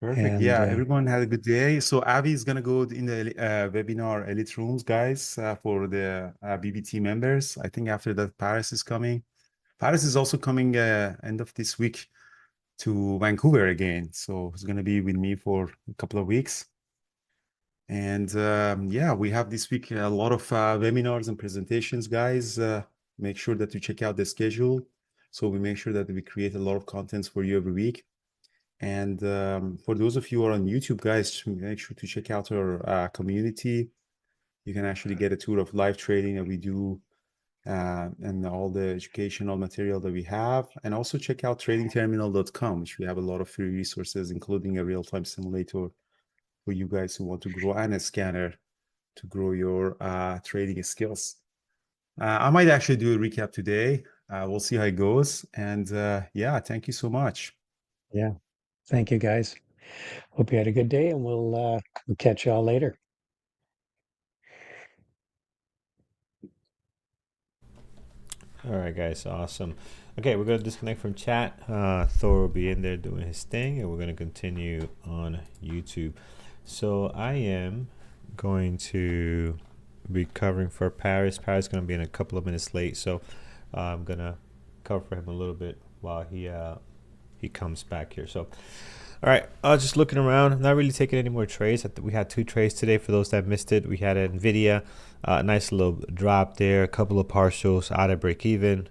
Perfect. And Yeah, everyone had a good day. So Avi is gonna go in the webinar Elite Rooms, guys, for the BBT members. I think after that, Paris is coming. Paris is also coming end of this week to Vancouver again. So he's gonna be with me for a couple of weeks. And yeah, we have this week a lot of webinars and presentations, guys. Make sure that you check out the schedule. So we make sure that we create a lot of contents for you every week. And for those of you who are on YouTube, guys, make sure to check out our community. You can actually get a tour of live trading that we do and all the educational material that we have. And also check out tradingterminal.com, which we have a lot of free resources, including a real-time simulator for you guys who want to grow, and a scanner to grow your trading skills. I might actually do a recap today. We'll see how it goes. And yeah, thank you so much. Yeah. Thank you, guys. Hope you had a good day, and we'll catch y'all later. All right, guys, awesome. Okay, we're gonna disconnect from chat. Thor will be in there doing his thing, and we're gonna continue on YouTube. So I am going to be covering for Paris. Paris is gonna be in a couple of minutes late, so I'm gonna cover for him a little bit while he comes back here. So, all right, just looking around. I'm not really taking any more trades. We had 2 trades today. For those that missed it, we had Nvidia, a nice little drop there, a couple of partials out of break even,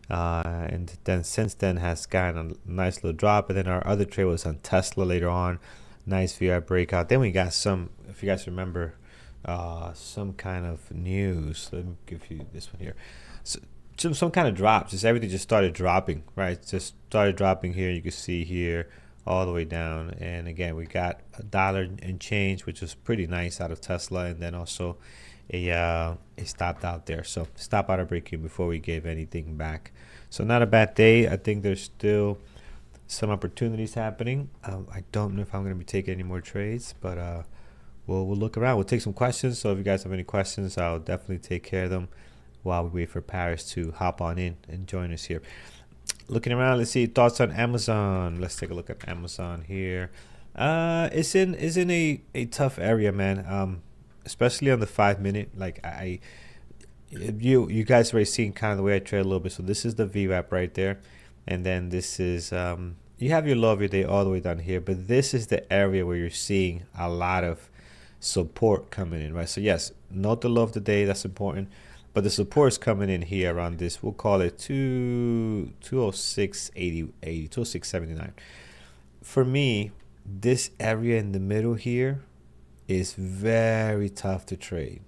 and then since then has gotten a nice little drop. And then our other trade was on Tesla later on, nice VI breakout. Then we got some, if you guys remember, some kind of news. Let me give you this one here. So, some kind of drop. Just everything just started dropping, right? Just started dropping here. You can see here all the way down. And again, we got $1 and change, which is pretty nice out of Tesla. And then also a stopped out there. So stop out of break-even before we gave anything back. So not a bad day. I think there's still some opportunities happening. I don't know if I'm going to be taking any more trades, but we'll look around. We'll take some questions. So if you guys have any questions, I'll definitely take care of them while we wait for Paris to hop on in and join us here. Looking around, let's see thoughts on Amazon. Let's take a look at Amazon here. It's in a tough area, man. Especially on the 5-minute. Like you guys already seen kind of the way I trade a little bit. So this is the VWAP right there, and then this is you have your low of your day all the way down here, but this is the area where you're seeing a lot of support coming in, right? So yes, note the low of the day. That's important. But the support is coming in here around this. We'll call it 206.80, 206.79. For me, this area in the middle here is very tough to trade,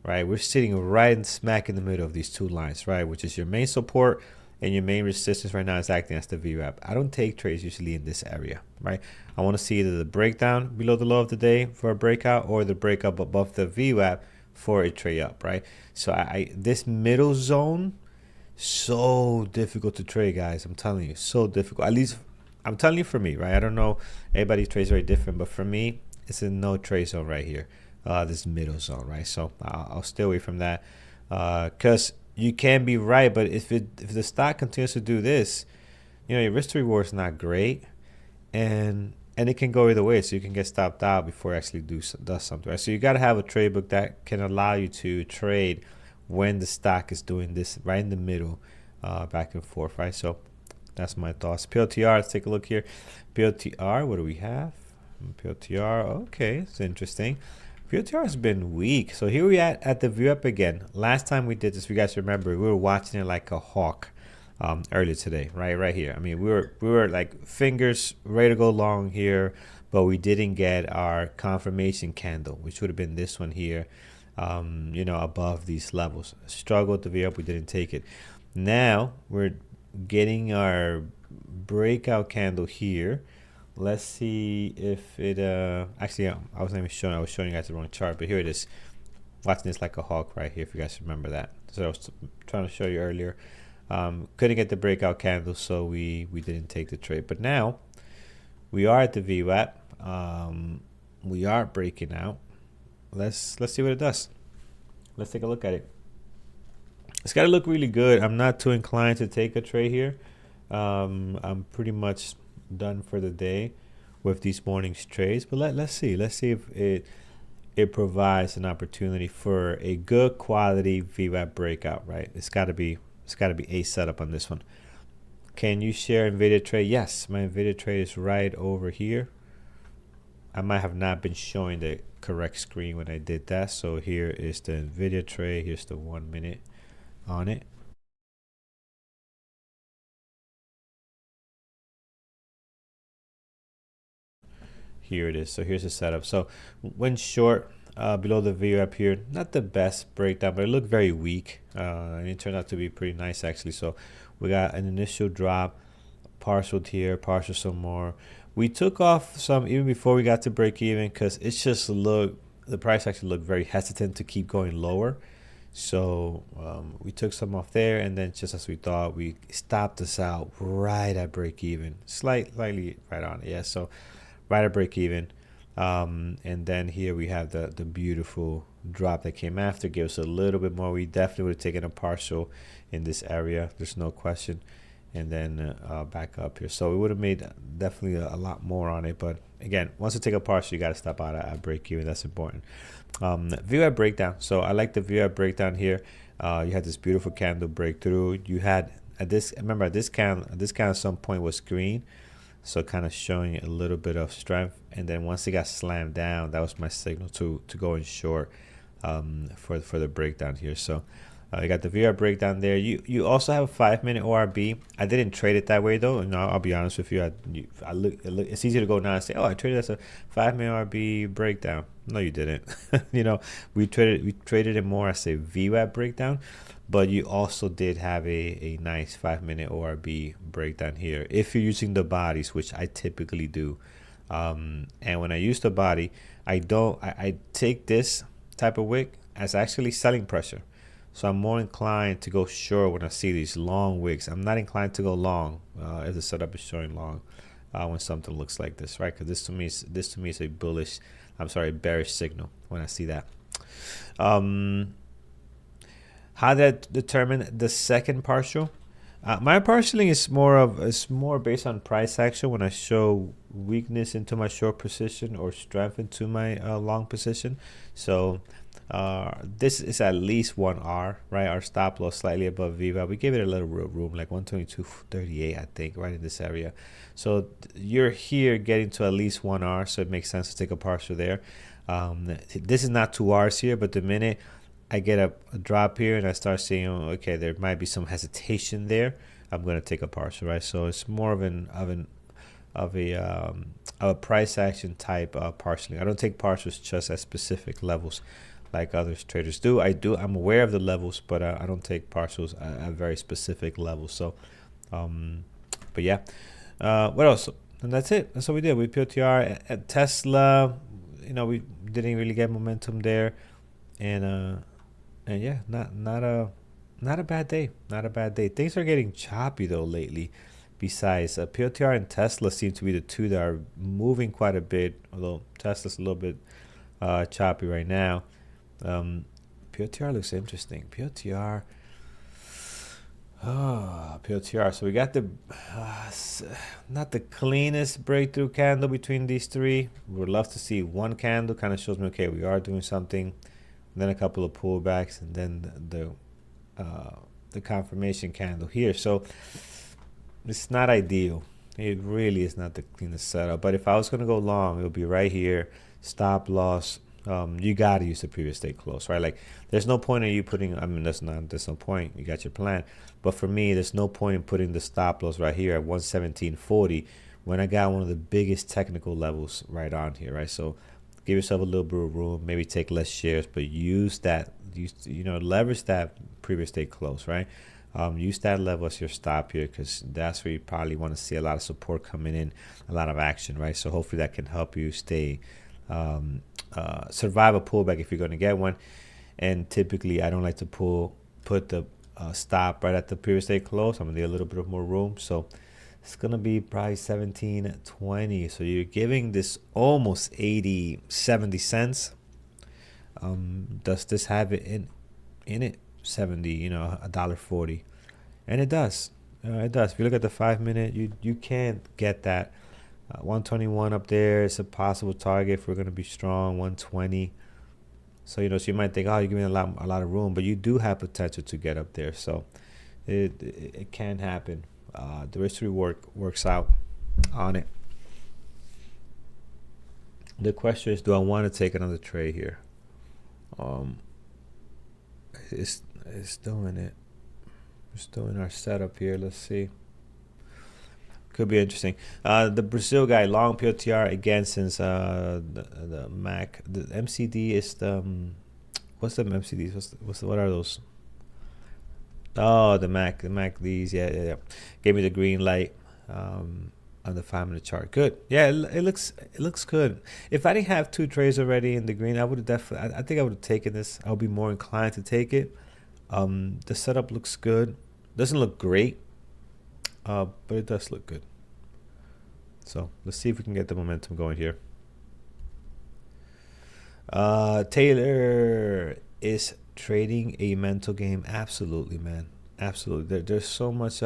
right? We're sitting right smack in the middle of these 2 lines, right? Which is your main support and your main resistance right now is acting as the VWAP. I don't take trades usually in this area, right? I want to see either the breakdown below the low of the day for a breakout or the breakup above the VWAP for a trade up, right? So this middle zone, so difficult to trade, guys. I'm telling you, so difficult. At least I'm telling you for me, right? I don't know, everybody trades very different, but for me, it's a no trade zone right here, this middle zone, right? So I'll stay away from that, because you can be right, but if the stock continues to do this, you know, your risk to reward is not great, and it can go either way. So you can get stopped out before it actually does something, right? So you got to have a trade book that can allow you to trade when the stock is doing this right in the middle, back and forth, right? So that's my thoughts. PLTR, let's take a look here. PLTR, what do we have? PLTR, okay, it's interesting. PLTR has been weak. So here we at the view up again. Last time we did this, if you guys remember, we were watching it like a hawk. Earlier today, right here. I mean, we were like fingers ready to go long here, but we didn't get our confirmation candle, which would have been this one here, you know, above these levels. Struggled to be up, we didn't take it. Now we're getting our breakout candle here. Let's see if it actually I was showing you guys the wrong chart, but here it is. Watching this like a hawk right here, if you guys remember that. So I was trying to show you earlier. Couldn't get the breakout candle, so we didn't take the trade. But now we are at the VWAP. We are breaking out. Let's see what it does. Let's take a look at it. It's got to look really good. I'm not too inclined to take a trade here. I'm pretty much done for the day with these morning's trades. But let's see if it provides an opportunity for a good quality VWAP breakout, right? It's got to be a setup on this one. Can you share NVIDIA trade? Yes, my NVIDIA trade is right over here. I might have not been showing the correct screen when I did that. So here is the NVIDIA trade. Here's the 1 minute on it. here it is. So here's the setup. So went short below the VWAP here. Not the best breakdown, but it looked very weak. And it turned out to be pretty nice actually. So we got an initial drop, partial here, partial some more. We took off some even before we got to break even because it's just the price actually looked very hesitant to keep going lower. So we took some off there, and then just as we thought, we stopped this out right at break even, slightly right on it. Yeah, so right at break even. And then here we have the beautiful drop that came after, gave us a little bit more. We definitely would have taken a partial in this area, there's no question. And then back up here, so we would have made definitely a lot more on it. But again, once you take a partial, you got to stop out at break even. That's important. VWAP breakdown. So I like the VWAP breakdown here. You had this beautiful candle breakthrough. You had this candle at some point was green, so kind of showing a little bit of strength. And then once it got slammed down, that was my signal to go in short for the breakdown here. So you got the VWAP breakdown there. You also have a 5-minute ORB. I didn't trade it that way though. No, I'll be honest with you. It's easy to go now and say, oh, I traded as a 5-minute ORB breakdown. No, you didn't. We traded it more as a VWAP breakdown, but you also did have a nice 5-minute ORB breakdown here if you're using the bodies, which I typically do. And when I use the body, I take this type of wick as actually selling pressure. So I'm more inclined to go short when I see these long wicks. I'm not inclined to go long if the setup is showing long when something looks like this, right? Because this to me is a bearish signal when I see that. How did I determine the second partial? My partialing is more based on price action when I show weakness into my short position or strength into my long position. So this is at least 1R, right? Our stop loss slightly above VWAP. We gave it a little room, like 122.38, I think, right in this area. So you're here getting to at least 1R, so it makes sense to take a partial there. This is not 2Rs here, but the minute I get a drop here and I start seeing, okay, there might be some hesitation there, I'm going to take a partial, right? So it's more of a price action type partialing. I don't take partials just at specific levels like others traders do. I'm aware of the levels, but I don't take partials at very specific levels. So, but yeah, what else? And that's it. That's what we did. We POTR at Tesla. We didn't really get momentum there, and yeah, not a bad day. Not a bad day. Things are getting choppy though lately. Besides, POTR and Tesla seem to be the two that are moving quite a bit. Although Tesla's a little bit choppy right now. POTR looks interesting. POTR. So we got the not the cleanest breakthrough candle between these three. Would love to see one candle. Kind of shows me, okay, we are doing something. And then a couple of pullbacks, and then the confirmation candle here. So it's not ideal. It really is not the cleanest setup. But if I was going to go long, it would be right here. Stop loss. You got to use the previous day close, right? Like, there's no point in you putting, there's no point. You got your plan. But for me, there's no point in putting the stop loss right here at 117.40 when I got one of the biggest technical levels right on here, right? So give yourself a little bit of room, maybe take less shares, but leverage that previous day close, right? Use that level as your stop here, because that's where you probably want to see a lot of support coming in, a lot of action, right? So hopefully that can help you survive a pullback if you're going to get one. And typically I don't like to put the stop right at the previous day close. I'm going to need a little bit of more room. So it's going to be probably 17.20. So you're giving this almost 70 cents. Does this have it in it? 70, $1.40. And it does. It does. If you look at the 5-minute, you can't get that. 121 up there is a possible target if we're going to be strong. 120. So so you might think, oh, you're giving a lot of room, but you do have potential to get up there. So it can happen. The risk reward works out on it. The question is, do I want to take another trade here? It's still in it. We're still in our setup here. Let's see. Could be interesting. The Brazil guy, long PLTR again since the Mac. The MCD is the what's the MCDs? What are those? Oh, the Mac these. Yeah. Gave me the green light on the 5-minute chart. Good. Yeah, it looks good. If I didn't have 2 trades already in the green, I would have definitely. I think I would have taken this. I would be more inclined to take it. The setup looks good. Doesn't look great, but it does look good. So let's see if we can get the momentum going here. Taylor is trading a mental game. Absolutely, man. Absolutely. There's so much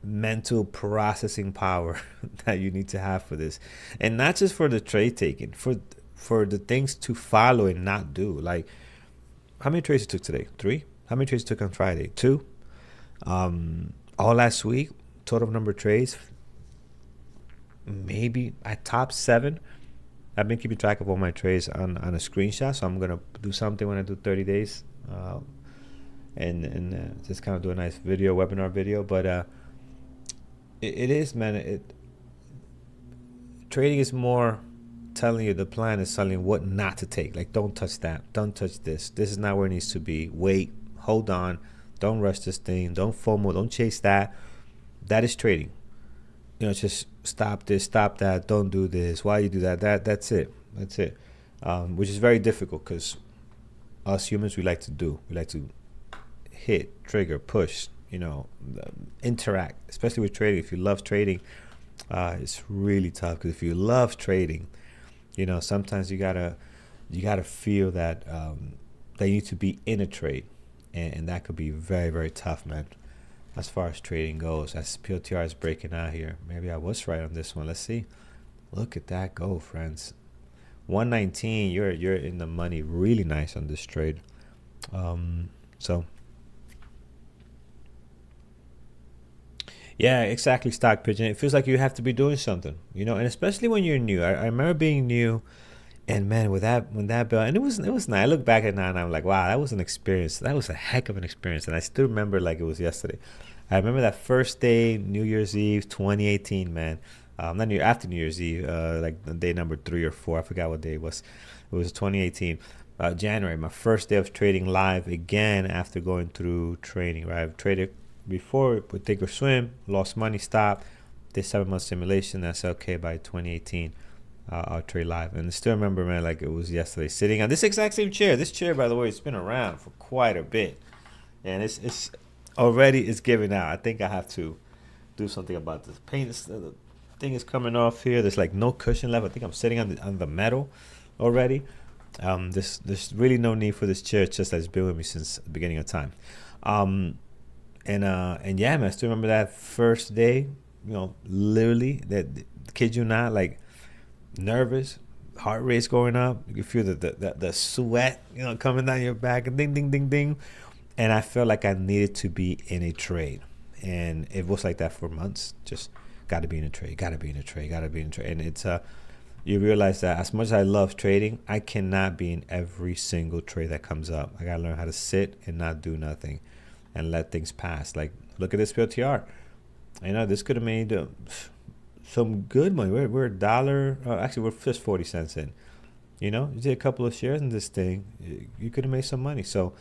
mental processing power that you need to have for this, and not just for the trade taking, for the things to follow and not do. Like, how many trades you took today? 3. How many trades you took on Friday? 2. All last week, total number of trades, maybe at top 7. I've been keeping track of all my trades on a screenshot, so I'm gonna do something when I do 30 days, and just kind of do a nice webinar video. But it is, man. Trading is more telling you, the plan is telling you what not to take. Like, don't touch that, don't touch this. This is not where it needs to be. Wait, hold on, don't rush this thing, don't FOMO, don't chase that. That is trading. Just stop this, stop that, don't do this. Why you do that? That's it. Which is very difficult because us humans, we like to hit, trigger, push, interact, especially with trading. If you love trading, it's really tough, because if you love trading, sometimes you gotta feel that that you need to be in a trade, and that could be very, very tough, man. As far as trading goes, as PLTR is breaking out here, maybe I was right on this one. Let's see. Look at that go, friends. 119. You're in the money. Really nice on this trade. So yeah, exactly. Stock pigeon. It feels like you have to be doing something, and especially when you're new. I remember being new, and man, when that bell, and it was nice. I look back at it now and I'm like, wow, that was an experience. That was a heck of an experience, and I still remember like it was yesterday. I remember that first day, New Year's Eve, 2018, man. Not after New Year's Eve, like the day number 3 or 4. I forgot what day it was. It was 2018, January. My first day of trading live again after going through training. Right, I've traded before with Think or Swim, lost money, stopped. Did 7-month simulation. I said, okay, by 2018. I'll trade live. And I still remember, man, like it was yesterday, sitting on this exact same chair. This chair, by the way, it's been around for quite a bit, and it's already giving out. I think I have to do something about this. Paint, the thing is coming off here. There's like no cushion left. I think I'm sitting on the metal already. There's really no need for this chair. It's just that it's been with me since the beginning of time. And yeah, man, I still remember that first day. Literally, that kid you not, like, nervous, heart rate's going up. You can feel the sweat, coming down your back, and ding, ding, ding, ding. And I felt like I needed to be in a trade, and it was like that for months. Just got to be in a trade, and it's you realize that as much as I love trading, I cannot be in every single trade that comes up. I gotta learn how to sit and not do nothing, and let things pass. Like, look at this PLTR. This could have made some good money. We're $1. Actually, we're just 40 cents in. You did a couple of shares in this thing, you could have made some money. So,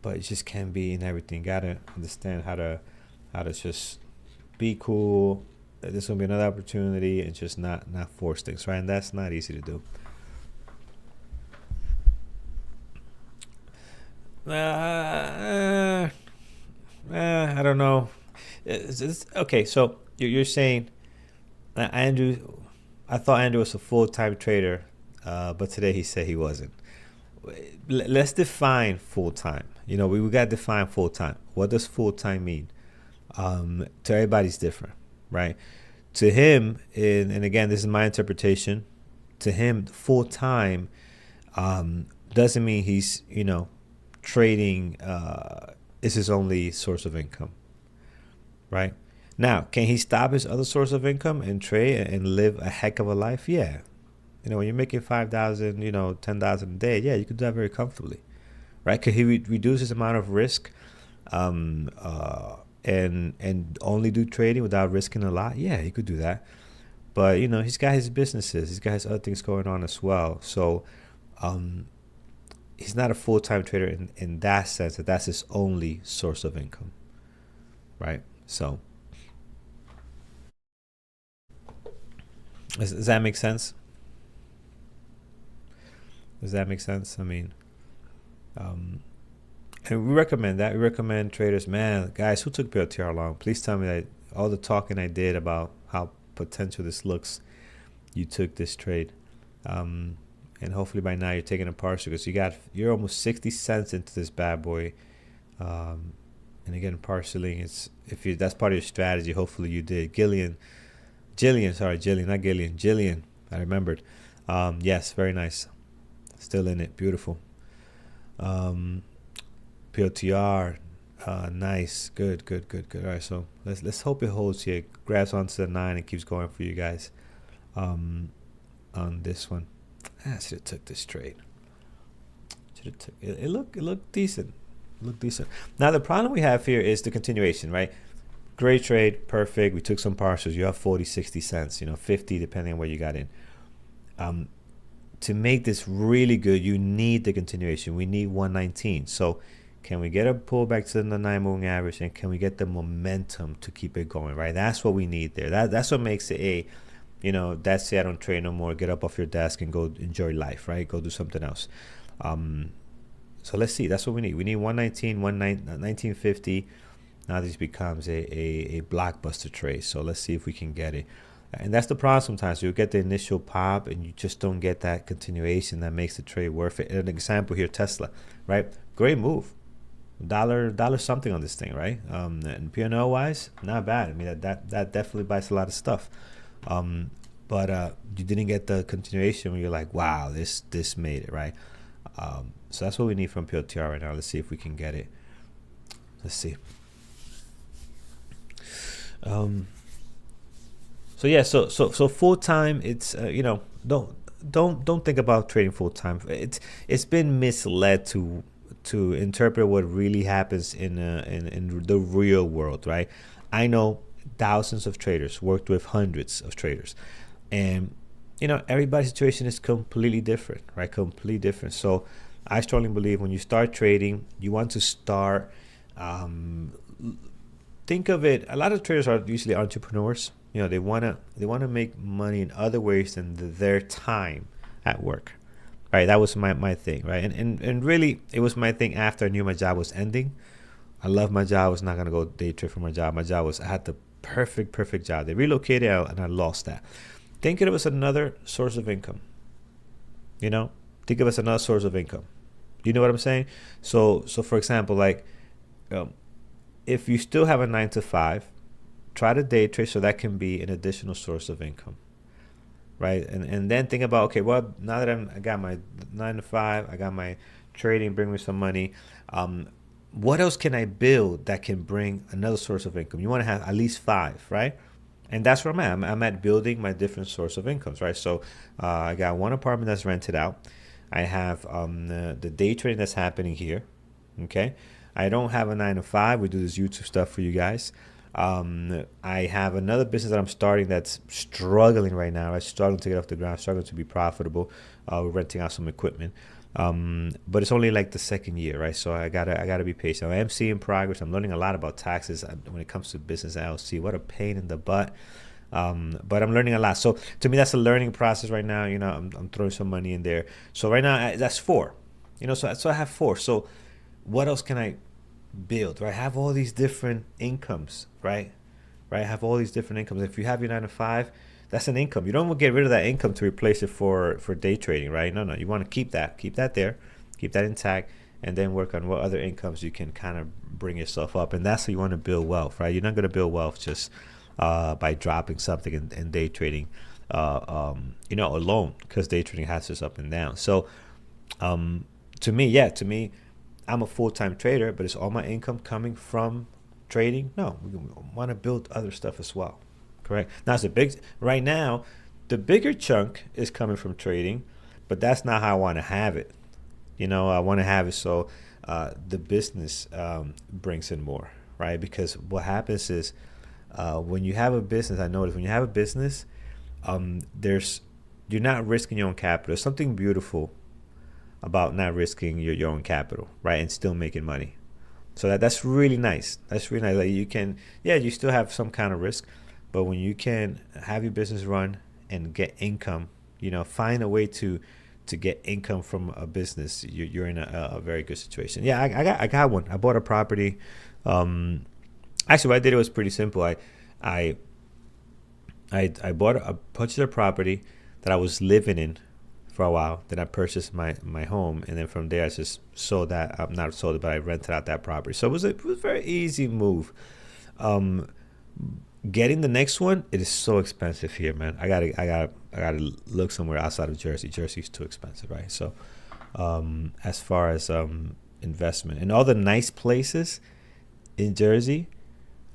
but it just can't be in everything. Gotta understand how to just be cool. There's gonna be another opportunity, and just not force things, right? And that's not easy to do. I don't know. Okay, so you're saying Andrew. I thought Andrew was a full-time trader, but today he said he wasn't. Let's define full-time. We got to define full-time. What does full-time mean? To everybody's different, right? To him, and again, this is my interpretation, to him, full-time doesn't mean he's, trading is his only source of income, right? Now, can he stop his other source of income and trade and live a heck of a life? Yeah. When you're making $5,000, $10,000 a day, yeah, you could do that very comfortably, right? Could he reduce his amount of risk and only do trading without risking a lot, yeah, he could do that. But he's got his businesses, he's got his other things going on as well. So he's not a full-time trader in that sense, that that's his only source of income, right? So does that make sense? Does that make sense? I mean, and we recommend that. We recommend traders, man, guys who took PLTR long, please tell me that all the talking I did about how potential this looks, you took this trade. And hopefully by now you're taking a partial, because you're almost 60 cents into this bad boy. And again, partialing is, that's part of your strategy. Hopefully you did. Jillian, not Gillian, Jillian. I remembered. Yes, very nice. Still in it, beautiful. POTR, nice, good. All right, so let's hope it holds here. Grabs onto the 9 and keeps going for you guys. On this one. I should have took this trade. It looked decent. Now the problem we have here is the continuation, right? Great trade, perfect. We took some partials. You have 40, 60 cents, 50 depending on where you got in. To make this really good, you need the continuation. We need 119. So can we get a pullback to the 9 moving average, and can we get the momentum to keep it going, right? That's what we need there. That's what makes it that's it, I don't trade no more. Get up off your desk and go enjoy life, right? Go do something else. So let's see. That's what we need. We need 119, 1950. Now this becomes a blockbuster trade. So let's see if we can get it. And that's the problem sometimes. You get the initial pop and you just don't get that continuation that makes the trade worth it. An example here, Tesla, right? Great move. Dollar something on this thing, right? And P&L wise, not bad. I mean, that definitely buys a lot of stuff. But you didn't get the continuation where you're like, wow, this made it, right? So that's what we need from PLTR right now. Let's see if we can get it. Let's see. So yeah, so full time, it's don't think about trading full time. It's been misled to interpret what really happens in the real world, right? I know thousands of traders, worked with hundreds of traders, and everybody's situation is completely different, right? Completely different. So I strongly believe when you start trading, you want to start think of it, a lot of traders are usually entrepreneurs. They want to make money in other ways than their time at work, right? That was my thing, right? And really it was my thing after I knew my job was ending. I love my job. I was not going to go day trade for my job. My job I had the perfect job. They relocated out and I lost that. Think of it as another source of income. Think of it as another source of income. You know what I'm saying? So for example, like if you still have a 9 to 5, try to day trade so that can be an additional source of income, right? And then think about, okay, well, now that I got my 9 to 5, I got my trading, bring me some money. What else can I build that can bring another source of income? You want to have at least 5, right? And that's where I'm at. I'm at building my different source of incomes, right? So I got one apartment that's rented out. I have the day trading that's happening here, okay? I don't have a 9 to 5. We do this YouTube stuff for you guys. I have another business that I'm starting that's struggling right now. I'm struggling to get off the ground, struggling to be profitable. We're renting out some equipment. But it's only like the second year, right? So I gotta be patient. I am seeing progress. I'm learning a lot about taxes when it comes to business LLC. What a pain in the butt. But I'm learning a lot. So to me, that's a learning process right now. I'm throwing some money in there. So right now that's 4. So I have 4. So what else can I build, right? Have all these different incomes, right? Have all these different incomes. If you have your 9 to 5, that's an income. You don't want to get rid of that income to replace it for day trading, right? No. You want to keep that there, keep that intact, and then work on what other incomes you can kind of bring yourself up. And that's how you want to build wealth, right? You're not going to build wealth just by dropping something and day trading, alone, because day trading has its up and down. So to me, I'm a full-time trader, but is all my income coming from trading? No, we want to build other stuff as well. Correct. Now right now, the bigger chunk is coming from trading, but that's not how I want to have it. I want to have it so the business brings in more, right? Because what happens is when you have a business, I notice when you have a business, there's you're not risking your own capital. There's something beautiful about not risking your own capital, right, and still making money. So that's really nice. That's really nice. Like you can, yeah, you still have some kind of risk, but when you can have your business run and get income, find a way to get income from a business, you're in a very good situation. Yeah, I got one. I bought a property. Actually, what I did, it was pretty simple. I purchased a property that I was living in for a while. Then I purchased my home, and then from there I just sold that. I'm not sold it, but I rented out that property. So it was a very easy move. Getting the next one, it is so expensive here, man. I gotta look somewhere outside of Jersey. Jersey's too expensive, right? So as far as investment, and all the nice places in Jersey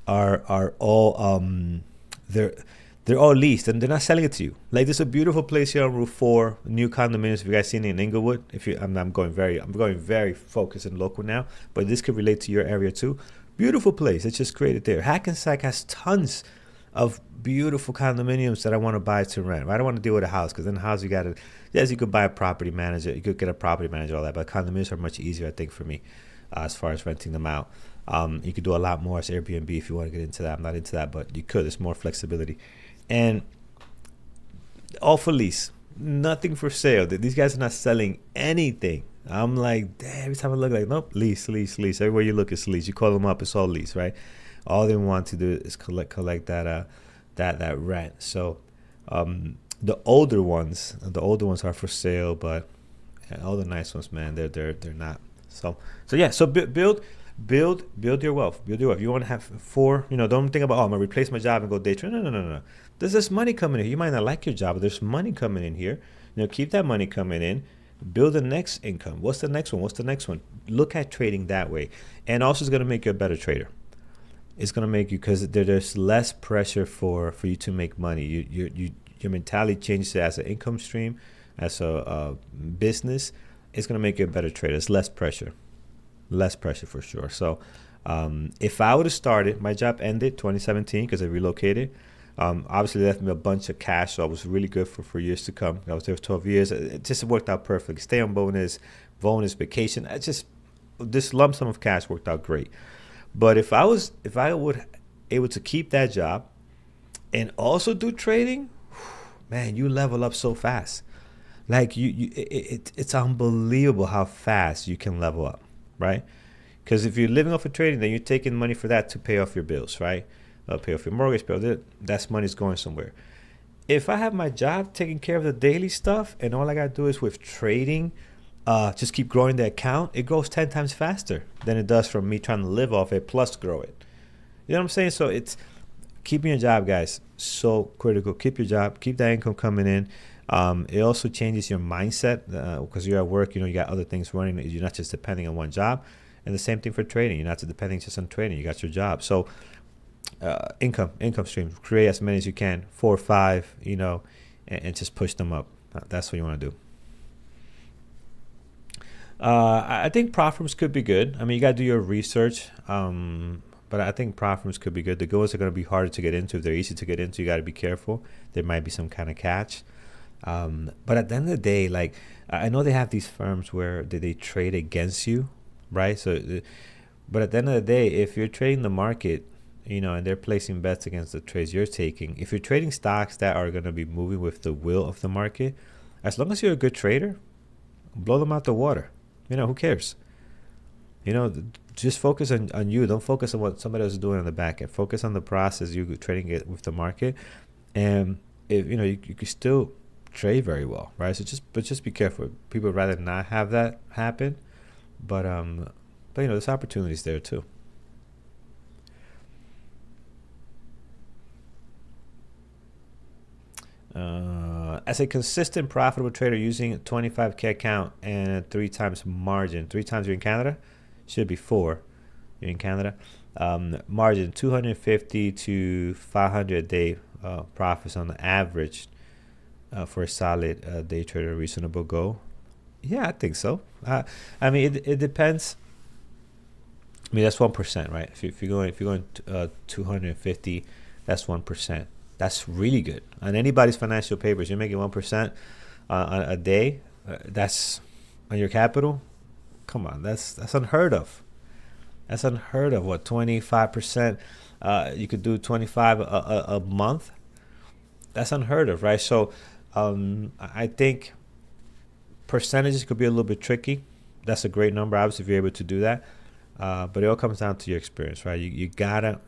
are all they're all leased, and they're not selling it to you. Like there's a beautiful place here on Route 4, new condominiums. If you guys seen it in Inglewood, I'm going very focused and local now, but this could relate to your area too. Beautiful place. It's just created there. Hackensack has tons of beautiful condominiums that I want to buy to rent. I don't want to deal with a house, because in the house you could buy a property manager, you could get a property manager, all that, but condominiums are much easier, I think, for me, as far as renting them out. You could do a lot more as Airbnb if you want to get into that. I'm not into that, but you could. There's more flexibility. And all for lease, nothing for sale. These guys are not selling anything. I'm like, damn, every time I look, like, nope, lease. Everywhere you look, it's lease. You call them up, it's all lease, right? All they want to do is collect that rent. So the older ones are for sale, but all the nice ones, man, they're not. So yeah. So build your wealth. You want to have four. Don't think about, I'm gonna replace my job and go day trade. No. There's this money coming in. You might not like your job, but there's money coming in here. Keep that money coming in. Build the next income. What's the next one? Look at trading that way, and also it's gonna make you a better trader. It's gonna make you, because there's less pressure for you to make money. Your mentality changes as an income stream, as a business. It's gonna make you a better trader. It's less pressure for sure. So if I would have started, my job ended 2017 because I relocated. Obviously left me a bunch of cash, so I was really good for years to come. I was there for 12 years. It just worked out perfect. Stay on bonus, vacation. This lump sum of cash worked out great. But if I would able to keep that job and also do trading, man, you level up so fast. Like it's unbelievable how fast you can level up, right? Because if you're living off of trading, then you're taking money for that to pay off your bills, right? Pay off your mortgage, that's money's going somewhere. If I have my job taking care of the daily stuff, and all I gotta do is with trading, just keep growing the account, it grows 10 times faster than it does from me trying to live off it plus grow it. You know what I'm saying? So it's keeping your job, guys, so critical. Keep your job, keep that income coming in. It also changes your mindset, because you're at work, you got other things running. You're not just depending on one job. And the same thing for trading. You're not depending just on trading. You got your job. So income streams, create as many as you can, 4 or 5, and just push them up. That's what you want to do. I think prop firms could be good. I mean, you got to do your research, but I think prop firms could be good. The good ones are going to be harder to get into. If they're easy to get into, you got to be careful. There might be some kind of catch. But at the end of the day, like, I know they have these firms where they trade against you, right? But at the end of the day, if you're trading the market, and they're placing bets against the trades you're taking, if you're trading stocks that are going to be moving with the will of the market, as long as you're a good trader, blow them out the water. Who cares? Just focus on you. Don't focus on what somebody else is doing on the back end. Focus on the process, you trading it with the market. And if you can still trade very well, right? So just be careful. People would rather not have that happen, but there's opportunities there too. As a consistent profitable trader using a 25K account and 3 times margin, 3 times you're in Canada, should be 4. You're in Canada. Margin 250 to 500 a day profits on the average for a solid day trader, reasonable goal. Yeah, I think so. I mean, it depends. I mean, that's 1%, right? If you're going 250, that's 1%. That's really good. On anybody's financial papers, you're making 1% on a day. That's on your capital. Come on, that's unheard of. That's unheard of. What, 25%? You could do 25 a month. That's unheard of, right? So I think percentages could be a little bit tricky. That's a great number, obviously, if you're able to do that. But it all comes down to your experience, right? You gotta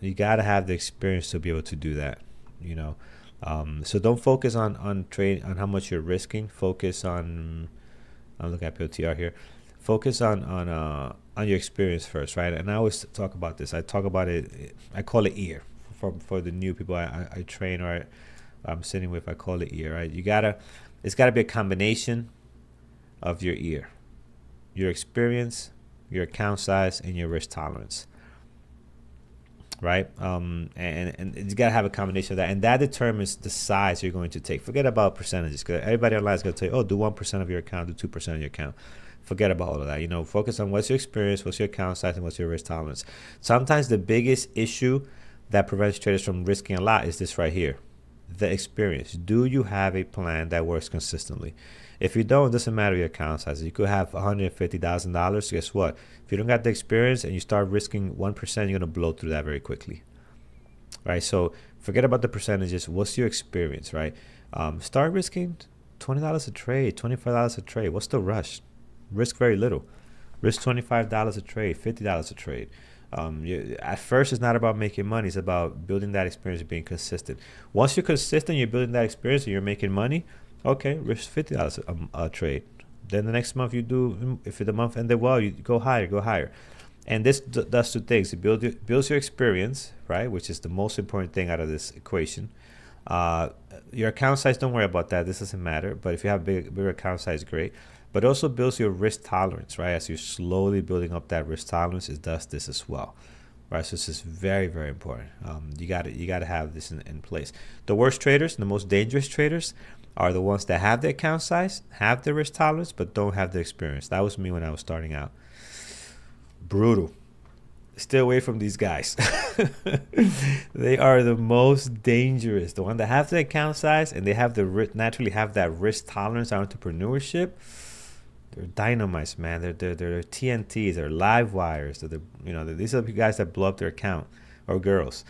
have the experience to be able to do that, you know. So don't focus on trade, on how much you're risking. Focus on, I'm looking at POTR here. Focus on your experience first, right? And I always talk about this. I talk about it. I call it ear for the new people I train or I'm sitting with. I call it ear, right? It's gotta be a combination of your ear, your experience, your account size, and your risk tolerance, right? And you gotta have a combination of that, and that determines the size you're going to take. Forget about percentages, because everybody online is gonna tell you, oh, do 1% of your account, do 2% of your account. Forget about all of that. You know, focus on what's your experience, what's your account size, and what's your risk tolerance. Sometimes the biggest issue that prevents traders from risking a lot is this right here, the experience. Do you have a plan that works consistently? If you don't, it doesn't matter your account size. You could have $150,000. Guess what? If you don't got the experience and you start risking 1%, you're gonna blow through that very quickly, right? So forget about the percentages. What's your experience, right? Start risking $20 a trade, $25 a trade. What's the rush? Risk very little. Risk $25 a trade, $50 a trade. At first, it's not about making money. It's about building that experience and being consistent. Once you're consistent, you're building that experience and you're making money. Okay, risk $50 a trade. Then the next month you do, if the month ended well, you go higher. And this does two things. It builds your experience, right, which is the most important thing out of this equation. Your account size, don't worry about that. This doesn't matter. But if you have bigger account size, great. But it also builds your risk tolerance, right? As you're slowly building up that risk tolerance, it does this as well, right? So this is very, very important. You gotta have this in place. The worst traders, the most dangerous traders, are the ones that have the account size, have the risk tolerance, but don't have the experience. That was me when I was starting out. Brutal. Stay away from these guys. They are the most dangerous. The one that have the account size and they have naturally have that risk tolerance, entrepreneurship. They're dynamites, man. They're TNTs. They're live wires. These are the guys that blow up their account, or girls.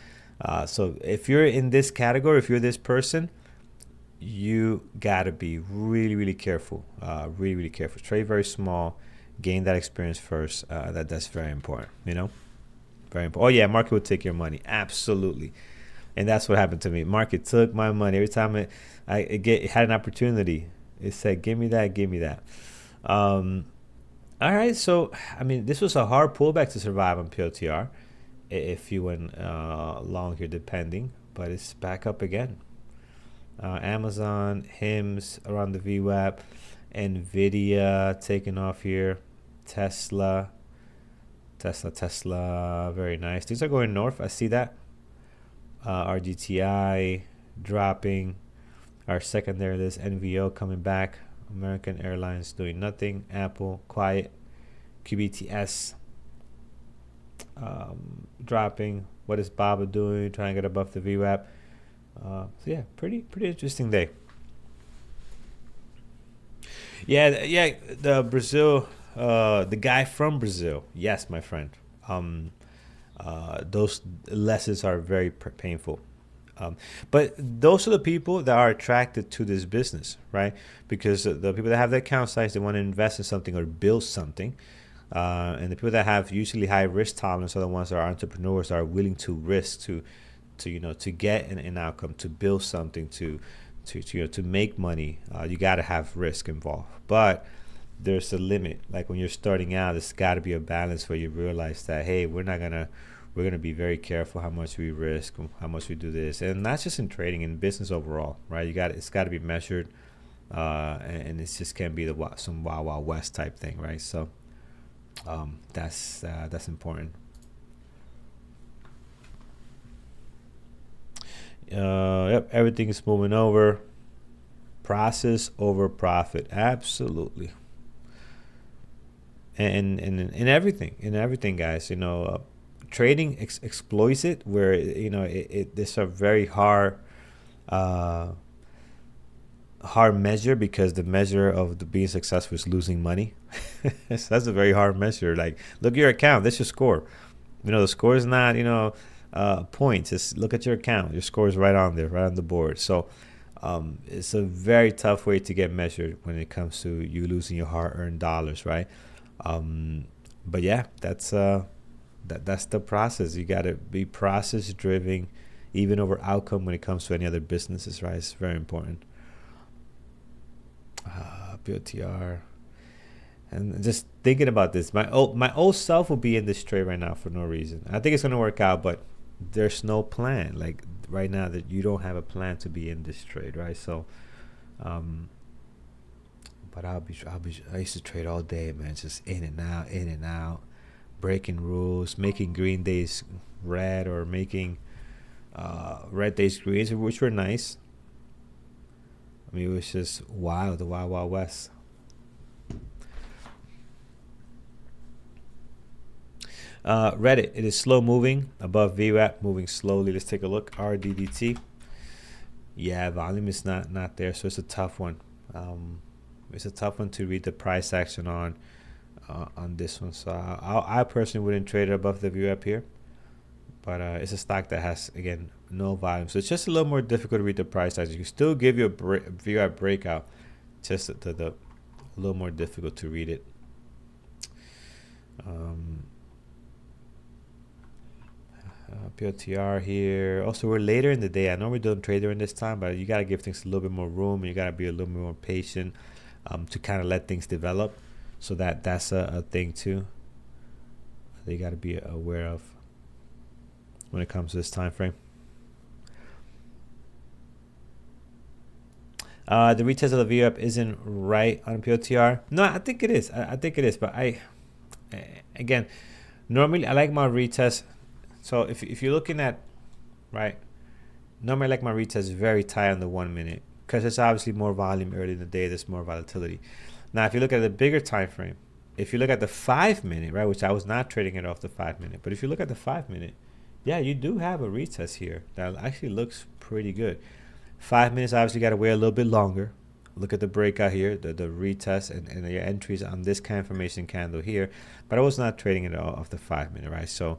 So if you're in this category, if you're this person, you gotta be really, really careful. Really, really careful. Trade very small. Gain that experience first. That's very important. You know, very important. Oh yeah, market will take your money. Absolutely, and that's what happened to me. Market took my money every time it had an opportunity. It said, "Give me that. Give me that." All right. So I mean, this was a hard pullback to survive on POTR. If you went long here, depending, but it's back up again. Amazon, HIMS around the VWAP, Nvidia taking off here, Tesla, very nice. These are going north. I see that. RGTI dropping. Our secondary list, NVO coming back. American Airlines doing nothing. Apple quiet. QBTS dropping. What is Baba doing? Trying to get above the VWAP. So yeah, pretty interesting day. Yeah, the Brazil, the guy from Brazil. Yes, my friend. Those lessons are very painful. But those are the people that are attracted to this business, right? Because the people that have the account size, they want to invest in something or build something. And the people that have usually high risk tolerance are the ones that are entrepreneurs, that are willing to risk to get an outcome, to build something, to make money. You got to have risk involved, but there's a limit. Like when you're starting out, there's got to be a balance where you realize that, hey, we're gonna be very careful how much we risk, how much we do this, and not just in trading, in business overall, right? It's got to be measured, and it just can't be some wild west type thing, right? So that's important. Yep, everything is moving over. Process over profit. Absolutely. and in everything, guys. Trading exploits it, where this a very uh, hard measure, because the measure of the being successful is losing money. So that's a very hard measure. Like, look at your account. That's your score. The score is not points. Just look at your account. Your score is right on there, right on the board. So it's a very tough way to get measured when it comes to you losing your hard-earned dollars, right? But yeah, that's the process. You got to be process driven, even over outcome, when it comes to any other businesses, right? It's very important. POTR. And just thinking about this, my old self will be in this trade right now for no reason. I think it's gonna work out, but there's no plan. Like right now, that you don't have a plan to be in this trade, right? So, but I used to trade all day, man, just in and out, breaking rules, making green days red, or making red days greens, which were nice. I mean, it was just wild, the wild, wild west. Reddit, it is slow moving above VWAP, moving slowly. Let's take a look. RDDT. Yeah, volume is not there, so it's a tough one. It's a tough one to read the price action on this one. So I personally wouldn't trade it above the VWAP here, but it's a stock that has, again, no volume, so it's just a little more difficult to read the price action. You can still give you a VWAP breakout, just the a little more difficult to read it. POTR here. Also, we're later in the day. I normally don't trade during this time, but you got to give things a little bit more room, and you got to be a little bit more patient to kind of let things develop. So that's a thing too that you got to be aware of when it comes to this time frame. The retest of the VWAP isn't right on POTR. No, I think it is. I think it is, but again, normally I like my retest. So if you're looking at, right, normally I like my retest very tight on the 1 minute, because there's obviously more volume early in the day. There's more volatility. Now, if you look at the bigger time frame, if you look at the 5 minute, right, which I was not trading it off the 5 minute, but if you look at the 5 minute, yeah, you do have a retest here that actually looks pretty good. 5 minutes, obviously got to wait a little bit longer. Look at the breakout here, the retest, and your entries on this confirmation candle here. But I was not trading it off the 5 minute, right? So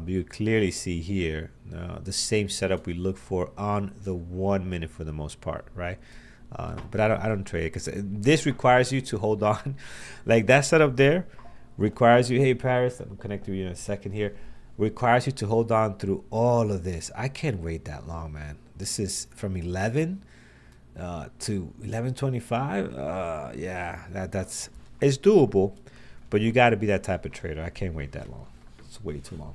you clearly see here the same setup we look for on the 1 minute for the most part, right? But I don't trade it, because this requires you to hold on. Like that setup there requires you. Hey, Paris, I'm connecting to you in a second here. Requires you to hold on through all of this. I can't wait that long, man. This is from 11 to 11:25. Yeah, it's doable, but you got to be that type of trader. I can't wait that long. It's way too long.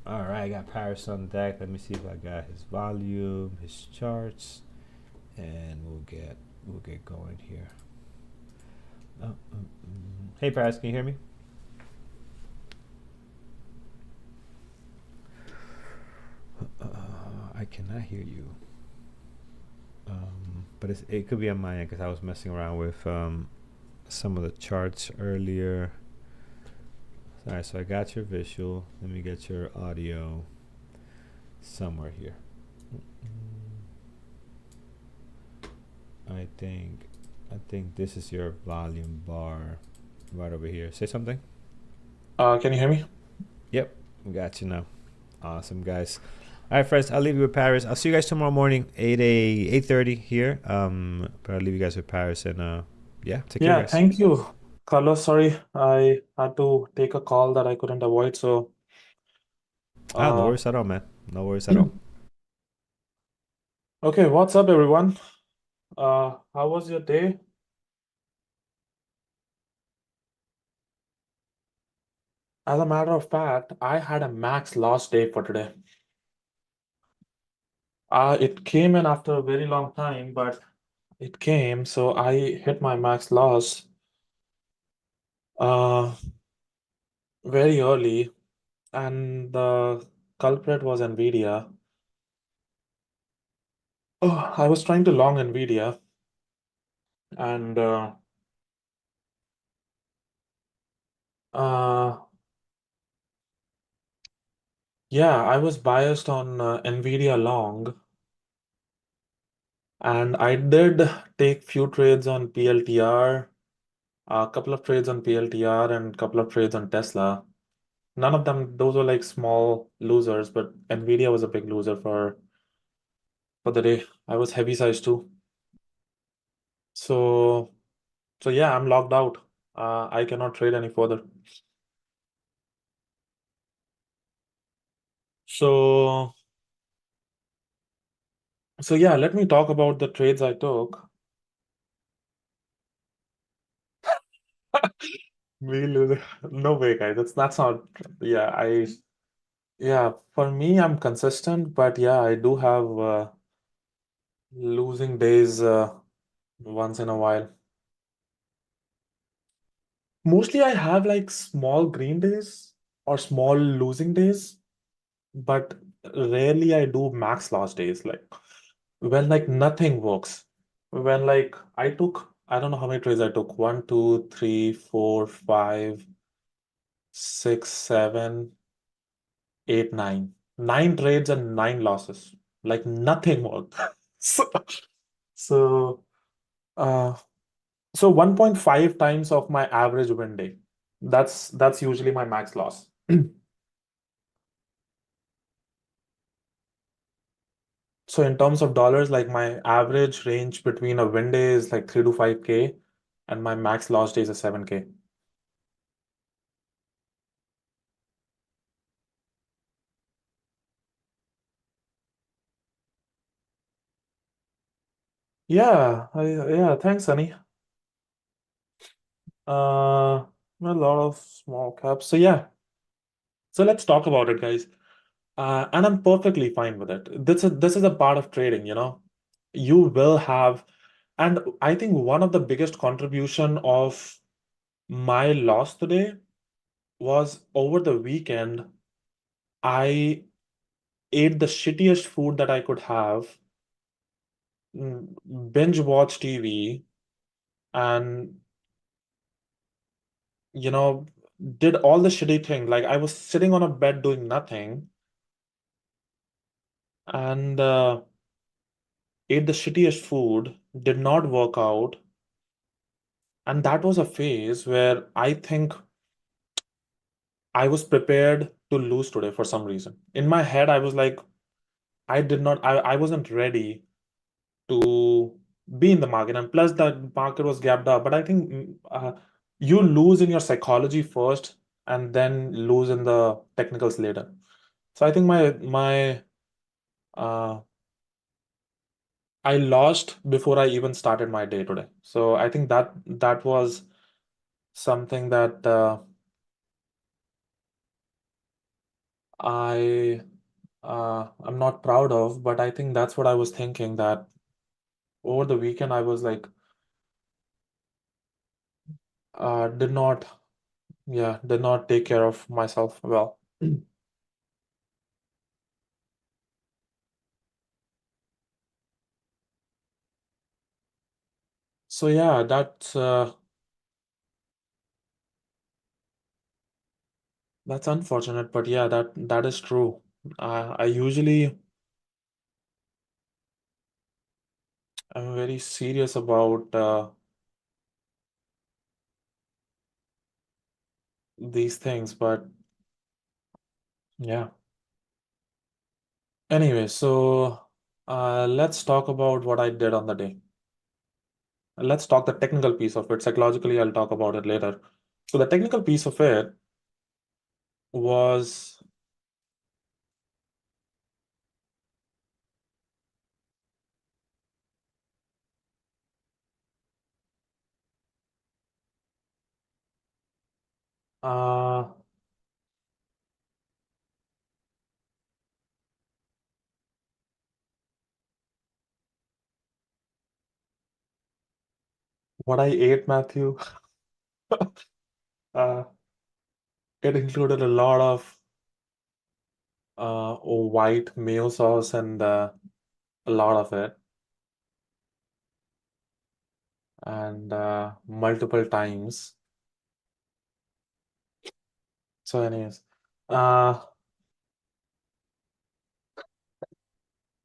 All right, I got Paris on deck. Let me see if I got his volume, his charts, and we'll get going here. Hey, Paris, can you hear me? I cannot hear you. But it could be on my end, because I was messing around with some of the charts earlier. All right, so I got your visual. Let me get your audio somewhere here. I think this is your volume bar right over here. Say something. Can you hear me? Yep, we got you now. Awesome, guys. All right, friends, I'll leave you with Paris. I'll see you guys tomorrow morning, 8:30 here. But I'll leave you guys with Paris, and yeah, take care, Yeah, guys. thank you, Carlos. Sorry, I had to take a call that I couldn't avoid. So, No worries at all, man. No worries at all. okay, what's up, everyone? How was your day? As a matter of fact, I had a max loss day for today. It came in after a very long time, but it came, so I hit my max loss very early, and the culprit was Nvidia. Oh, I was trying to long Nvidia, and Uh, yeah, I was biased on Nvidia long, and I did take few trades on PLTR, a couple of trades on PLTR, and a couple of trades on Tesla. None of them, those were like small losers, but Nvidia was a big loser for the day. I was heavy size too. So yeah, I'm logged out. I cannot trade any further. So yeah, let me talk about the trades I took. Me losing. No way, guys. That's not. Yeah, yeah. For me, I'm consistent, but yeah, I do have losing days once in a while. Mostly, I have like small green days or small losing days, but rarely I do max loss days. Like when like nothing works. When like I took, I don't know how many trades I took. One, two, three, four, five, six, seven, eight, nine. Nine trades and nine losses. Like nothing worked. So, so uh so 1.5 times of my average win day. That's usually my max loss. So in terms of dollars, like my average range between a win day is like 3 to 5K, and my max loss day is a 7K. Yeah, thanks, Sunny. A lot of small caps. So yeah, so let's talk about it, guys. And I'm perfectly fine with it. This is a part of trading, you know. You will have, and I think one of the biggest contribution of my loss today was over the weekend. I ate the shittiest food that I could have, binge watch TV, and you know, did all the shitty thing. Like I was sitting on a bed doing nothing and ate the shittiest food, did not work out. And that was a phase where I think I was prepared to lose today for some reason. In my head, I was like, I wasn't ready to be in the market. And plus, the market was gapped up. But I think you lose in your psychology first and then lose in the technicals later. So I think uh, I lost before I even started my day today. So I think that was something that I I'm not proud of, but I think that's what I was thinking that over the weekend I was like did not did not take care of myself well. So yeah, that's unfortunate, but yeah, that is true. I usually am very serious about these things, but yeah. Anyway, so let's talk about what I did on the day. Let's talk the technical piece of it. Psychologically, I'll talk about it later. So the technical piece of it was uh, what I ate, Matthew. Uh, it included a lot of white mayo sauce and a lot of it, and multiple times. So anyways, uh,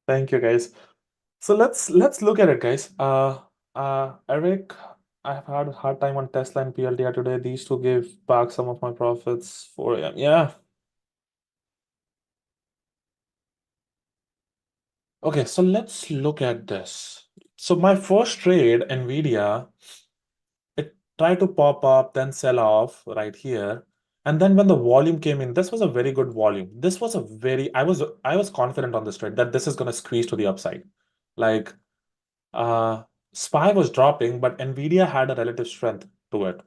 thank you guys. So let's look at it, guys. Eric, I've had a hard time on Tesla and PLTR today. These two gave back some of my profits. 4 a.m. Yeah. Okay, so let's look at this. So my first trade, Nvidia, it tried to pop up, then sell off right here. And then when the volume came in, this was a very good volume. This was a very, I was confident on this trade that this is going to squeeze to the upside. Like SPY was dropping, but Nvidia had a relative strength to it.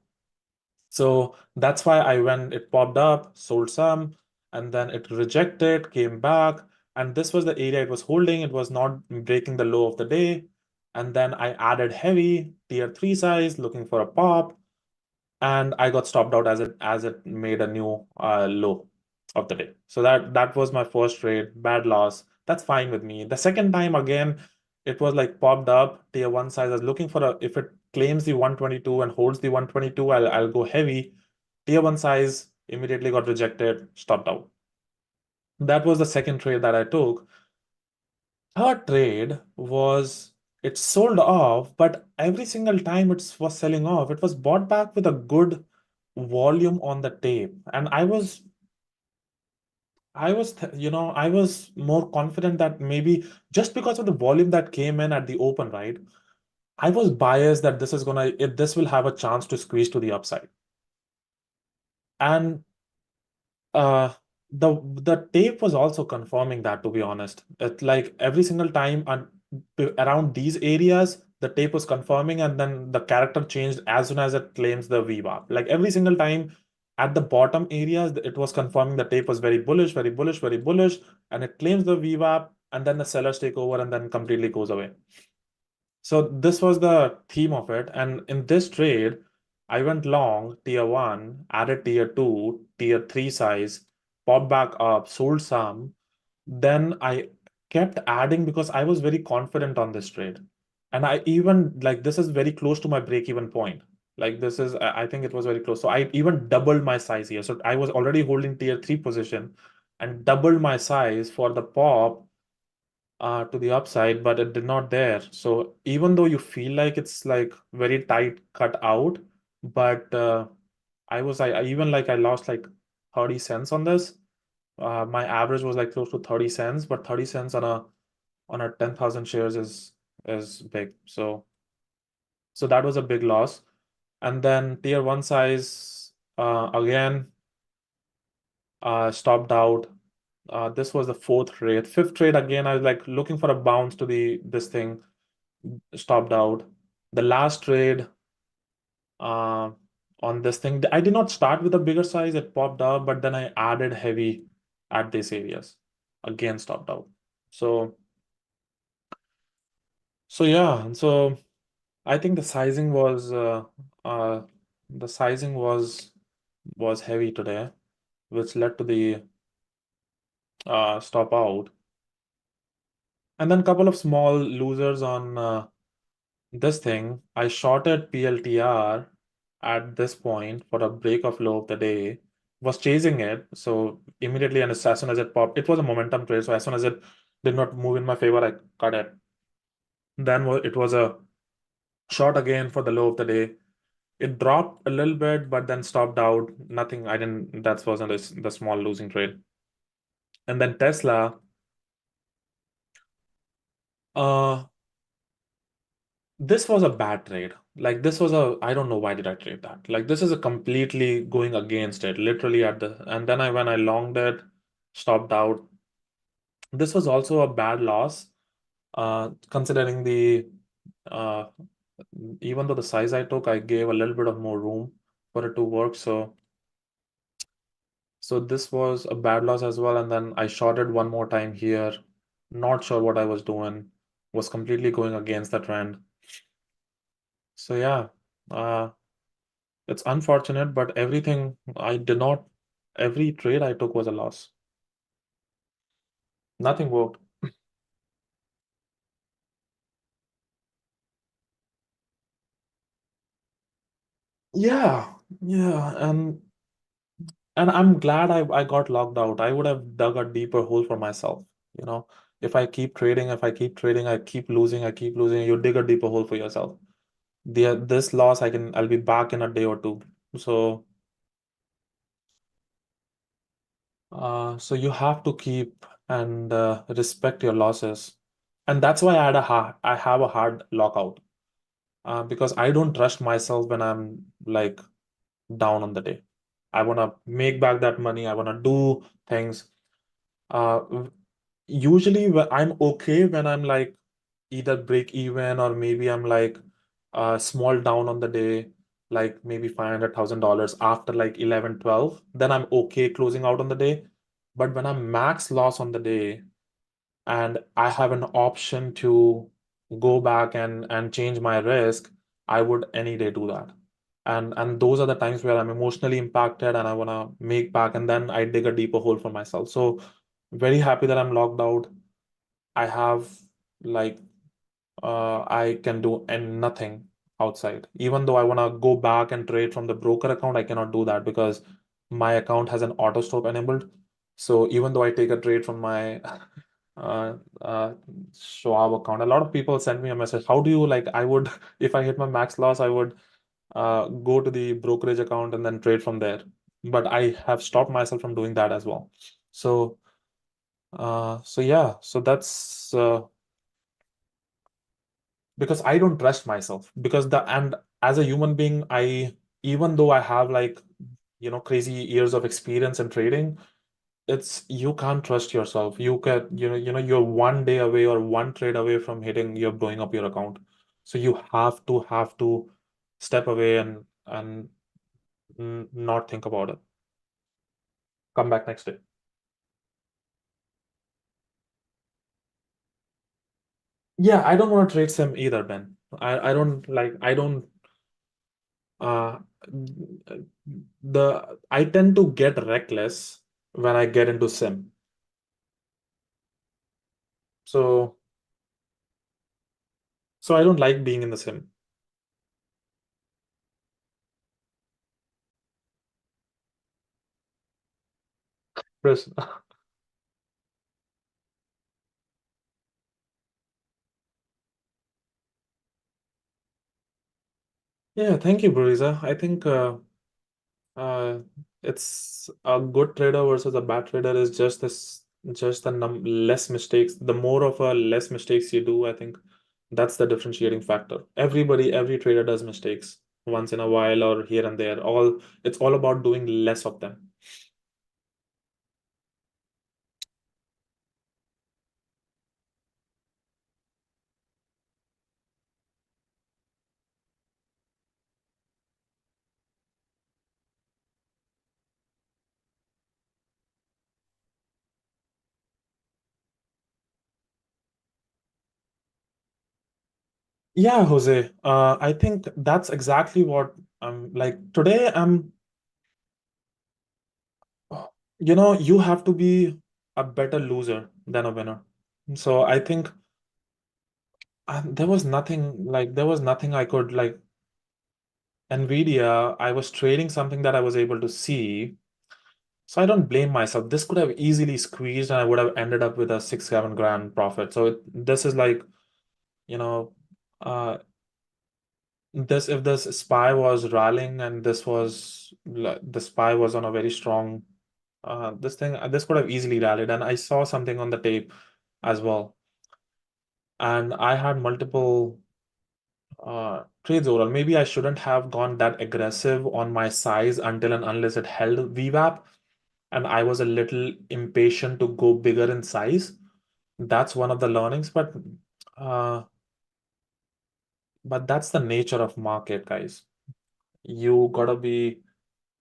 So that's why it popped up, sold some, and then it rejected, came back, and this was the area it was holding. It was not breaking the low of the day. And then I added heavy, tier 3 size, looking for a pop, and I got stopped out as it made a new low of the day. So that was my first trade, bad loss. That's fine with me. The second time again, it was like popped up, tier 1 size. I was looking for if it claims the 122 and holds the 122, I'll go heavy. Tier 1 size immediately got rejected, stopped out. That was the second trade that I took. Third trade was it sold off, but every single time it was selling off, it was bought back with a good volume on the tape. And I was more confident that maybe just because of the volume that came in at the open, right? I was biased that this will have a chance to squeeze to the upside. And uh the tape was also confirming that, to be honest. It like every single time around these areas, the tape was confirming, and then the character changed as soon as it claims the VWAP. Like every single time at the bottom areas, it was confirming the tape was very bullish, very bullish, very bullish, and it claims the VWAP, and then the sellers take over and then completely goes away. So this was the theme of it. And in this trade, I went long tier 1, added tier 2, tier 3 size, popped back up, sold some. Then I kept adding because I was very confident on this trade. And I even like this is very close to my break-even point. Like this is, I think it was very close. So I even doubled my size here. So I was already holding tier 3 position and doubled my size for the pop to the upside, but it did not there. So even though you feel like it's like very tight cut out, but I even like I lost like 30 cents on this. My average was like close to 30 cents, but 30 cents on a 10,000 shares is big. So that was a big loss. And then tier 1 size again stopped out. This was the fourth trade. Fifth trade again, I was like looking for a bounce to this thing, stopped out. The last trade uh, on this thing, I did not start with a bigger size. It popped up, but then I added heavy at these areas. Again, stopped out. So yeah, and so I think uh, the sizing was heavy today, which led to the stop out. And then a couple of small losers on this thing. I shorted PLTR at this point for a break of low of the day, was chasing it. So immediately, and as soon as it popped, it was a momentum trade. So as soon as it did not move in my favor, I cut it. Then it was a short again for the low of the day. It dropped a little bit, but then stopped out. Nothing, I didn't, that wasn't the small losing trade. And then Tesla, uh, this was a bad trade. Like this was I don't know why did I trade that. Like this is a completely going against it, literally and then when I longed it, stopped out. This was also a bad loss, considering uh, even though the size I took, I gave a little bit of more room for it to work. So this was a bad loss as well. And then I shorted one more time here. Not sure what I was doing. Was completely going against the trend. So yeah, it's unfortunate, but every trade I took was a loss. Nothing worked. Yeah, yeah, and And I'm glad I got locked out. I would have dug a deeper hole for myself. You know, if I keep trading, I keep losing, you dig a deeper hole for yourself. This loss, I'll be back in a day or two. So, so you have to keep and respect your losses. And that's why I have a hard lockout. Because I don't trust myself when I'm like down on the day. I want to make back that money. I want to do things. Uh, Usually I'm okay when I'm like either break even or maybe I'm like small down on the day, like maybe $500,000 after like 11, 12. Then I'm okay closing out on the day. But when I'm max loss on the day and I have an option to go back and change my risk, I would any day do that. And those are the times where I'm emotionally impacted and I want to make back, and then I dig a deeper hole for myself. So very happy that I'm locked out. I have like I can do and nothing outside. Even though I want to go back and trade from the broker account, I cannot do that because my account has an auto stop enabled. So even though I take a trade from my Schwab account, a lot of people send me a message. How do you like? I would if I hit my max loss, I would go to the brokerage account and then trade from there. But I have stopped myself from doing that as well. So so yeah, so that's because I don't trust myself because the and as a human being, I even though I have like crazy years of experience in trading, it's you can't trust yourself. You can you're one day away or one trade away from hitting you're blowing up your account. So you have to step away and not think about it. Come back next day. Yeah, I don't want to trade sim either, Ben. I don't uh I tend to get reckless when I get into sim. So I don't like being in the sim. Chris. Yeah, thank you, Brisa. I think uh it's a good trader versus a bad trader is just the less mistakes. The more of a less mistakes you do, I think that's the differentiating factor. Every trader does mistakes once in a while or here and there. It's all about doing less of them. Yeah, Jose. I think that's exactly what I'm like today. You have to be a better loser than a winner. So I think there was nothing I could like Nvidia. I was trading something that I was able to see. So I don't blame myself. This could have easily squeezed and I would have ended up with a 6, 7 grand profit. So this is like, you know, uh, this if this SPY was rallying and the SPY was on a very strong this could have easily rallied, and I saw something on the tape as well, and I had multiple trades overall. Maybe I shouldn't have gone that aggressive on my size until and unless it held VWAP, and I was a little impatient to go bigger in size. That's one of the learnings, uh, but that's the nature of market, guys. You gotta be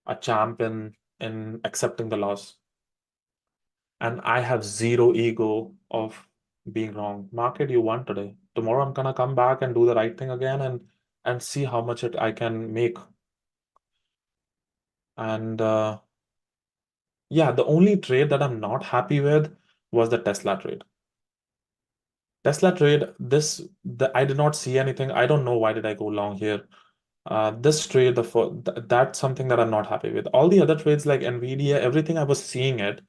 a champion in accepting the loss. And I have zero ego of being wrong. Market, you won today. Tomorrow I'm gonna come back and do the right thing again and see how much I can make. And yeah, the only trade that I'm not happy with was the Tesla trade. Tesla trade, I did not see anything. I don't know why did I go long here. This trade, that's something that I'm not happy with. All the other trades like Nvidia, everything I was seeing it,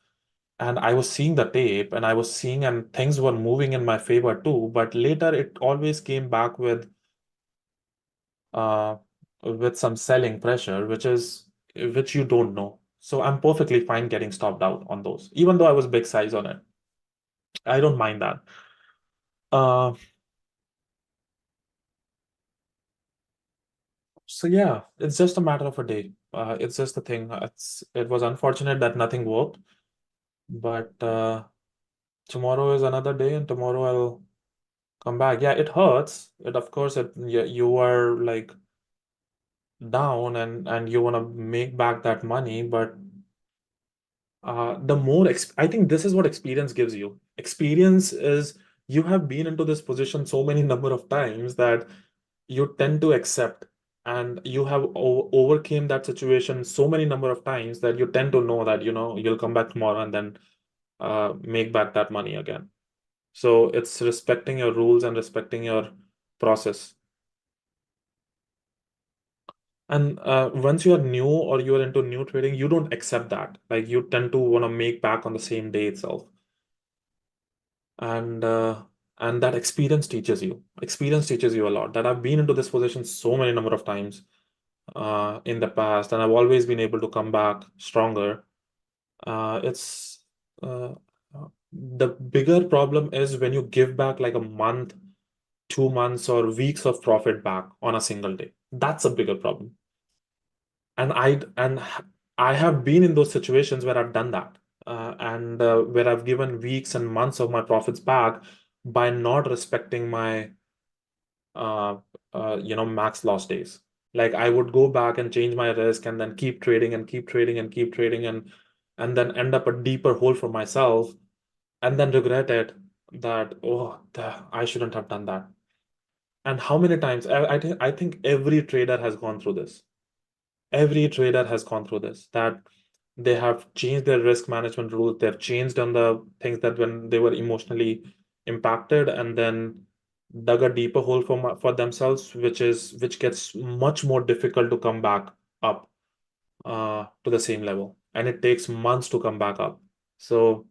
and I was seeing the tape, and I was seeing, and things were moving in my favor too. But later, it always came back with some selling pressure, which you don't know. So I'm perfectly fine getting stopped out on those, even though I was big size on it. I don't mind that. Uh, so yeah, it's just a matter of a day. It's just the thing. It was unfortunate that nothing worked, but tomorrow is another day, and tomorrow I'll come back. Yeah, it hurts. Of course, you are like down, and you want to make back that money, but I think this is what experience gives you. Experience is you have been into this position so many number of times that you tend to accept, and you have overcame that situation so many number of times that you tend to know that you'll come back tomorrow and then make back that money again. So it's respecting your rules and respecting your process. And once you are new or you are into new trading, you don't accept that. Like you tend to want to make back on the same day itself. And that experience teaches you a lot. That I've been into this position so many number of times in the past, and I've always been able to come back stronger. It's the bigger problem is when you give back like a month, 2 months, or weeks of profit back on a single day. That's a bigger problem. And I have been in those situations where I've done that, and where I've given weeks and months of my profits back by not respecting my max loss days. Like I would go back and change my risk and then keep trading and keep trading and keep trading, and then end up a deeper hole for myself, and then regret it that, oh, I shouldn't have done that. And how many times I think every trader has gone through this. Every trader has gone through this, that they have changed their risk management rules. They've changed on the things that when they were emotionally impacted, and then dug a deeper hole for themselves, which gets much more difficult to come back up to the same level, and it takes months to come back up. So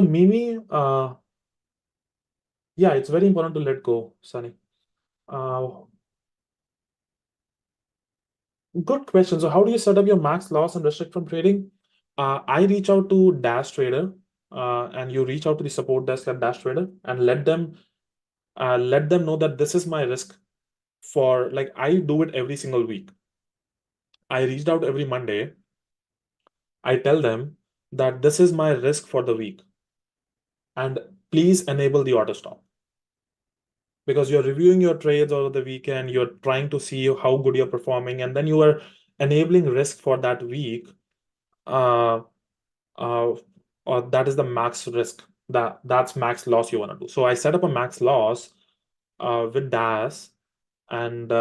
Mimi, yeah, it's very important to let go, Sunny. Uh, Good question. So how do you set up your max loss and restrict from trading? I reach out to Dash Trader, and you reach out to the support desk at Dash Trader and let them know that this is my risk. For like I do it every single week. I reached out every Monday. I tell them that this is my risk for the week, and please enable the auto stop, because you're reviewing your trades over the weekend. You're trying to see how good you're performing, and then you are enabling risk for that week. Uh, uh, or that is the max risk, that's max loss you want to do. So I set up a max loss with DAS, and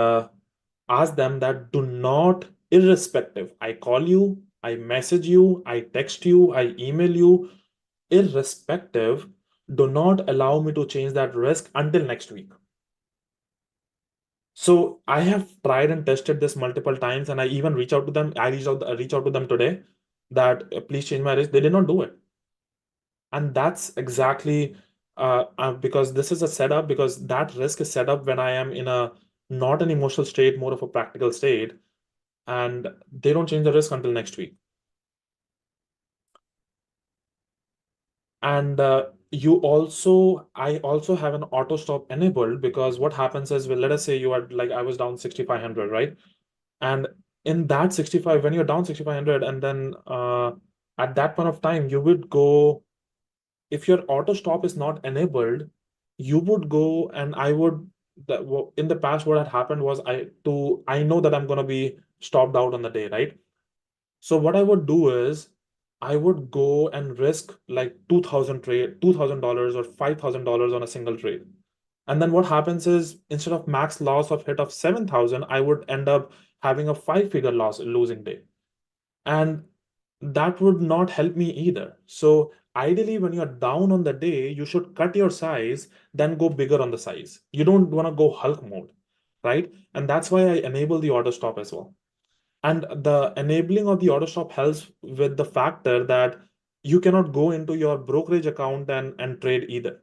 ask them that do not, irrespective, I call you, I message you, I text you, I email you, irrespective, do not allow me to change that risk until next week. So I have tried and tested this multiple times, and I even reach out to them. I reach out to them today that please change my risk. They did not do it. And that's exactly because this is a setup, because that risk is set up when I am in a not an emotional state, more of a practical state, and they don't change the risk until next week. And I also have an auto stop enabled, because what happens is, well, let us say you are like, I was down 6,500, right? And in that 65, when you're down 6,500, and then at that point of time, you would go, if your auto stop is not enabled, you would go, and in the past, what had happened was I know that I'm going to be stopped out on the day, right? So what I would do is I would go and risk like $2,000 or $5,000 on a single trade. And then what happens is, instead of max loss of hit of 7,000, I would end up having a 5-figure losing day. And that would not help me either. So ideally when you're down on the day, you should cut your size, then go bigger on the size. You don't want to go Hulk mode, right? And that's why I enable the auto stop as well. And the enabling of the auto stop helps with the factor that you cannot go into your brokerage account and trade either.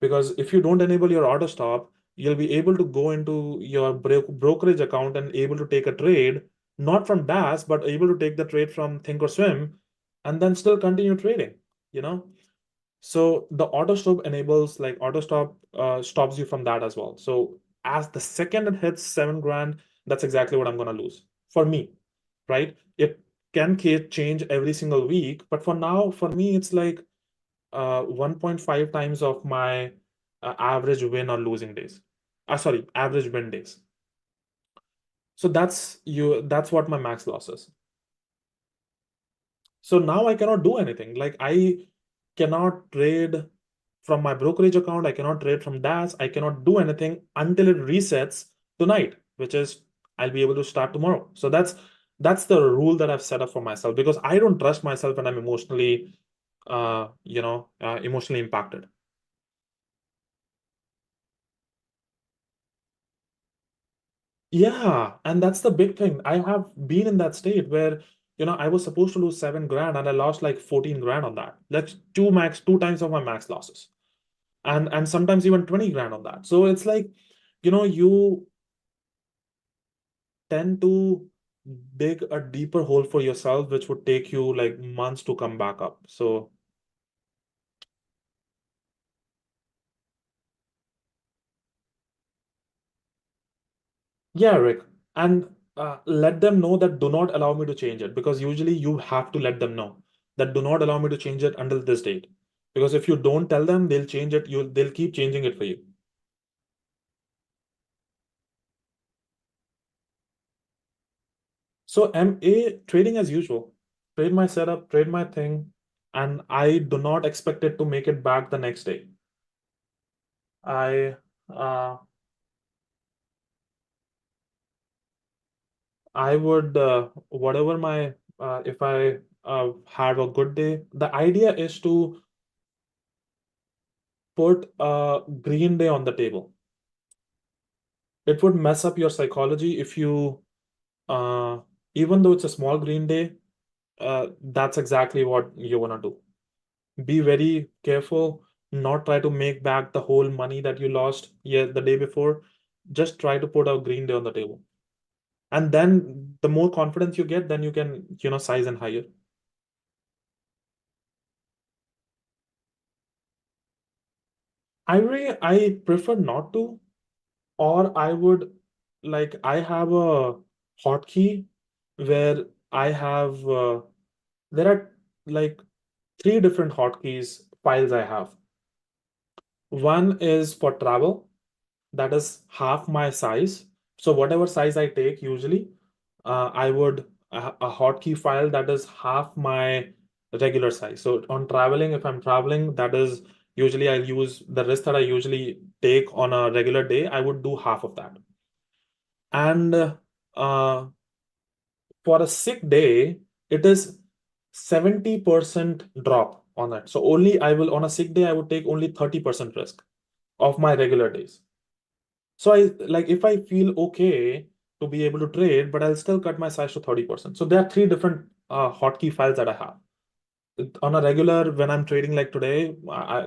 Because if you don't enable your auto stop, you'll be able to go into your brokerage account and able to take a trade, not from DAS, but able to take the trade from Thinkorswim and then still continue trading, you know? So the auto stop enables, like auto stop stops you from that as well. So as the second it hits 7 grand, that's exactly what I'm going to lose for me, right? It can change every single week, but for now, for me, it's like 1.5 times of my average win or losing days. Sorry, average win days. So that's what my max loss is. So now I cannot do anything. Like I cannot trade from my brokerage account. I cannot trade from DAS. I cannot do anything until it resets tonight, which is I'll be able to start tomorrow. So that's the rule that I've set up for myself because I don't trust myself when I'm emotionally, emotionally impacted. Yeah, and that's the big thing. I have been in that state where, I was supposed to lose 7 grand and I lost like 14 grand on that. That's two times of my max losses. And sometimes even 20 grand on that. So it's like, you tend to dig a deeper hole for yourself, which would take you like months to come back up. So yeah, Rick. And let them know that do not allow me to change it because usually you have to let them know that do not allow me to change it until this date. Because if you don't tell them, they'll change it. They'll keep changing it for you. So MA trading as usual. Trade my setup, trade my thing, and I do not expect it to make it back the next day. I uh, I would whatever my if I have a good day, the idea is to put a green day on the table. It would mess up your psychology if you even though it's a small green day, that's exactly what you want to do. Be very careful, not try to make back the whole money that you lost the day before. Just try to put a green day on the table. And then the more confidence you get, then you can, size and higher. I prefer not to, or I would like I have a hotkey where I have there are like 3 different hotkeys files I have. One is for travel, that is half my size. So whatever size I take, usually, I would a hotkey file that is half my regular size. So on traveling, if I'm traveling, that is usually I use the risk that I usually take on a regular day. I would do half of that. And for a sick day, it is 70% drop on that. So only I will on a sick day, I would take only 30% risk of my regular days. So I like if I feel okay to be able to trade, but I'll still cut my size to 30%. So there are 3 different hotkey files that I have. On a regular, when I'm trading like today,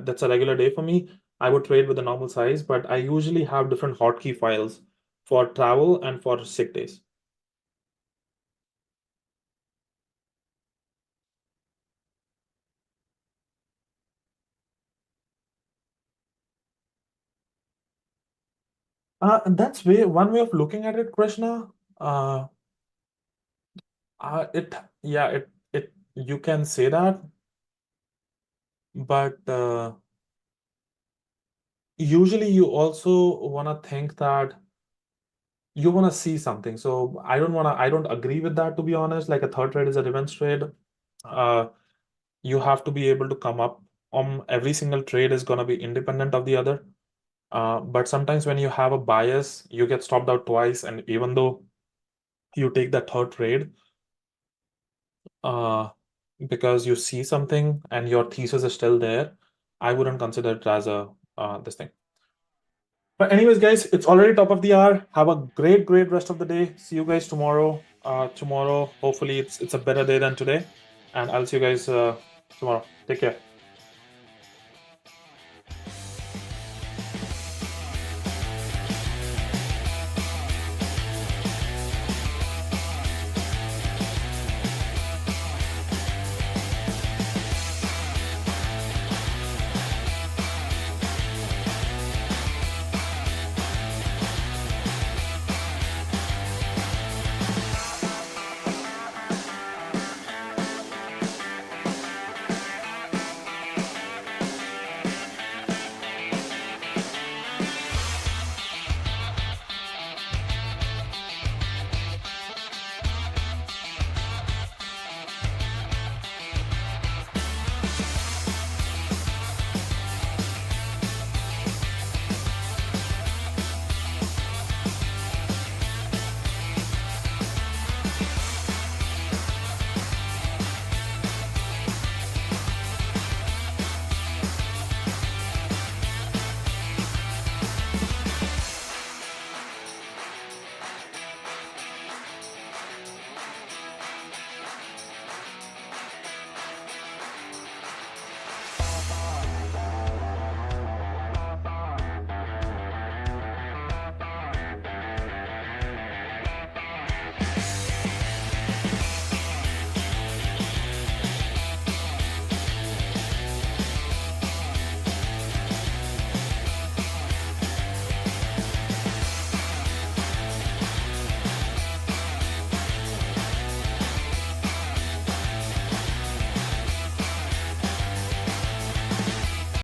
that's a regular day for me. I would trade with a normal size, but I usually have different hotkey files for travel and for sick days. That's one way of looking at it, Krishna. Uh, it yeah, it you can say that, but usually you also want to think that you want to see something. So I don't agree with that, to be honest. Like a third trade is a revenge trade. You have to be able to come up on every single trade is going to be independent of the other. But sometimes when you have a bias, you get stopped out twice. And even though you take that third trade, uh, because you see something and your thesis is still there, I wouldn't consider it as a this thing. But anyways, guys, it's already top of the hour. Have a great rest of the day. See you guys tomorrow. Tomorrow, hopefully, it's a better day than today, and I'll see you guys tomorrow. Take care.